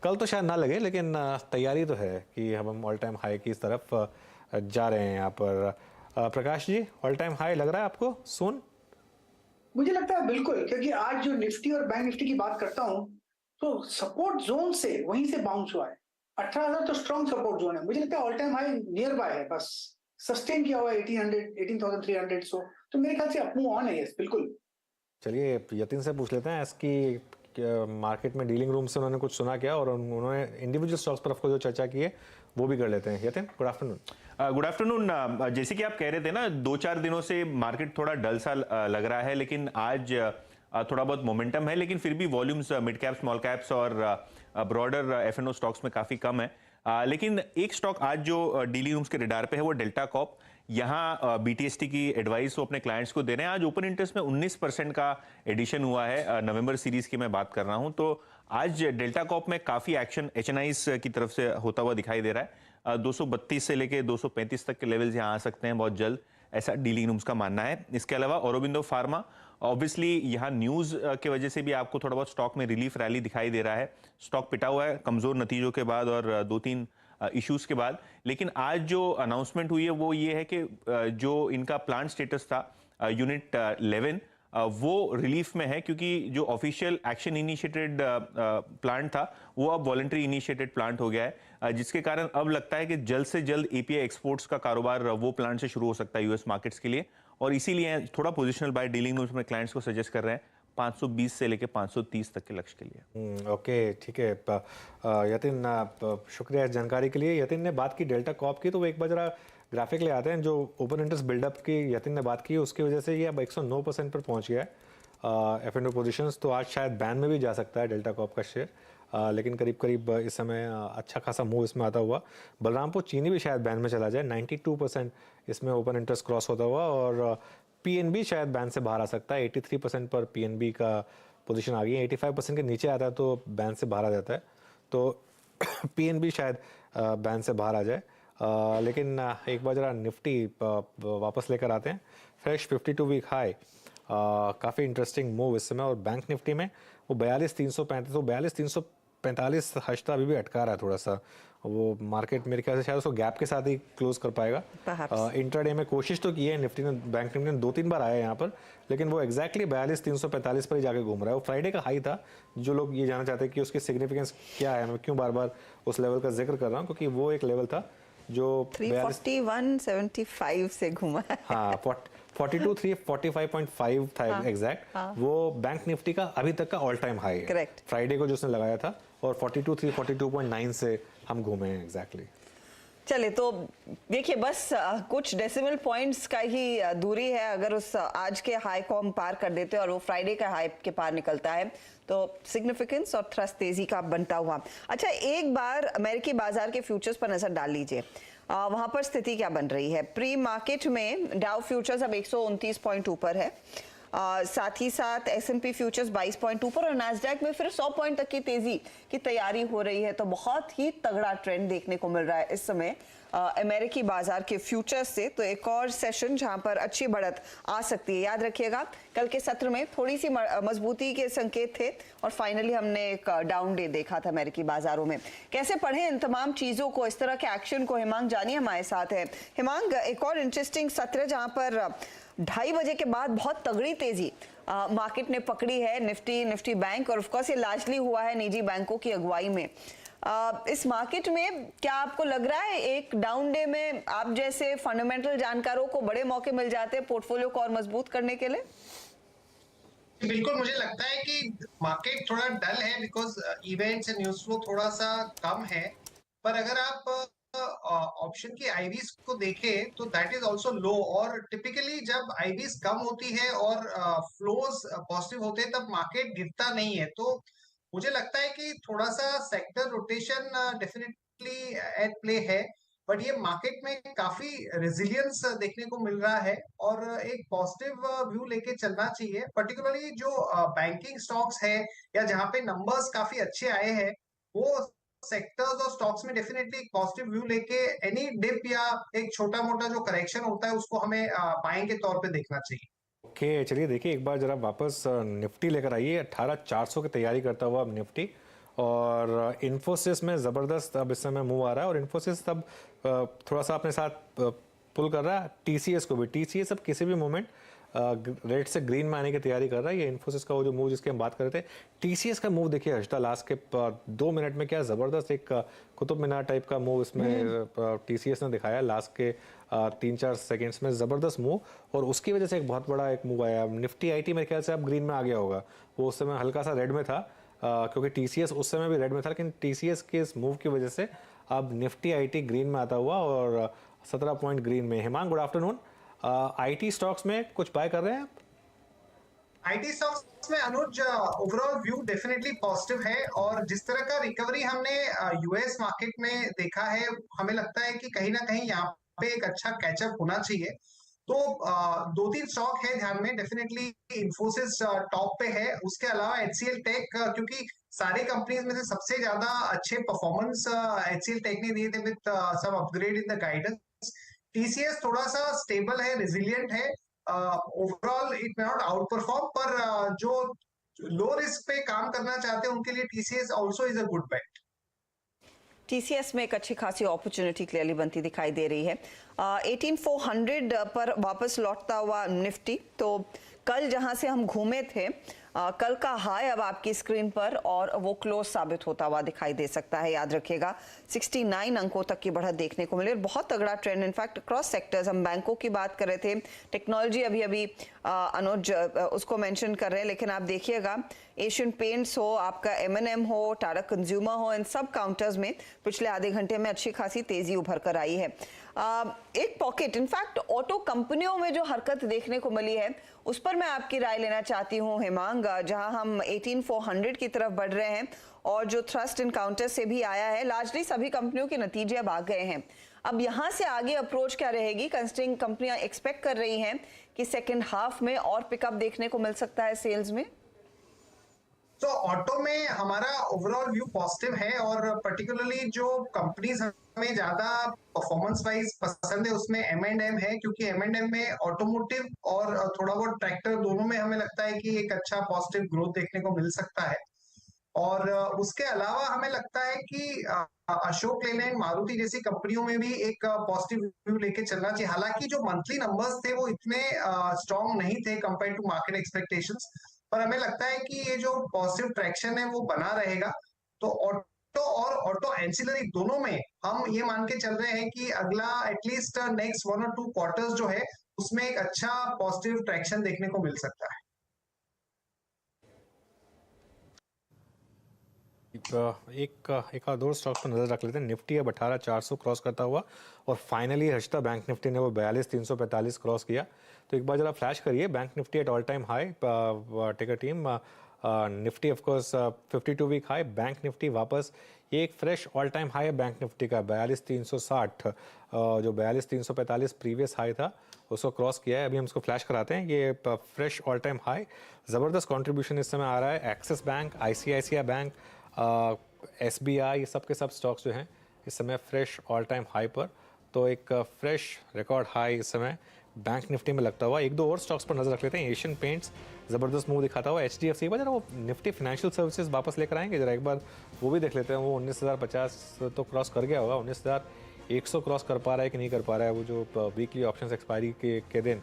कल तो शायद ना लगे, लेकिन तैयारी तो है कि हम ऑल टाइम हाई की तरफ जा रहे हैं यहाँ पर। Prakash ji, all time high लग रहा है आपको सुन? मुझे लगता है बिल्कुल, क्योंकि आज जो निफ्टी और बैंक निफ्टी की बात करता हूं तो सपोर्ट जोन से वहीं से बाउंस हुआ है। 18,000 तो स्ट्रॉन्ग सपोर्ट जोन है। मुझे लगता है all time high near by है, बस सस्टेन किया हुआ है 18,300। सो तो मेरे ख्याल से अप मूव ऑन है। यस, बिल्कुल। चलिए यतिन से पूछ लेते हैं इसकी मार्केट में डीलिंग रूम से उन्होंने कुछ सुना क्या, और उन्होंने इंडिविजुअल स्टॉक्स पर आपको जो चर्चा की है वो भी कर लेते हैं। Yatin, good afternoon. Good afternoon. जैसे कि आप कह रहे थे ना, 2-4 दिनों से मार्केट थोड़ा डल सा लग रहा है, लेकिन आज थोड़ा बहुत मोमेंटम है, लेकिन फिर भी volumes mid cap, small caps और ब्रॉडर F&O स्टॉक्स में काफ़ी कम है। लेकिन एक स्टॉक आज जो डीलिंग रूम्स के रडार पे है वो डेल्टा कॉप। यहाँ BTST की एडवाइस वो अपने क्लाइंट्स को दे रहे हैं। आज ओपन इंटरेस्ट में 19% का एडिशन हुआ है, नवंबर सीरीज की मैं बात कर रहा हूँ। तो आज डेल्टा कॉप में काफ़ी एक्शन HNIs की तरफ से होता हुआ दिखाई दे रहा है। 232 से लेके 235 तक के लेवल्स यहाँ आ सकते हैं बहुत जल्द, ऐसा डीलिंग रूम्स का मानना है। इसके अलावा औरोबिंदो फार्मा, ऑब्वियसली यहाँ न्यूज़ की वजह से भी आपको थोड़ा बहुत स्टॉक में रिलीफ रैली दिखाई दे रहा है। स्टॉक पिटा हुआ है कमज़ोर नतीजों के बाद और 2-3 इश्यूज़ के बाद। लेकिन आज जो अनाउंसमेंट हुई है वो ये है कि जो इनका प्लांट स्टेटस था यूनिट 11, वो रिलीफ में है, क्योंकि जो ऑफिशियल एक्शन इनिशिएटेड प्लांट था वो अब वॉलंटरी इनिशिएटेड प्लांट हो गया है, जिसके कारण अब लगता है कि जल्द से जल्द API एक्सपोर्ट्स का कारोबार वो प्लांट से शुरू हो सकता है US मार्केट्स के लिए। और इसीलिए थोड़ा पोजिशनल बाय डीलिंग में उसमें क्लाइंट्स को सजेस्ट कर रहे हैं 520 से लेकर 530 तक के लक्ष्य के लिए। ओके, ठीक है यतिन, शुक्रिया इस जानकारी के लिए। यतिन ने बात की डेल्टा कॉर्प की, तो वो एक बार जरा ग्राफिक ले आते हैं। जो ओपन इंटरेस्ट बिल्डअप की यतिन ने बात की, उसकी वजह से ये अब 109% पर पहुंच गया है F&O पोजीशंस। तो आज शायद बैन में भी जा सकता है डेल्टा कॉर्प का शेयर, लेकिन करीब करीब इस समय अच्छा खासा मूव इसमें आता हुआ। बलरामपुर चीनी भी शायद बैन में चला जाए, 92% इसमें ओपन इंटरेस्ट क्रॉस होता हुआ। और PNB शायद बैन से बाहर आ सकता है, 83% पर PNB का पोजीशन आ गई है। 85% के नीचे आता है तो बैन से बाहर आ जाता है, तो PNB शायद बैन से बाहर आ जाए। लेकिन एक बार जरा निफ्टी वापस लेकर आते हैं। फ्रेश 52 वीक हाई, काफ़ी इंटरेस्टिंग मूव इस समय। और बैंक निफ्टी में वो 42,335, तो 42,345 हश्ता अभी भी अटका रहा है थोड़ा सा। वो मार्केट मेरे ख्याल से शायद उसको गैप के साथ ही क्लोज कर पाएगा। इंट्राडे में कोशिश तो की है निफ्टी ने, बैंक निफ्टी ने 2-3 बार आया है यहाँ पर, लेकिन वो एग्जैक्टली 42,345 पर ही जाके घूम रहा है। वो फ्राइडे का हाई था। जो लोग ये जानना चाहते हैं कि उसकी सिग्निफिकेंस क्या है, मैं क्यों बार बार उस लेवल का जिक्र कर रहा हूँ, क्योंकि वो एक लेवल था जो 341.75 से घूमा है। हाँ, 42,345.5 था एग्जैक्ट। वो बैंक निफ्टी का अभी तक का ऑल टाइम हाई है, करेक्ट, फ्राइडे को जो उसने लगाया था। और 42,342.9 से हम घूमे हैं एग्जैक्टली। चले तो देखिए, बस कुछ डेसिमल पॉइंट्स का ही दूरी है। अगर उस आज के हाई को हम पार कर देते हैं और वो फ्राइडे का हाई के पार निकलता है, तो सिग्निफिकेंस और थ्रस्ट तेजी का बनता हुआ। अच्छा, एक बार अमेरिकी बाजार के फ्यूचर्स पर नजर डाल लीजिए, वहां पर स्थिति क्या बन रही है। प्री मार्केट में डाउ फ्यूचर्स अब 129 पॉइंट ऊपर है, साथ ही साथ S&P फ्यूचर्स 22 पॉइंट ऊपर, और नास्डैक में फिर 100 पॉइंट तक की तेजी की तैयारी हो रही है। तो बहुत ही तगड़ा ट्रेंड देखने को मिल रहा है इस समय अमेरिकी बाजार के फ्यूचर्स से। तो एक और सेशन जहां पर अच्छी बढ़त आ सकती है। याद रखिएगा, कल के सत्र में थोड़ी सी मजबूती के संकेत थे और फाइनली हमने एक डाउन डे देखा था अमेरिकी बाजारों में। कैसे पढ़ें इन तमाम चीजों को, इस तरह के एक्शन को, हिमांग जानिए हमारे साथ है। हिमांग, एक और इंटरेस्टिंग सत्र जहां पर 2:30 बजे के बाद बहुत तगड़ी तेजी मार्केट ने पकड़ी है, निफ्टी बैंक, और ऑफकोर्स ये लार्जली हुआ है निजी बैंकों की अगुवाई में। इस मार्केट में क्या आपको लग रहा है एक डाउन डे में आप जैसे फंडामेंटल जानकारों को बड़े मौके मिल जाते हैं पोर्टफोलियो को और मजबूत करने के लिए? बिल्कुल, मुझे लगता है कि मार्केट थोड़ा डल है because events and news flow थोड़ा सा कम है। पर अगर आप ऑप्शन की आईवीज को देखें तो दैट इज आल्सो लो, और टिपिकली जब आईवीज कम होती है और फ्लोज पॉजिटिव होते हैं तब मार्केट गिरता नहीं है। तो मुझे लगता है कि थोड़ा सा sector rotation definitely at play है, बट ये मार्केट में काफी रेजिलियंस देखने को मिल रहा है और एक पॉजिटिव व्यू लेके चलना चाहिए। पर्टिकुलरली जो बैंकिंग स्टॉक्स है या जहां पे नंबर्स काफी अच्छे आए हैं, वो सेक्टर्स और स्टॉक्स में डेफिनेटली एक पॉजिटिव व्यू लेके एनी डिप या एक छोटा मोटा जो करेक्शन होता है उसको हमें बाइंग के तौर पे देखना चाहिए। ओके, चलिए देखिए, एक बार जरा वापस निफ्टी लेकर आइए। 18,400 की तैयारी करता हुआ अब निफ्टी, और इन्फोसिस में ज़बरदस्त अब इस समय मूव आ रहा है। और इन्फोसिस अब थोड़ा सा अपने साथ पुल कर रहा है TCS को भी। TCS अब किसी भी मोमेंट रेड से ग्रीन में आने की तैयारी कर रहा है। ये इन्फोसिस का वो जो मूव जिसके हम बात कर रहे थे, TCS का मूव देखिए हर्षदा, लास्ट के 2 मिनट में क्या ज़बरदस्त एक कुतुब मीनार टाइप का मूव इसमें TCS ने दिखाया लास्ट के 3-4 सेकेंड्स में, ज़बरदस्त मूव। और उसकी वजह से एक बहुत बड़ा एक मूव आया। निफ्टी IT मेरे ख्याल से अब ग्रीन में आ गया होगा, वो उस समय हल्का सा रेड में था क्योंकि TCS उस समय भी रेड में था, लेकिन TCS के इस मूव की वजह से अब निफ्टी IT ग्रीन में आता हुआ और 17 पॉइंट ग्रीन में। Himang, good afternoon. IT stocks में कुछ बाय कर रहे हैं आप? IT स्टॉक्स में अनुज ओवरऑल व्यू डेफिनेटली पॉजिटिव है, और जिस तरह का रिकवरी हमने US मार्केट में देखा है, हमें लगता है कि कहीं ना कहीं यहाँ पे एक अच्छा कैचअप होना चाहिए। तो 2-3 स्टॉक है ध्यान में, डेफिनेटली इन्फोसिस टॉप पे है, उसके अलावा HCL टेक, क्योंकि सारी कंपनीज में से सबसे ज्यादा अच्छे परफॉर्मेंस HCL टेक ने दिए थे with some upgrade in the guidance. TCS थोड़ा सा स्टेबल है, रेजिलिएंट है, overall it may not outperform, पर जो लो रिस्क पे काम करना चाहते हैं उनके लिए TCS also is a good bet. TCS में एक अच्छी खासी अपॉर्चुनिटी क्लियरली बनती दिखाई दे रही है। 18,400 पर वापस लौटता हुआ निफ्टी, तो कल जहां से हम घूमे थे कल का हाई अब आपकी स्क्रीन पर और वो क्लोज साबित होता हुआ दिखाई दे सकता है। याद रखिएगा 69 अंकों तक की बढ़त देखने को मिली और बहुत तगड़ा ट्रेंड। इनफैक्ट क्रॉस सेक्टर्स, हम बैंकों की बात कर रहे थे, टेक्नोलॉजी अभी अनुज उसको मेंशन कर रहे हैं, लेकिन आप देखिएगा एशियन पेंट्स हो, आपका M&M हो, टाटा कंज्यूमर हो, इन सब काउंटर्स में पिछले आधे घंटे में अच्छी खासी तेजी उभर कर आई है। एक पॉकेट, इनफैक्ट ऑटो कंपनियों में जो हरकत देखने को मिली है उस पर मैं आपकी राय लेना चाहती हूँ हेमांग, जहां हम 18,400 की तरफ बढ़ रहे हैं और जो थ्रस्ट इनकाउंटर से भी आया है, लार्जली सभी कंपनियों के नतीजे अब आ गए हैं। अब यहां से आगे अप्रोच क्या रहेगी, कंसिडरिंग कंपनियां एक्सपेक्ट कर रही हैं कि सेकेंड हाफ में और पिकअप देखने को मिल सकता है सेल्स में? तो ऑटो में हमारा ओवरऑल व्यू पॉजिटिव है और पर्टिकुलरली जो कंपनीज हमें ज्यादा परफॉर्मेंस वाइज पसंद है उसमें M&M है, क्योंकि M&M में ऑटोमोटिव और थोड़ा बहुत ट्रैक्टर दोनों में हमें लगता है कि एक अच्छा पॉजिटिव ग्रोथ देखने को मिल सकता है। और उसके अलावा हमें लगता है कि अशोक लेलैंड, मारुति जैसी कंपनियों में भी एक पॉजिटिव व्यू लेके चलना चाहिए। हालांकि जो मंथली नंबर्स थे वो इतने स्ट्रॉन्ग नहीं थे कंपेयर टू मार्केट एक्सपेक्टेशंस, पर हमें लगता है कि ये जो पॉजिटिव ट्रैक्शन है वो बना रहेगा। तो ऑटो और ऑटो एंसिलरी दोनों में हम ये मान के चल रहे हैं कि अगला एटलीस्ट नेक्स्ट 1 और 2 क्वार्टर्स जो है उसमें एक अच्छा पॉजिटिव ट्रैक्शन देखने को मिल सकता है। एक और दो स्टॉक्स पर नजर रख लेते हैं। निफ्टी अब 18,400 क्रॉस करता हुआ और फाइनली हर्षिता बैंक निफ्टी ने वो 42,345 क्रॉस किया। तो एक बार जरा फ्लैश करिए, bank Nifty at all time high, टेकर टीम Nifty of course 52 week high, bank Nifty वापस ये एक फ्रेश ऑल टाइम हाई है बैंक निफ्टी का 42,360, जो 42,345 प्रीवियस हाई था उसको क्रॉस किया है। अभी हम इसको फ्लैश कराते हैं, ये फ्रेश ऑल टाइम हाई। ज़बरदस्त कंट्रीब्यूशन इस समय आ रहा है। Axis bank, ICICI bank, SBI, ये सब के सब स्टॉक्स जो हैं इस समय फ्रेश ऑल टाइम हाई पर। तो एक फ्रेश रिकॉर्ड हाई इस समय बैंक निफ्टी में लगता हुआ। एक दो और स्टॉक्स पर नजर रख लेते हैं। एशियन पेंट्स ज़बरदस्त मूव दिखाता हुआ। HDFC, एक बार जरा वो निफ्टी फाइनेंशियल सर्विसेज वापस लेकर आएंगे, जरा एक बार वो भी देख लेते हैं। वो 19,050 तो क्रॉस कर गया होगा, 19,100 क्रॉस कर पा रहा है कि नहीं कर पा रहा है वो जो वीकली ऑप्शंस एक्सपायरी के दिन,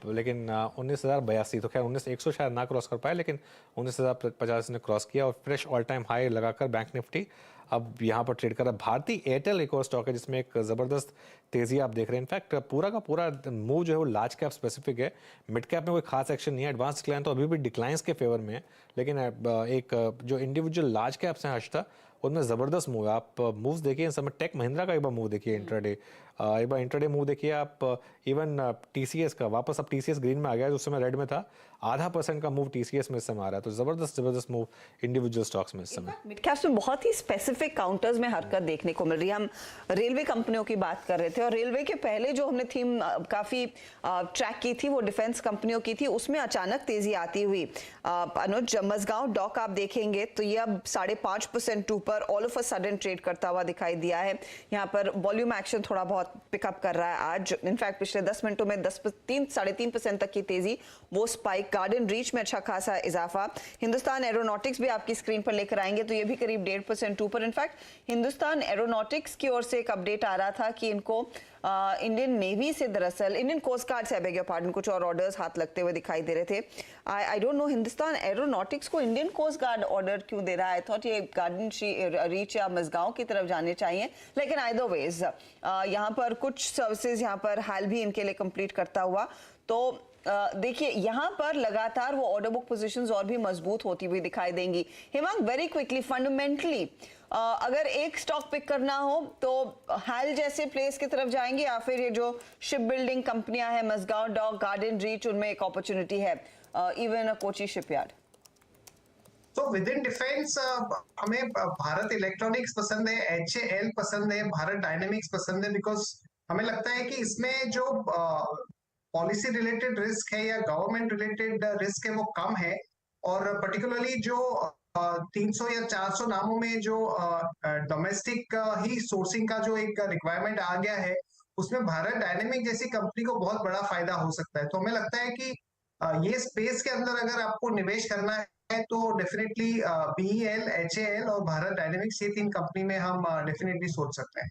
लेकिन 19,082, तो खैर 19,100 शायद ना क्रॉस कर पाए, लेकिन 19,050 ने क्रॉस किया और फ्रेश ऑल टाइम हाई लगाकर बैंक निफ्टी अब यहाँ पर ट्रेड कर रहा है। भारती एयरटेल एक और स्टॉक है जिसमें एक ज़बरदस्त तेज़ी आप देख रहे हैं। इनफैक्ट पूरा का पूरा मूव जो है वो लार्ज कैप स्पेसिफिक है, मिड कैप में कोई खास एक्शन नहीं है। एडवांस डिक्लाइन तो अभी भी डिक्लाइंस के फेवर में है, लेकिन एक जो इंडिविजुअल लार्ज कैप्स हैं हर्षिता, उनमें ज़बरदस्त मूव है। आप मूव्स देखिए इस समय, टेक महिंद्रा का एक बार मूव देखिए इंट्राडे, एक बार इंट्राडे मूव देखिए आप। इवन TCS का वापस अब TCS ग्रीन में आ गया है, उस समय रेड में था। 0.5% का मूव TCS में इस समय आ रहा है। तो जबरदस्त मूव इंडिविजुअल स्टॉक्स में इस समय। मिड कैप्स में बहुत ही स्पेसिफिक काउंटर्स में हरकत देखने को मिल रही है। हम रेलवे कंपनियों की बात कर रहे थे और रेलवे के पहले जो हमने थीम काफी ट्रैक की थी वो डिफेंस कंपनियों की थी, उसमें अचानक तेजी आती हुई। अनुज, मजगांव डॉक आप देखेंगे तो ये अब 5.5% ऊपर all of a sudden trade करता हुआ दिखाई दिया है। यहाँ पर वॉल्यूम एक्शन थोड़ा बहुत पिकअप कर रहा है आज। इनफैक्ट पिछले 10 मिनटों में 3.5% तक की तेजी, वो स्पाइक। गार्डन रीच में अच्छा खासा इजाफा। हिंदुस्तान एरोनॉटिक्स भी आपकी स्क्रीन पर लेकर आएंगे तो ये भी करीब 1.5% ऊपर। इनफैक्ट हिंदुस्तान एरोनॉटिक्स की ओर से एक अपडेट आ रहा था कि इनको इंडियन नेवी से, दरअसल इंडियन कोस्ट गार्ड से, आई बेग योर पार्डन, कुछ और ऑर्डर्स हाथ लगते हुए दिखाई दे रहे थे। I don't know Hindustan aeronautics को इंडियन कोस्ट गार्ड ऑर्डर क्यों दे रहा है। आई थॉट ये गार्डन रीच या मजगांव की तरफ जाने चाहिए, लेकिन आइदर वेज यहाँ पर कुछ सर्विसेज यहाँ पर हाल भी इनके लिए कंप्लीट करता हुआ। तो देखिए यहाँ पर लगातार वो ऑर्डर बुक पोजीशंस और भी मजबूत होती हुई दिखाई देंगी। हेमांग, वेरी क्विकली, फंडामेंटली अगर एक स्टॉक पिक करना हो तो हाल जैसे प्लेस की तरफ जाएंगे या फिर ये जो शिप बिल्डिंग कंपनियां हैं, मजगांव डॉक, गार्डन रीच, उनमें एक अपॉर्चुनिटी है, इवन अ कोची शिपयार्ड? तो विद इन डिफेंस हमें भारत इलेक्ट्रॉनिक्स पसंद है, HAL पसंद है, भारत डायनेमिक्स पसंद है, बिकॉज हमें लगता है कि इसमें जो पॉलिसी रिलेटेड रिस्क है या गवर्नमेंट रिलेटेड रिस्क है वो कम है। और पर्टिकुलरली जो 300 या 400 नामों में जो डोमेस्टिक ही सोर्सिंग का जो एक रिक्वायरमेंट आ गया है, उसमें भारत डायनेमिक जैसी कंपनी को बहुत बड़ा फायदा हो सकता है। तो हमें लगता है कि ये स्पेस के अंदर अगर आपको निवेश करना है तो डेफिनेटली BEL, HAL और भारत डायनेमिक्स, ये 3 कंपनी में हम डेफिनेटली सोच सकते हैं।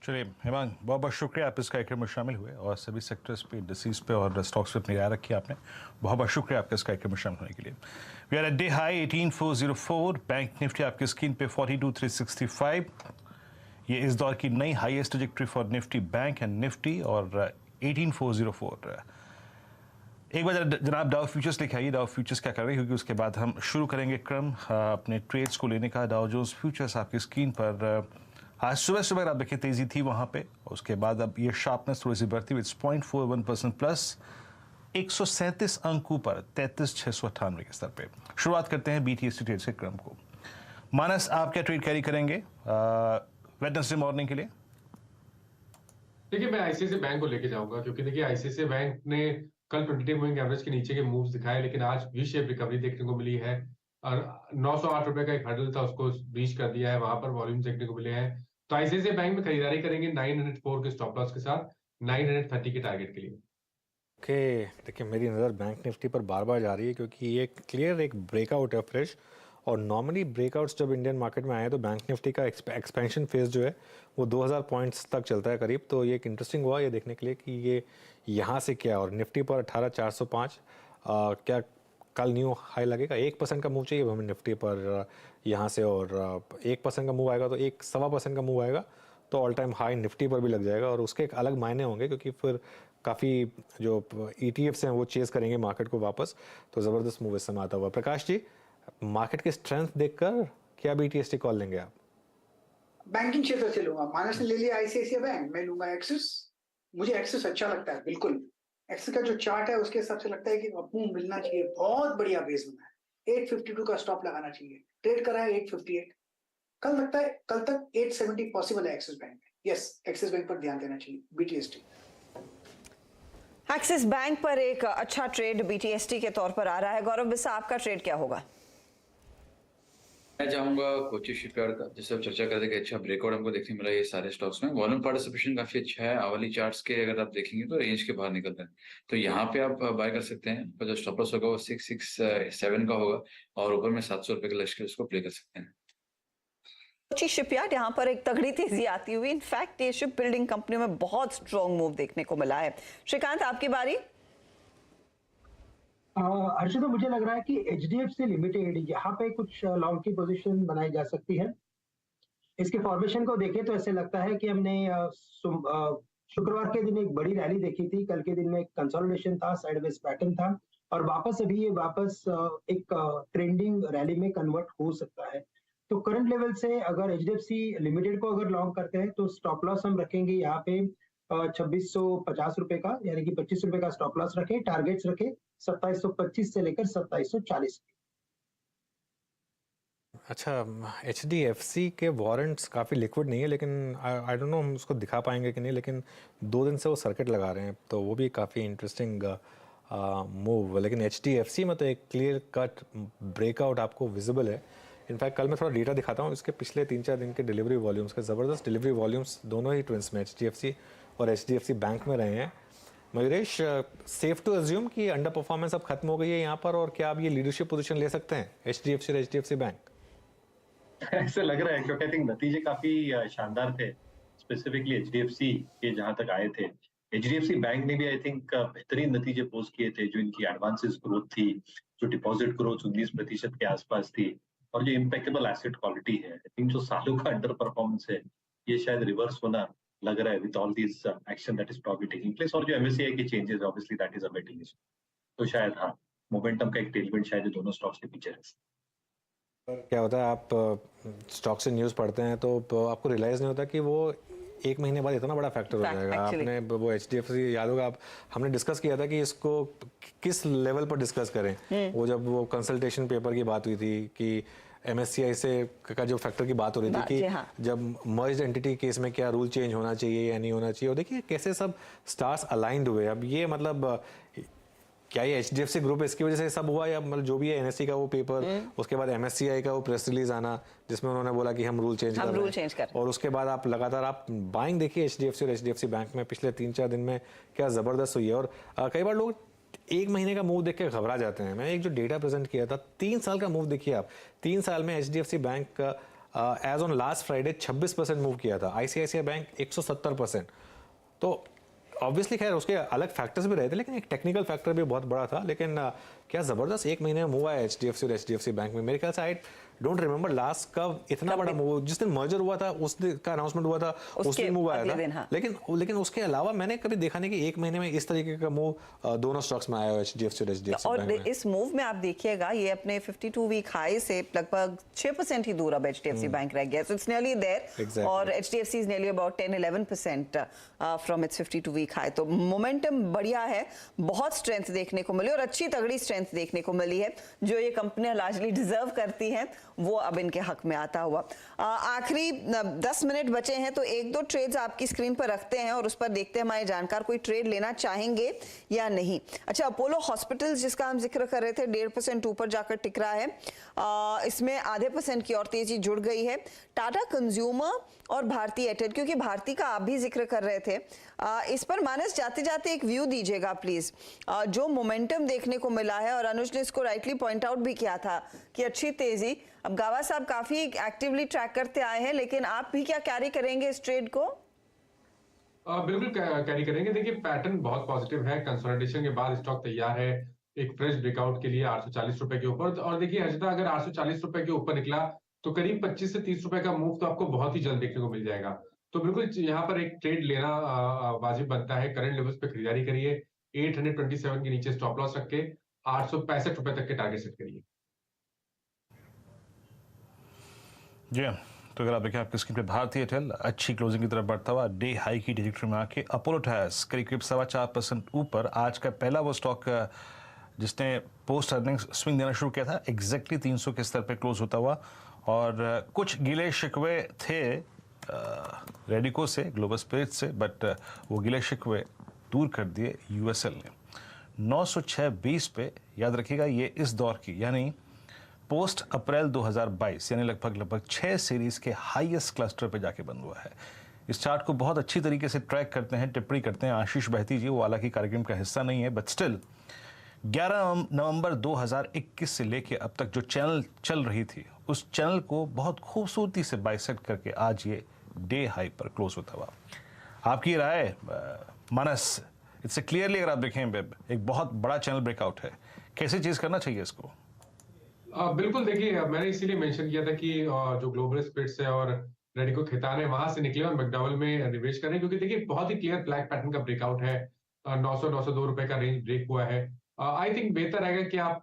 चलिए हेमांग, बहुत बहुत शुक्रिया आप इस कार्यक्रम में शामिल हुए और सभी सेक्टर्स पे, इंडस्ट्रीज पे और स्टॉक्स पे अपनी राय रखी आपने। बहुत बहुत शुक्रिया आपके इस कार्यक्रम में शामिल होने के लिए। We are at day high 18404, bank Nifty आपकी स्क्रीन पे 42365। ये इस दौर की नई highest trajectory for Nifty bank and Nifty और 18404। एक बार जनाब डाउ फ्यूचर्स लेके आइए, डाउ फ्यूचर्स क्या कर रहे हैं, क्योंकि उसके बाद हम शुरू करेंगे क्रम अपने ट्रेड्स को लेने का। डाउ जोन्स फ्यूचर्स आपकी स्क्रीन पर आज सुबह सुबह आप देखिए तेजी थी वहां पे, उसके बाद अब ये शार्पनेस थोड़ी सी बढ़ती हुई 0.41% प्लस 137 अंक ऊपर 33,698 के स्तर पे। शुरुआत करते हैं BTST ट्रेड्स के क्रम को। मानस, आप क्या ट्रेड कैरी करेंगे वेडनेसडे मॉर्निंग के लिए? देखिए, मैं आईसीआईसीआई बैंक को लेके जाऊंगा, क्योंकि देखिए आईसीआईसीआई बैंक ने कल 20-डे मूविंग एवरेज के नीचे के मूव्स दिखाए, लेकिन आज वी शेप रिकवरी देखने को मिली है और 908 रुपए का एक हर्डल था, उसको रीच कर दिया है, वहां पर वॉल्यूम देखने को मिले हैं। तो आईसीआईसीआई बैंक में खरीदारी करेंगे 904 के स्टॉप लॉस के साथ 930 के टारगेट के लिए। ओके, देखिए मेरी नज़र बैंक निफ्टी पर बार बार जा रही है, क्योंकि ये क्लियर एक ब्रेकआउट है फ्रेश, और नॉर्मली ब्रेकआउट्स जब इंडियन मार्केट में आए तो बैंक निफ्टी का एक्सपेंशन फेज जो है वो 2000 पॉइंट्स तक चलता है करीब। तो ये एक इंटरेस्टिंग हुआ ये देखने के लिए कि ये यहाँ से क्या, और निफ्टी पर 18,405 क्या कल न्यू हाई लगेगा। 1% का मूव चाहिए हमें निफ्टी पर यहाँ से, और 1% का मूव आएगा तो 1.25% का मूव आएगा तो ऑल टाइम हाई निफ्टी पर भी लग जाएगा, और उसके एक अलग मायने होंगे, क्योंकि फिर काफ़ी जो ETFs हैं वो चेस करेंगे मार्केट को वापस। तो ज़बरदस्त मूव इस समय आता हुआ। प्रकाश जी, मार्केट की स्ट्रेंथ देखकर क्या BTST कॉल लेंगे आप? बैंकिंग क्षेत्र से लूंगा। मानस ने ले लिया आईसीआईसीआई बैंक, मैं लूंगा एक्सिस। मुझे एक्सिस अच्छा लगता है, बिल्कुल। एक्सिस का जो चार्ट है उसके हिसाब से लगता है कि मूव मिलना चाहिए, बहुत बढ़िया बेस बना है। 852 का स्टॉप लगाना चाहिए, ट्रेड करा है 858, कल लगता है कल तक 870 पॉसिबल है axis bank. Yes, axis bank पर ध्यान देना चाहिए BTST। एक्सिस बैंक पर एक अच्छा ट्रेड BTST के तौर पर आ रहा है। गौरव बिस्सा, आपका ट्रेड क्या होगा? मैं चाहूंगा कोची शिपयार्ड का, जिससे चर्चा कर रहे थे कि अच्छा ब्रेकआउट हमको देखने मिला ये सारे स्टॉक्स में। वॉल्यूम पार्टिसिपेशन काफी अच्छा है, आवली चार्ट्स के अगर आप देखेंगे तो रेंज के बाहर निकल रहे हैं, तो यहाँ पे आप बाय कर सकते हैं। तो जो स्टॉप लॉस होगा वो 667 का होगा, और ऊपर में 700 रुपए के लक्ष्य उसको प्ले कर सकते हैं। कोची शिपयार्ड यहाँ पर एक तगड़ी तेजी आती हुई, इनफैक्ट ये शिप बिल्डिंग कंपनी में बहुत स्ट्रॉन्ग मूव देखने को मिला है। श्रीकांत, आपकी बारी। अर्षद, मुझे लग रहा है कि HDFC लिमिटेड यहाँ पे कुछ लॉन्ग की पोजीशन बनाई जा सकती है। इसके फॉर्मेशन को देखें तो ऐसे लगता है कि हमने शुक्रवार के दिन एक बड़ी रैली देखी थी, कल के दिन में एक कंसोलिडेशन था, साइडवेज पैटर्न था, और वापस अभी ये वापस एक ट्रेंडिंग रैली में कन्वर्ट हो सकता है। तो करंट लेवल से अगर HDFC लिमिटेड को अगर लॉन्ग करते हैं तो स्टॉप लॉस हम रखेंगे यहाँ पे 2650 रुपए का, यानी कि 25 रुपए का स्टॉप लॉस रखें। टारगेट्स रखें 2725 से लेकर 2740। अच्छा, HDFC के वारंट्स काफ़ी लिक्विड नहीं है, लेकिन आई डोंट नो हम उसको दिखा पाएंगे कि नहीं, लेकिन 2 दिन से वो सर्किट लगा रहे हैं, तो वो भी काफ़ी इंटरेस्टिंग मूव। लेकिन HDFC में तो एक क्लियर कट ब्रेकआउट आपको विजिबल है। इनफैक्ट कल मैं थोड़ा डेटा दिखाता हूँ इसके पिछले 3-4 दिन के डिलीवरी वॉल्यूम्स के। ज़बरदस्त डिलीवरी वॉल्यूम्स दोनों ही ट्विंस में HDFC और HDFC बैंक में रहे हैं। मयूरेश, सेफ टू अज्यूम कि अंडर परफॉर्मेंस अब खत्म हो गई है यहाँ पर, और क्या आप ये लीडरशिप पोजीशन ले सकते हैं HDFC और HDFC बैंक? ऐसे लग रहा है, क्योंकि आई थिंक नतीजे काफी शानदार थे, स्पेसिफिकली HDFC के जहां तक आए थे। HDFC बैंक ने भी आई थिंक बेहतरीन नतीजे पोस्ट किए थे। जो इनकी एडवांसेस ग्रोथ थी, जो डिपॉजिट ग्रोथ 19% के आसपास थी, और जो इम्पेक्टेबल एसेट क्वालिटी है, आई थिंक जो सालों का अंडर परफॉर्मेंस है ये शायद रिवर्स होना लग रहा है with all this action that is probably taking place, और जो MSCI के changes obviously that is a waiting list. तो शायद हाँ, मोमेंटम का एक टेलविंड शायद दोनों स्टॉक्स के पीछे है। क्या होता है, आप स्टॉक से न्यूज़ पढ़ते हैं तो आपको रियलाइज़ नहीं होता कि वो 1 महीने बाद इतना बड़ा फैक्टर हो जाएगा। आपने वो HDFC याद होगा, आप हमने डिस्कस किया था कि इसको किस लेवल पर डिस्कस करें। वो जब वो कंसल्टेशन पेपर की बात हुई थी कि MSCI से का जो फैक्टर की बात हो रही थी कि हाँ। जब मर्ज्ड एंटिटी केस में क्या रूल चेंज होना चाहिए या नहीं होना चाहिए, और देखिए कैसे सब स्टार्स अलाइंड हुए। अब ये मतलब क्या ये HDFC ग्रुप इसकी वजह से सब हुआ, या मतलब जो भी है NSE का वो पेपर, उसके बाद MSCI का वो प्रेस रिलीज आना जिसमें उन्होंने बोला कि हम रूल चेंज कर रहे हैं, और उसके बाद आप लगातार आप बाइंग देखिए HDFC और HDFC बैंक में पिछले 3-4 दिन में क्या ज़बरदस्त हुई है। और कई बार लोग 1 महीने का मूव देख के घबरा जाते हैं। मैंने एक जो डेटा प्रेजेंट किया था 3 साल का मूव देखिए आप, 3 साल में HDFC बैंक का as on last Friday 26% move किया था, आईसीआईसीआई बैंक 170%। तो ऑब्वियसली खैर उसके अलग फैक्टर्स भी रहे थे, लेकिन एक टेक्निकल फैक्टर भी बहुत बड़ा था। लेकिन क्या ज़बरदस्त एक महीने में मूव आया एचडीएफसी और एचडीएफसी बैंक में। मेरे ख्याल से आई डोंट रिमेंबर लास्ट कब इतना बड़ा मूव, जिस दिन मर्जर हुआ था उस दिन का अनाउंसमेंट हुआ था, उस दिन मूव आया था। हाँ। लेकिन उसके अलावा मैंने कभी देखा नहीं कि एक महीने में इस तरीके का मूव दोनों स्टॉक्स में आया एचडीएफसी और एचडीएफसी बैंक में। और इस मूव में आप देखिएगा ये अपने 52 वीक हाई से लगभग 6% ही दूर अब एचडीएफसी बैंक रह गया। सो इट्स नियरली देयर, और HDFC is nearly about 10-11% from its 52 week high. तो मोमेंटम बढ़िया है, बहुत स्ट्रेंथ देखने को मिली और अच्छी तगड़ी स्ट्रेंथ देखने को मिली है, जो ये कंपनियां लार्जली डिजर्व करती हैं, वो अब इनके हक में आता हुआ। आखिरी 10 मिनट बचे हैं, तो एक दो ट्रेड्स आपकी स्क्रीन पर रखते हैं और उस पर देखते हैं हमारे जानकार कोई ट्रेड लेना चाहेंगे या नहीं। अच्छा, अपोलो हॉस्पिटल्स जिसका हम जिक्र कर रहे थे 1.5% ऊपर जाकर टिक रहा है, इसमें आधे % की और तेजी जुड़ गई है। टाटा कंज्यूमर और भारती एयरटेल, क्योंकि भारती का आप भी जिक्र कर रहे थे, इस पर मानस जाते जाते एक व्यू दीजिएगा प्लीज। जो मोमेंटम देखने को मिला है, और अनुज ने इसको राइटली पॉइंट आउट भी किया था कि अच्छी तेजी, अब गावा साहब काफी एक्टिवली ट्रैक करते आए हैं, लेकिन आप भी क्या कैरी करेंगे इस ट्रेड को? बिल्कुल कैरी करेंगे। देखिए पैटर्न बहुत पॉजिटिव है, कंसोलिडेशन के बाद स्टॉक तैयार है एक फ्रेश ब्रेकआउट के लिए 840 रुपए के ऊपर। और देखिए हर्षिता, अगर 840 रुपए के ऊपर निकला तो करीब 25 से 30 रुपए का मूव तो आपको बहुत ही जल्द देखने को मिल जाएगा। तो बिल्कुल यहाँ पर एक ट्रेड लेना वाजिब बनता है। करंट लेवल्स पे खरीदारी करिए, 827 के नीचे स्टॉप लॉस रख के 865 रुपए तक के टारगेट सेट करिए। जी हाँ, तो अगर आप देखें आपकी स्क्रीन पे भारतीय एयरटेल अच्छी क्लोजिंग की तरफ बढ़ता हुआ डे हाई की ट्रैजेक्टरी में आके अपोलो टायर्स करीब 4.25% ऊपर। आज का पहला वो स्टॉक जिसने पोस्ट अर्निंग्स स्विंग देना शुरू किया था, एग्जैक्टली 300 के स्तर पे क्लोज होता हुआ। और कुछ गिले शिकवे थे रेडिको से, ग्लोबल स्पिरिट से, बट वो गिले शिकवे दूर कर दिए यूएसएल ने 906.20 पे। याद रखिएगा ये इस दौर की यानी पोस्ट अप्रैल 2022 यानी लगभग 6 सीरीज के हाईएस्ट क्लस्टर पे जाके बंद हुआ है। इस चार्ट को बहुत अच्छी तरीके से ट्रैक करते हैं, टिप्पणी करते हैं आशीष बहती जी, वो हालांकि कार्यक्रम का हिस्सा नहीं है, बट स्टिल 11 नवंबर 2021 से लेके अब तक जो चैनल चल रही थी, उस चैनल को बहुत खूबसूरती से बाइसेक्ट करके आज ये डे हाई पर क्लोज होता हुआ। आपकी राय मानस, इससे क्लियरली अगर आप देखें एक बहुत बड़ा चैनल ब्रेकआउट है, कैसे चीज करना चाहिए इसको? बिल्कुल, देखिए मैंने इसीलिए मेंशन किया था कि जो ग्लोबल स्पिरिट्स है और रेडिको खैतान है वहां से निकले और मैकडॉवेल में निवेश करें, क्योंकि देखिए बहुत ही क्लियर ब्लैक पैटर्न का ब्रेकआउट है। 900-902 रुपए का रेंज ब्रेक हुआ है। आई थिंक बेहतर रहेगा कि आप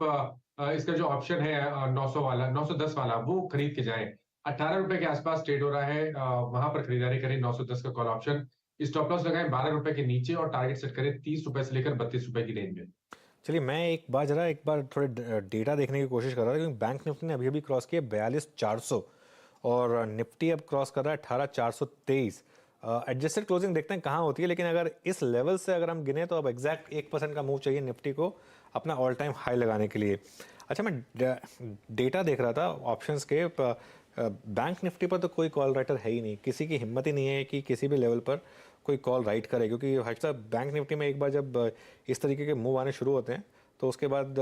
इसका जो ऑप्शन है 900 वाला, 910 वाला, वो खरीद के जाएं। 18 रुपए के आसपास ट्रेड हो रहा है, वहां पर खरीदारी करें 910 का कॉल ऑप्शन। स्टॉप लॉस लगाएं 12 रुपए के नीचे और टारगेट सेट करें 30 रुपए से लेकर 32 रुपए की रेंज में। चलिए, मैं एक बार थोड़े डेटा देखने की कोशिश कर रहा था, क्योंकि बैंक निफ्टी ने अभी क्रॉस किया 42,400 और निफ्टी अब क्रॉस कर रहा है 18,423। एडजस्टेड क्लोजिंग देखते हैं कहाँ होती है, लेकिन अगर इस लेवल से अगर हम गिने तो अब एग्जैक्ट 1% का मूव चाहिए निफ्टी को अपना ऑल टाइम हाई लगाने के लिए। अच्छा, मैं डेटा देख रहा था ऑप्शंस के, बैंक निफ्टी पर तो कोई कॉल राइटर है ही नहीं, किसी की हिम्मत ही नहीं है कि किसी भी लेवल पर कोई कॉल राइट करे, क्योंकि हर्षिता बैंक निफ्टी में एक बार जब इस तरीके के मूव आने शुरू होते हैं तो उसके बाद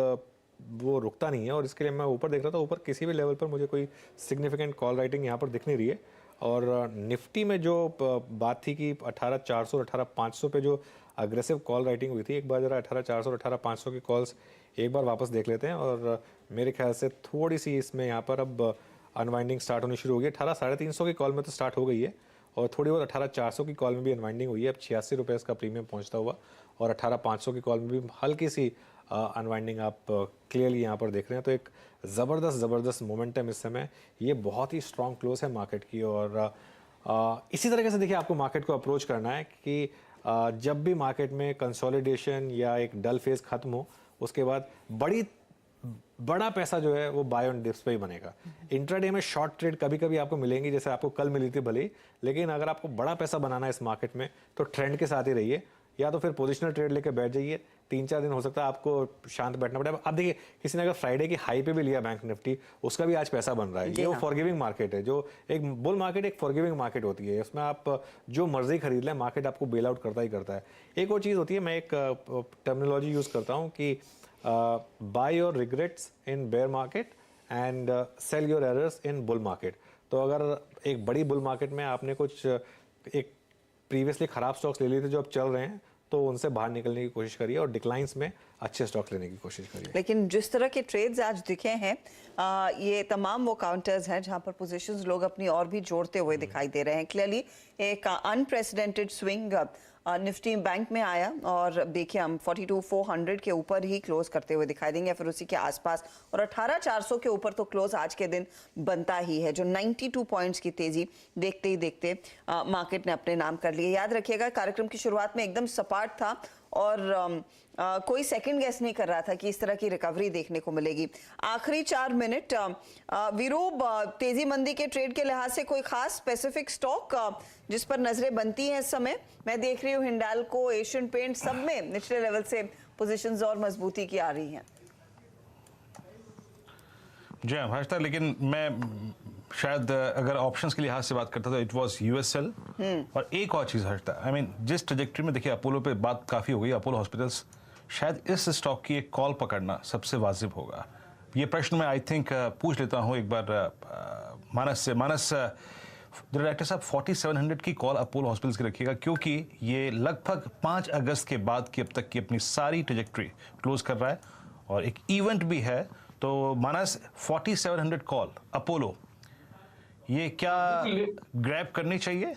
वो रुकता नहीं है। और इसके लिए मैं ऊपर देख रहा था, ऊपर किसी भी लेवल पर मुझे कोई सिग्निफिकेंट कॉल राइटिंग यहाँ पर दिख नहीं रही है। और निफ्टी में जो बात थी कि 18,400 और 18,500 पे जो अग्रेसिव कॉल राइटिंग हुई थी, एक बार जरा 18,400 और 18,500 की कॉल्स एक बार वापस देख लेते हैं। और मेरे ख्याल से थोड़ी सी इसमें यहाँ पर अब अनवाइंडिंग स्टार्ट होनी शुरू हो गई। 18,350 की कॉल में तो स्टार्ट हो गई है और थोड़ी बहुत 18,400 की कॉल में भी अनवाइंडिंग हुई है। अब 86 रुपये इसका प्रीमियम पहुंचता हुआ और 18,500 की कॉल में भी हल्की सी अनवाइंडिंग आप क्लियरली यहाँ पर देख रहे हैं। तो एक ज़बरदस्त मोमेंटम इस समय, ये बहुत ही स्ट्रॉन्ग क्लोज है मार्केट की। और इसी तरीके से देखिए आपको मार्केट को अप्रोच करना है कि जब भी मार्केट में कंसोलिडेशन या एक डल फेज खत्म हो, उसके बाद बड़ा पैसा जो है वो बाय ऑन डिप्स पे ही बनेगा। इंट्राडे में शॉर्ट ट्रेड कभी कभी आपको मिलेंगी, जैसे आपको कल मिली थी भले ही, लेकिन अगर आपको बड़ा पैसा बनाना है इस मार्केट में तो ट्रेंड के साथ ही रहिए, या तो फिर पोजिशनल ट्रेड लेकर बैठ जाइए। 3-4 दिन हो सकता है आपको शांत बैठना पड़े। अब देखिए, किसी ने अगर फ्राइडे की हाई पे भी लिया बैंक निफ्टी, उसका भी आज पैसा बन रहा है। ये वो फॉरगिविंग मार्केट है, जो एक बुल मार्केट एक फॉरगिविंग मार्केट होती है, इसमें आप जो मर्जी खरीद लें, मार्केट आपको बेल आउट करता ही करता है। एक और चीज़ होती है, मैं एक टर्मिनोलॉजी यूज़ करता हूँ कि buy your regrets in bear market and sell your errors in bull market। तो अगर एक बड़ी बुल मार्केट में आपने कुछ एक प्रीवियसली ख़राब स्टॉक्स ले लिए थे जो अब चल रहे हैं, तो उनसे बाहर निकलने की कोशिश करिए और डिक्लाइंस में अच्छे स्टॉक्स लेने की कोशिश करिए। लेकिन जिस तरह के ट्रेड्स आज दिखे हैं, ये तमाम वो काउंटर्स हैं जहां पर पोजीशंस लोग अपनी और भी जोड़ते हुए दिखाई दे रहे हैं। क्लियरली एक अनप्रेसिडेंटेड स्विंग निफ्टी बैंक में आया और देखिए हम 42,400 के ऊपर ही क्लोज करते हुए दिखाई देंगे, फिर उसी के आसपास, और 18,400 के ऊपर तो क्लोज आज के दिन बनता ही है, जो 92 पॉइंट्स की तेजी देखते ही देखते मार्केट ने अपने नाम कर लिए। याद रखिएगा कार्यक्रम की शुरुआत में एकदम सपाट था और कोई सेकंड गेस नहीं कर रहा था कि इस तरह की रिकवरी देखने को मिलेगी। आखिरी 4 मिनट वीरू, तेजी मंदी के ट्रेड के लिहाज से कोई खास स्पेसिफिक स्टॉक जिस पर नजरें बनती हैं इस समय? मैं देख रही हूँ हिंडाल्को, एशियन पेंट, सब में निचले लेवल से पोजीशंस और मजबूती की आ रही हैं। जी हाँ हर्षदा, लेकिन मैं शायद अगर ऑप्शंस के लिहाज से बात करता तो इट वाज यूएसएल। और एक और चीज़ हर्षदा, आई मीन जिस ट्रेजेक्ट्री में देखिए अपोलो पे बात काफ़ी हो गई, अपोलो हॉस्पिटल्स, शायद इस स्टॉक की एक कॉल पकड़ना सबसे वाजिब होगा। ये प्रश्न मैं आई थिंक पूछ लेता हूँ एक बार मानस से। मानस, डायरेक्टर साहब, 4700 की कॉल अपोलो हॉस्पिटल्स की रखिएगा, क्योंकि ये लगभग 5 अगस्त के बाद की अब तक की अपनी सारी ट्रेजेक्ट्री क्लोज कर रहा है और एक इवेंट भी है। तो मानस, 4700 कॉल अपोलो, ये क्या ग्रैब करनी चाहिए?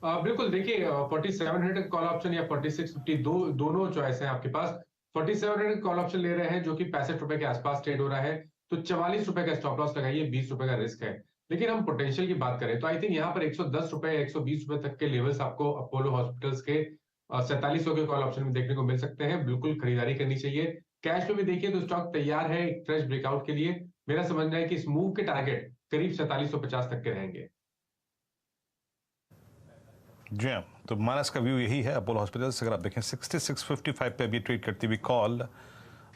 बिल्कुल, देखिए 4700 कॉल ऑप्शन या 4650 दोनों चॉइस है आपके पास। 4700 कॉल ऑप्शन ले रहे हैं जो कि 65 रुपए के आसपास ट्रेड हो रहा है, तो 44 रुपए का स्टॉप लॉस लगाइए, 20 रुपए का रिस्क है। लेकिन हम पोटेंशियल की बात करें तो आई थिंक यहाँ पर 110 रुपए, 120 रुपए तक के लेवल्स आपको अपोलो हॉस्पिटल्स के 4700 के कॉल ऑप्शन में देखने को मिल सकते हैं। बिल्कुल खरीदारी करनी चाहिए। कैश में भी देखिए तो स्टॉक तैयार है एक फ्रेश ब्रेकआउट के लिए। मेरा समझना है कि इस मूव के टारगेट करीब 4750 तक के रहेंगे। जी हाँ, तो मानस का व्यू यही है अपोलो हॉस्पिटल्स। अगर आप देखें 6655 पे अभी ट्रेड करती हुई कॉल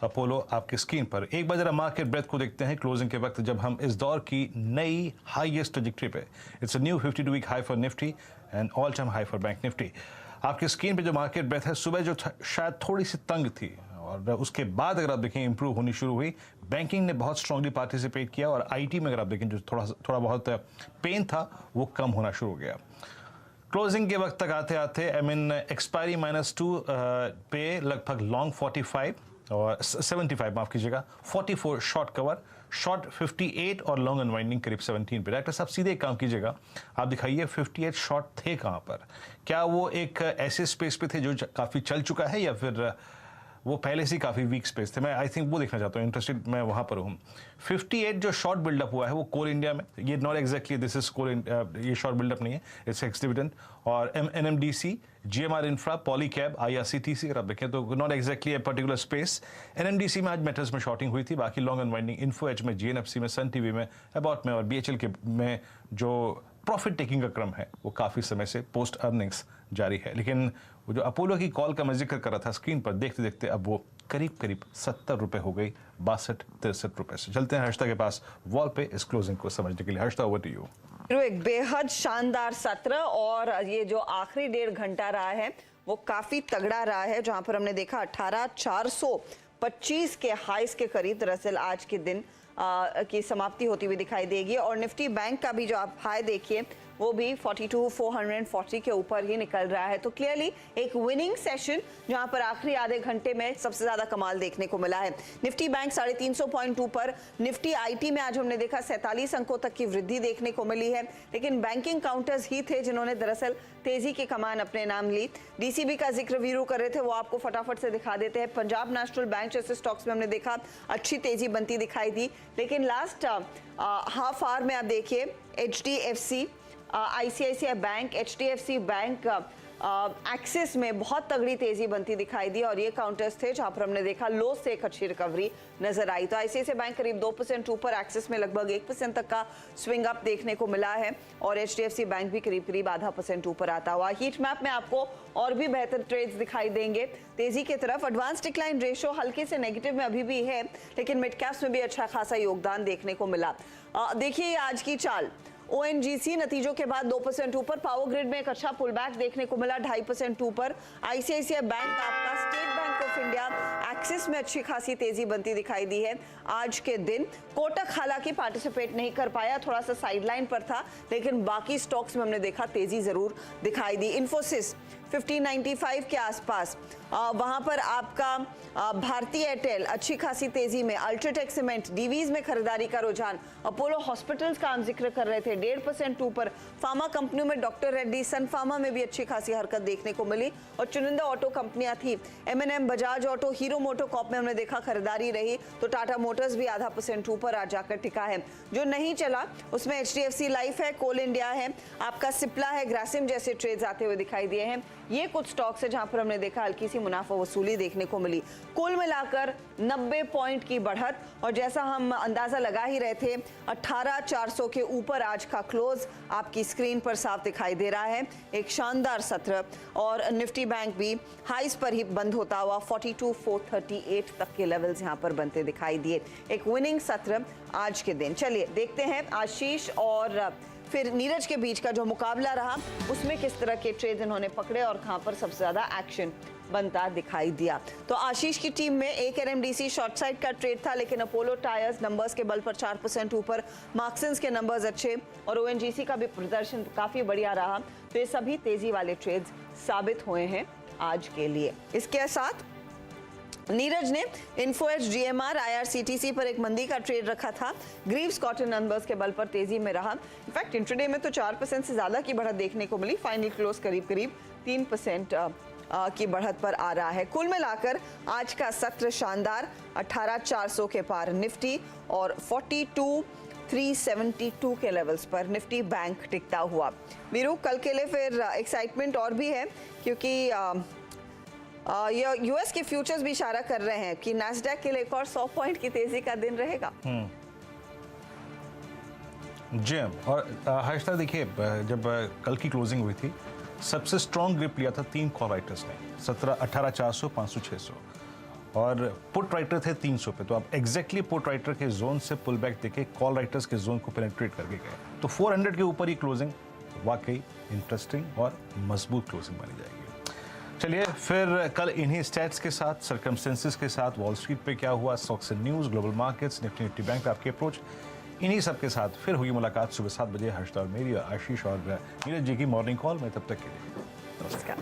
अपोलो आपकी स्क्रीन पर। एक बार जरा मार्केट ब्रेथ को देखते हैं क्लोजिंग के वक्त, जब हम इस दौर की नई हाईएस्ट ट्रेजेक्ट्री पे, it's a new 52 week high for Nifty and all time high for bank Nifty. आपकी स्क्रीन पे जो मार्केट ब्रेथ है, सुबह जो शायद थोड़ी सी तंग थी और उसके बाद अगर आप देखें इंप्रूव होनी शुरू हुई। बैंकिंग ने बहुत स्ट्रांगली पार्टिसिपेट किया और आईटी में अगर आप देखें जो थोड़ा बहुत पेन था वो कम होना शुरू हो गया। क्लोजिंग के वक्त तक आते आते आई मीन एक्सपायरी -2 पे लगभग लॉन्ग 45 और 75 माफ कीजिएगा, 44 शॉर्ट कवर, शॉर्ट 58 और लॉन्ग अनवाइंडिंग करीब 17 पे। डायरेक्टर साहब सीधे एक काम कीजिएगा, आप दिखाइए 58 शॉर्ट थे कहाँ पर? क्या वो एक ऐसे स्पेस पे थे जो काफ़ी चल चुका है या फिर वो पहले से काफ़ी वीक स्पेस थे? मैं आई थिंक वो देखना चाहता हूँ, इंटरेस्टेड मैं वहाँ पर हूँ। 58 जो शॉर्ट बिल्डअप हुआ है वो कोल इंडिया में, ये नॉट एग्जैक्टली दिस इज कोल, ये शॉर्ट बिल्डअप नहीं है, इट्स एक्स डिविडेंड। और NMDC, GMR infra, Polycab, IRCTC अगर आप देखें तो not exactly a particular space. NMDC में आज मेटल्स में शॉर्टिंग हुई थी, बाकी लॉन्ग अनवाइंडिंग इन्फो एज में, GNFC में, सन टीवी में, अबाउट में और BHL के में जो प्रॉफिट टेकिंग का क्रम है वो काफ़ी समय से पोस्ट अर्निंग्स जारी है। लेकिन वो जो अपोलो की कॉल का मैं जिक्र कर रहा था स्क्रीन पर, देखते देखते अब वो करीब 70 रुपए हो गई, 62-63 रुपए से। चलते हैं हर्षदा के पास वॉल पे इस क्लोजिंग को समझने के लिए। Harshada, over to you. एक बेहद शानदार सत्र और ये जो आखिरी 1.5 घंटा रहा है वो काफी तगड़ा रहा है, जहां पर हमने देखा 18,425 के हाईस के करीब दरअसल आज के दिन की समाप्ति होती हुई दिखाई देगी। और निफ्टी बैंक का भी जो आप हाई देखिए वो भी 42,440 के ऊपर ही निकल रहा है। तो क्लियरली एक विनिंग सेशन जहां पर आखिरी आधे घंटे में सबसे ज्यादा कमाल देखने को मिला है। निफ्टी बैंक 350 पॉइंट ऊपर, निफ्टी आईटी में आज हमने देखा 47 अंकों तक की वृद्धि देखने को मिली है। लेकिन बैंकिंग काउंटर्स ही थे जिन्होंने दरअसल तेजी की कमान अपने नाम ली। डीसीबी का जिक्र वीरू कर रहे थे, वो आपको फटाफट से दिखा देते हैं। पंजाब नेशनल बैंक जैसे स्टॉक्स में हमने देखा अच्छी तेजी बनती दिखाई दी। लेकिन लास्ट हाफ आवर में आप देखिए HDFC, ICICI bank, HDFC bank, axis में बहुत तगड़ी तेजी बनती दिखाई दी और ये काउंटर्स थे जहां पर हमने देखा लो से एक अच्छी रिकवरी नजर आई। तो ICICI बैंक करीब 2% ऊपर, एक्सिस में लगभग 1% तक का स्विंग अप देखने को मिला है और HDFC बैंक भी करीब 0.5% ऊपर आता हुआ। हीट मैप में आपको और भी बेहतर ट्रेड्स दिखाई देंगे तेजी की तरफ। एडवांस डिक्लाइन रेशियो हल्के से नेगेटिव में अभी भी है, लेकिन मिड कैप्स में भी अच्छा खासा योगदान देखने को मिला। देखिए आज की चाल, ONGC नतीजों के बाद 2% ऊपर, पावर ग्रिड में एक अच्छा पुल बैक देखने को मिला 2.5% ऊपर। ICICI बैंक आपका, state bank of India axis में अच्छी खासी तेजी बनती दिखाई दी है आज के दिन। कोटक हालांकि पार्टिसिपेट नहीं कर पाया, थोड़ा सा साइडलाइन पर था, लेकिन बाकी स्टॉक्स में हमने देखा तेजी जरूर दिखाई दी। इन्फोसिस 1595 के आसपास, वहां पर आपका भारतीय एयरटेल अच्छी खासी तेजी में, अल्ट्राटेक सीमेंट, डीवीज में खरीदारी का रुझान, अपोलो हॉस्पिटल्स का हम जिक्र कर रहे थे 1.5% ऊपर, फार्मा कंपनियों में डॉक्टर रेड्डी, सन फार्मा में भी अच्छी खासी हरकत देखने को मिली और चुनिंदा ऑटो कंपनियां थी। M&M, Bajaj auto, hero MotoCorp में हमने देखा खरीदारी रही, तो टाटा मोटर्स भी 0.5% ऊपर आज जाकर टिका है। जो नहीं चला उसमें HDFC लाइफ है, कोल इंडिया है, आपका सिप्ला है, ग्रासिम जैसे ट्रेड्स आते हुए दिखाई दिए हैं। ये कुछ स्टॉक्स है जहां पर हमने देखा हल्की सी मुनाफा वसूली देखने को मिली। कुल मिलाकर 90 पॉइंट की बढ़त, और जैसा हम अंदाजा लगा ही रहे थे 18,400 के ऊपर आज का क्लोज आपकी स्क्रीन पर साफ दिखाई दे रहा है। एक शानदार सत्र, और निफ्टी बैंक भी हाईस पर ही बंद होता हुआ 42,438 तक के लेवल्स यहां पर बनते दिखाई दिए। एक विनिंग सत्र आज के दिन। चलिए देखते हैं आशीष और फिर नीरज के बीच का जो मुकाबला रहा उसमें किस तरह के ट्रेड इन्होंने पकड़े और कहां पर सबसे ज्यादा एक्शन बनता दिखाई दिया। तो आशीष की टीम में एक NMDC शॉर्ट साइड का ट्रेड था, लेकिन अपोलो टायर्स नंबर्स के बल पर 4% ऊपर, मार्क्सन्स के नंबर्स अच्छे और ONGC का भी प्रदर्शन काफी बढ़िया रहा। तो ये सभी तेजी वाले ट्रेड्स साबित हुए हैं आज के लिए। इसके साथ नीरज ने इन्फोएज, GMR, IRCTC पर एक मंदी का ट्रेड रखा था। ग्रीव्स कॉटन नंबर्स के बल पर तेजी में रहा। इनफैक्ट इंट्राडे में तो 4% से ज्यादा की बढ़त देखने को मिली। फाइनल क्लोज करीब 3% की बढ़त पर आ रहा है। कुल मिलाकर आज का सत्र शानदार, 18,400 के पार निफ्टी और 42,372 के लेवल्स पर निफ्टी बैंक टिकता हुआ। वीरू, कल के लिए फिर एक्साइटमेंट और भी है, क्योंकि यूएस के फ्यूचर्स भी इशारा कर रहे हैं कि नैस्डैक के लिए एक और 100 पॉइंट की तेजी का दिन रहेगा। जी, और हर्षदा देखिए, जब कल की क्लोजिंग हुई थी सबसे स्ट्रॉन्ग ग्रिप लिया था 3 कॉल राइटर्स ने, 18,400, 500, 600, और पुट राइटर थे 300 पे। तो आप एग्जैक्टली पुट राइटर के जोन से पुल बैक देके कॉल राइटर्स के जोन को पेनिट्रेट करके गए, तो 400 के ऊपर ही क्लोजिंग वाकई इंटरेस्टिंग और मजबूत क्लोजिंग मानी जाएगी। चलिए फिर कल इन्हीं स्टैट्स के साथ, सर्कमस्टेंसेस के साथ, वॉल स्ट्रीट पे क्या हुआ, stocks and news, global markets, Nifty bank पे आपकी अप्रोच, इन्हीं सब के साथ फिर होगी मुलाकात सुबह 7 बजे हर्षदा और मेरी और आशीष और नीरज जी की मॉर्निंग कॉल में। तब तक के लिए नमस्कार।